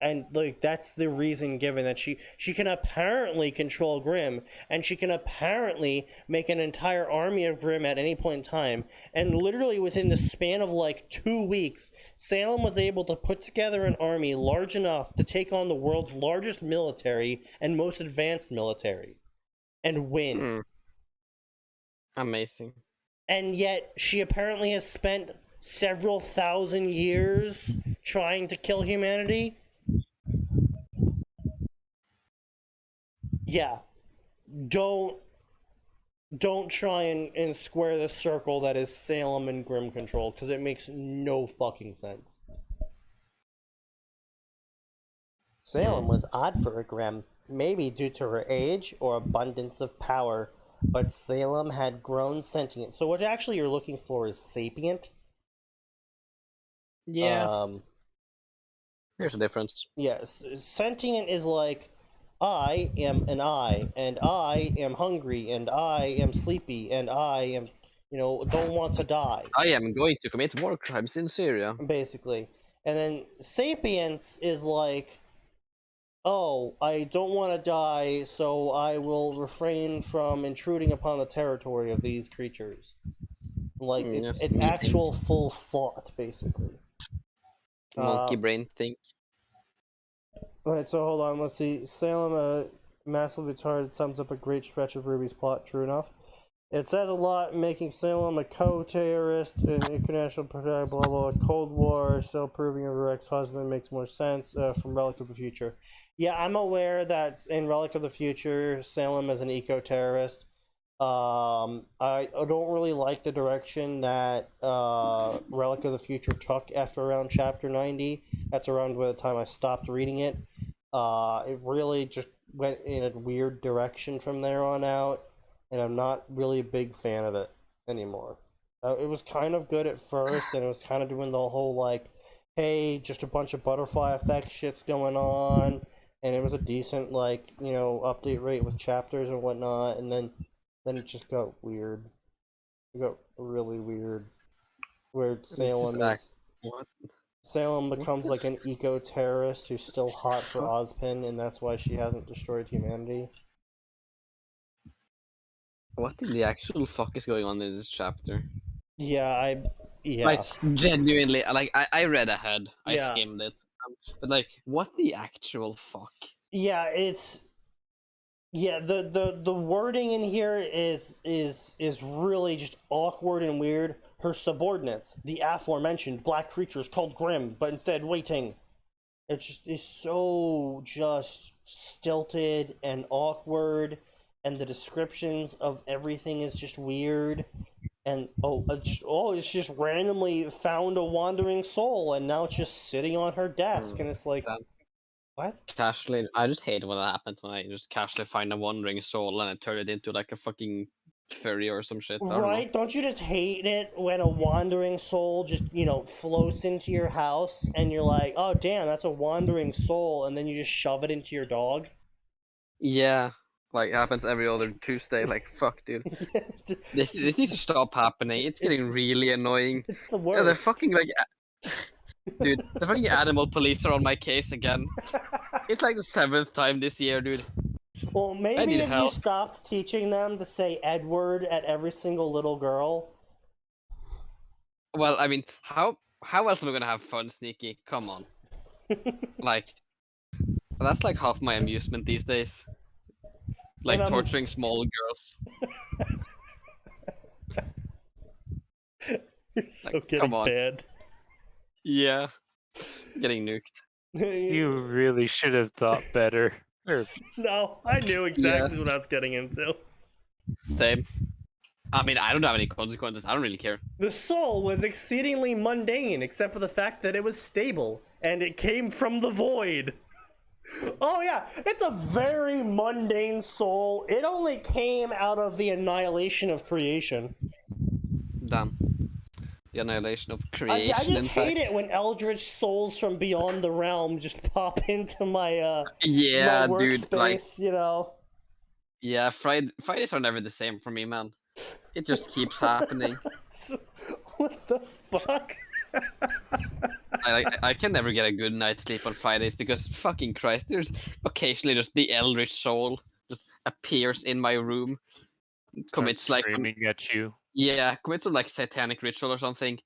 And like that's the reason given, that she can apparently control Grimm, and she can apparently make an entire army of Grimm at any point in time. And literally within the span of like 2 weeks, Salem was able to put together an army large enough to take on the world's largest military and most advanced military and win.
Hmm. Amazing.
And yet she apparently has spent several thousand years trying to kill humanity. Yeah, don't try and square the circle that is Salem and Grimm control, because it makes no fucking sense. Salem was odd for a Grimm, maybe due to her age or abundance of power, but Salem had grown sentient. So what actually you're looking for is sapient.
Yeah, there's a difference.
Yes, sentient is like, I am an eye, and I am hungry, and I am sleepy, and I am, don't want to die,
I am going to commit war crimes in Syria.
basically. And then sapience is like, oh, I don't want to die, so I will refrain from intruding upon the territory of these creatures. Like,
Yes,
it's
me
actual full thought, basically.
Monkey brain thing.
Alright, so hold on, let's see. Salem, massively retarded, sums up a great stretch of Ruby's plot, true enough. It says a lot, making Salem a co-terrorist in international protect, blah blah, Cold War, still proving her ex-husband makes more sense from Relic of the Future. Yeah, I'm aware that in Relic of the Future, Salem is an eco-terrorist. I don't really like the direction that Relic of the Future took after around chapter 90. That's around the time I stopped reading it. It really just went in a weird direction from there on out, and I'm not really a big fan of it anymore. It was kind of good at first, and it was kind of doing the whole, like, hey, just a bunch of butterfly effect shit's going on, and it was a decent, like, update rate with chapters and whatnot, and then it just got weird. It got really weird. Where
What?
Salem becomes like an eco-terrorist who's still hot for Ozpin, and that's why she hasn't destroyed humanity.
What in the actual fuck is going on in this chapter?
Yeah,
Like, genuinely, like, I read ahead. I
Yeah.
skimmed it. But, like, what the actual fuck?
Yeah, it's Yeah, the wording in here is really just awkward and weird. Her subordinates, the aforementioned black creatures called Grim, but instead waiting. It's so just stilted and awkward, and the descriptions of everything is just weird. And it's just randomly found a wandering soul, and now it's just sitting on her desk, and it's like,
Damn.
what?
Casually, I just hate when that happens when I just casually find a wandering soul and I turn it into like a fucking furry or some shit. I don't know.
Right? Don't you just hate it when a wandering soul just, floats into your house and you're like, oh damn, that's a wandering soul, and then you just shove it into your dog?
Yeah, like it happens every other Tuesday. Like fuck, dude. This needs to stop happening. It's getting really annoying.
It's the
Yeah,
worst.
they're fucking like, dude. The fucking animal police are on my case again. It's like the 7th time this year, dude.
Well, maybe
need
if you
help.
stopped teaching them to say Edward at every single little girl.
Well, I mean, how else am I gonna have fun, Sneaky? Come on. Like, that's like half my amusement these days. Like
And I'm-
torturing small girls.
You're so
Like,
getting
come on.
bad.
Yeah. Getting nuked.
You really should have thought better. Or
No, I knew exactly what I was getting into.
Same. I mean, I don't have any consequences. I don't really care.
The soul was exceedingly mundane, except for the fact that it was stable, and it came from the void. Oh yeah, it's a very mundane soul. It only came out of the annihilation of creation.
Damn. The annihilation of
I
creation, in
just
fact.
hate it when eldritch souls from beyond the realm just pop into my
Yeah,
my
dude. Like,
workspace,
yeah, Fridays are never the same for me, man. It just keeps happening.
What the fuck?
I can never get a good night's sleep on Fridays because fucking Christ, there's occasionally just the eldritch soul just appears in my room, commits like
screaming at you.
commits some like satanic ritual or something.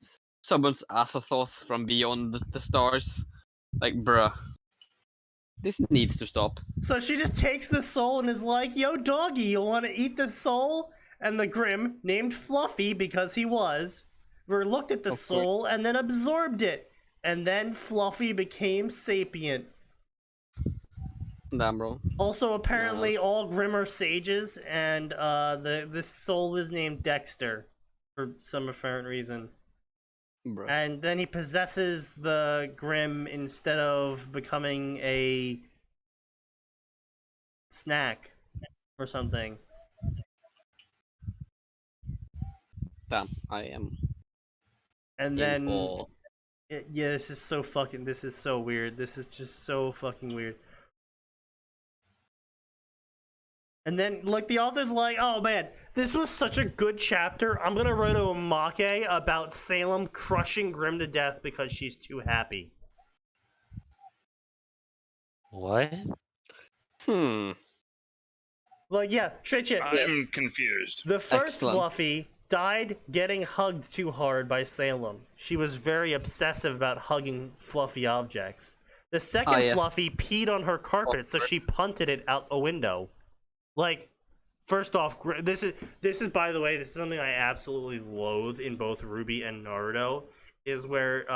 Summons Azathoth from beyond the stars. Like, bruh, this needs to stop.
So she just takes the soul and is like, yo, doggy, you want to eat the soul? And the Grim, named Fluffy because he was, looked at the
Of
soul and then absorbed it. And then Fluffy became sapient.
Damn, bro.
Also, apparently, all Grim are sages, and the soul is named Dexter for some apparent reason.
Bruh.
And then he possesses the Grim instead of becoming a snack or something.
Damn, I am
And
in
then,
awe.
yeah, this is so weird. This is just so fucking weird. And then, like, the author's like, oh man, this was such a good chapter. I'm gonna write a make about Salem crushing Grim to death because she's too happy.
What?
Like, yeah, straight shit.
I'm confused.
The first
Excellent.
Fluffy died getting hugged too hard by Salem. She was very obsessive about hugging fluffy objects. The second
yes.
Fluffy peed on her carpet, so she punted it out a window. Like, first off, this is by the way, this is something I absolutely loathe in both Ruby and Naruto, is where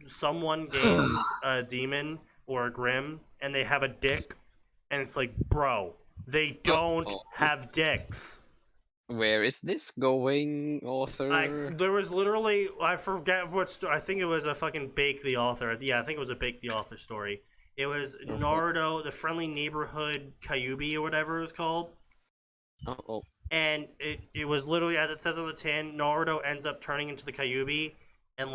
someone gains a demon or a Grim and they have a dick, and it's like, bro, they don't have dicks.
Where is this going, author?
There was literally, I forget what I think it was a fucking Bake the Author. Yeah, I think it was a Bake the Author story. It was Naruto, the Friendly Neighborhood Kyuubi or whatever it was called.
Oh.
And it was literally, as it says on the tin, Naruto ends up turning into the Kyuubi, and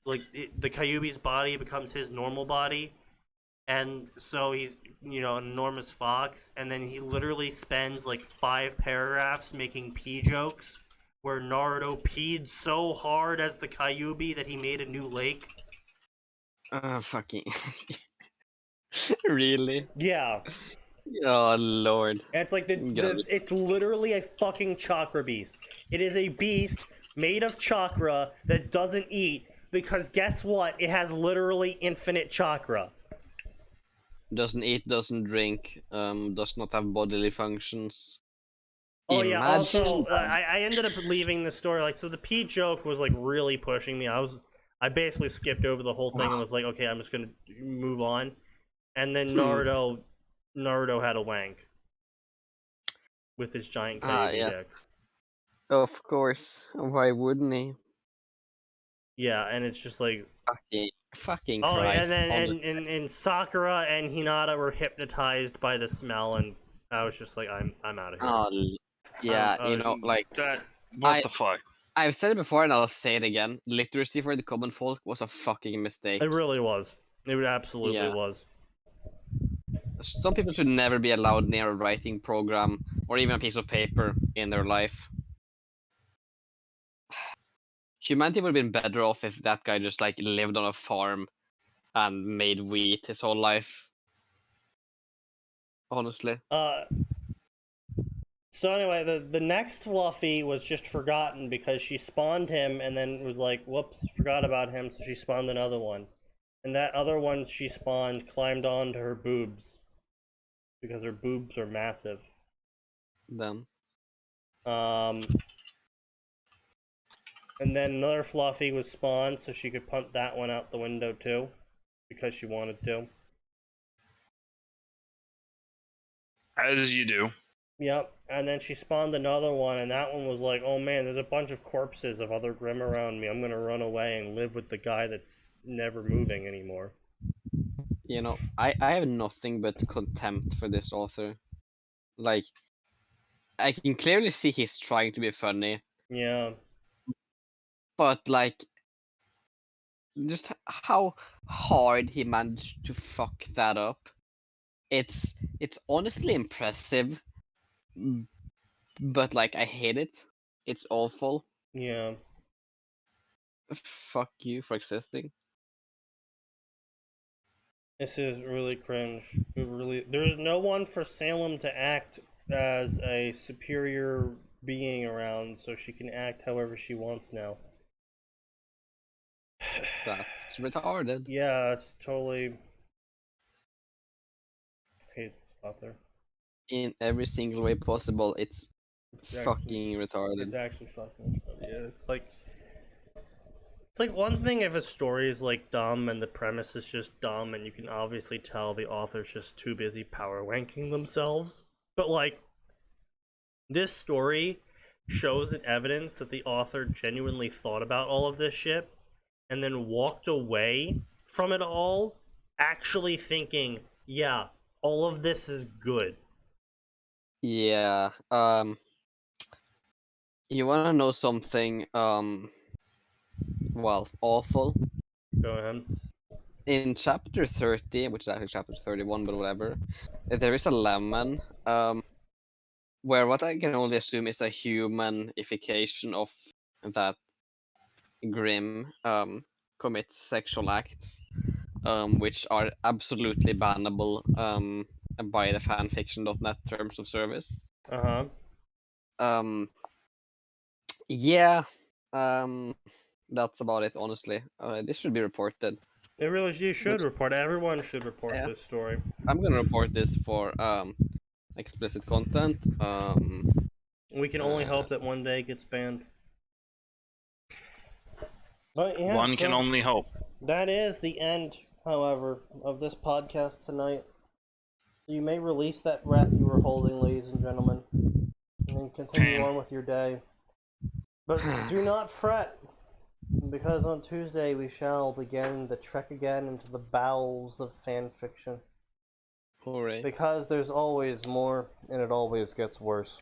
the Kyuubi's body becomes his normal body. And so he's, an enormous fox, and then he literally spends like 5 paragraphs making pee jokes, where Naruto peed so hard as the Kyuubi that he made a new lake.
Fucking. Really?
Yeah.
Oh, Lord.
And it's like it's literally a fucking chakra beast. It is a beast made of chakra that doesn't eat, because guess what? It has literally infinite chakra.
doesn't eat, doesn't drink, does not have bodily functions.
Oh yeah.
Imagine
Also,
that.
I ended up leaving the story like so. The P joke was like really pushing me. I basically skipped over the whole thing and was like, okay, I'm just gonna move on. And then Naruto had a wank with his giant Kyuubi
Yeah.
dick.
Of course. Why wouldn't he?
Yeah, and it's just like,
Fucking
oh,
Christ.
and then
honestly.
and Sakura and Hinata were hypnotized by the smell, and I was just like, I'm out of here.
Yeah,
I
you
was-
know, like
What the fuck?
I've said it before and I'll say it again. Literacy for the common folk was a fucking mistake.
It really was. It absolutely
Yeah.
was.
Some people should never be allowed near a writing program or even a piece of paper in their life. Humanity would have been better off if that guy just like lived on a farm and made wheat his whole life. Honestly.
So anyway, the next Fluffy was just forgotten because she spawned him and then was like, whoops, forgot about him, so she spawned another one. And that other one she spawned climbed onto her boobs. Because her boobs are massive.
Then.
And then another Fluffy was spawned so she could punt that one out the window too. Because she wanted to.
As you do.
Yep, and then she spawned another one, and that one was like, oh man, there's a bunch of corpses of other Grimm around me. I'm gonna run away and live with the guy that's never moving anymore.
You know, I have nothing but contempt for this author. Like, I can clearly see he's trying to be funny,
Yeah.
but like, just how hard he managed to fuck that up. It's honestly impressive, but like I hate it. It's awful.
Yeah.
Fuck you for existing.
This is really cringe. There's no one for Salem to act as a superior being around, so she can act however she wants now.
That's retarded.
Yeah, it's totally. I hate this author.
In every single way possible, it's
It's
fucking retarded.
It's actually fucking retarded. Yeah, it's like one thing if a story is like dumb and the premise is just dumb and you can obviously tell the author's just too busy power wanking themselves. But like this story shows an evidence that the author genuinely thought about all of this shit and then walked away from it all actually thinking, yeah, all of this is good.
Yeah. You wanna know something? Well, awful.
Go ahead.
In chapter 30, which is actually chapter 31, but whatever, there is a lemon, where what I can only assume is a humanification of that Grimm commits sexual acts, which are absolutely bannable by the fanfiction.net terms of service.
Uh-huh.
Yeah, that's about it, honestly. This should be reported.
It really, you should report it. Everyone should report
Yeah.
this story.
I'm gonna report this for explicit content.
We can only hope that one day it gets banned. But yeah,
One can
so
only hope.
that is the end, however, of this podcast tonight. You may release that breath you were holding, ladies and gentlemen, and then continue
Pain.
on with your day. But do not fret, because on Tuesday we shall begin the trek again into the bowels of fanfiction.
Hooray.
Because there's always more, and it always gets worse.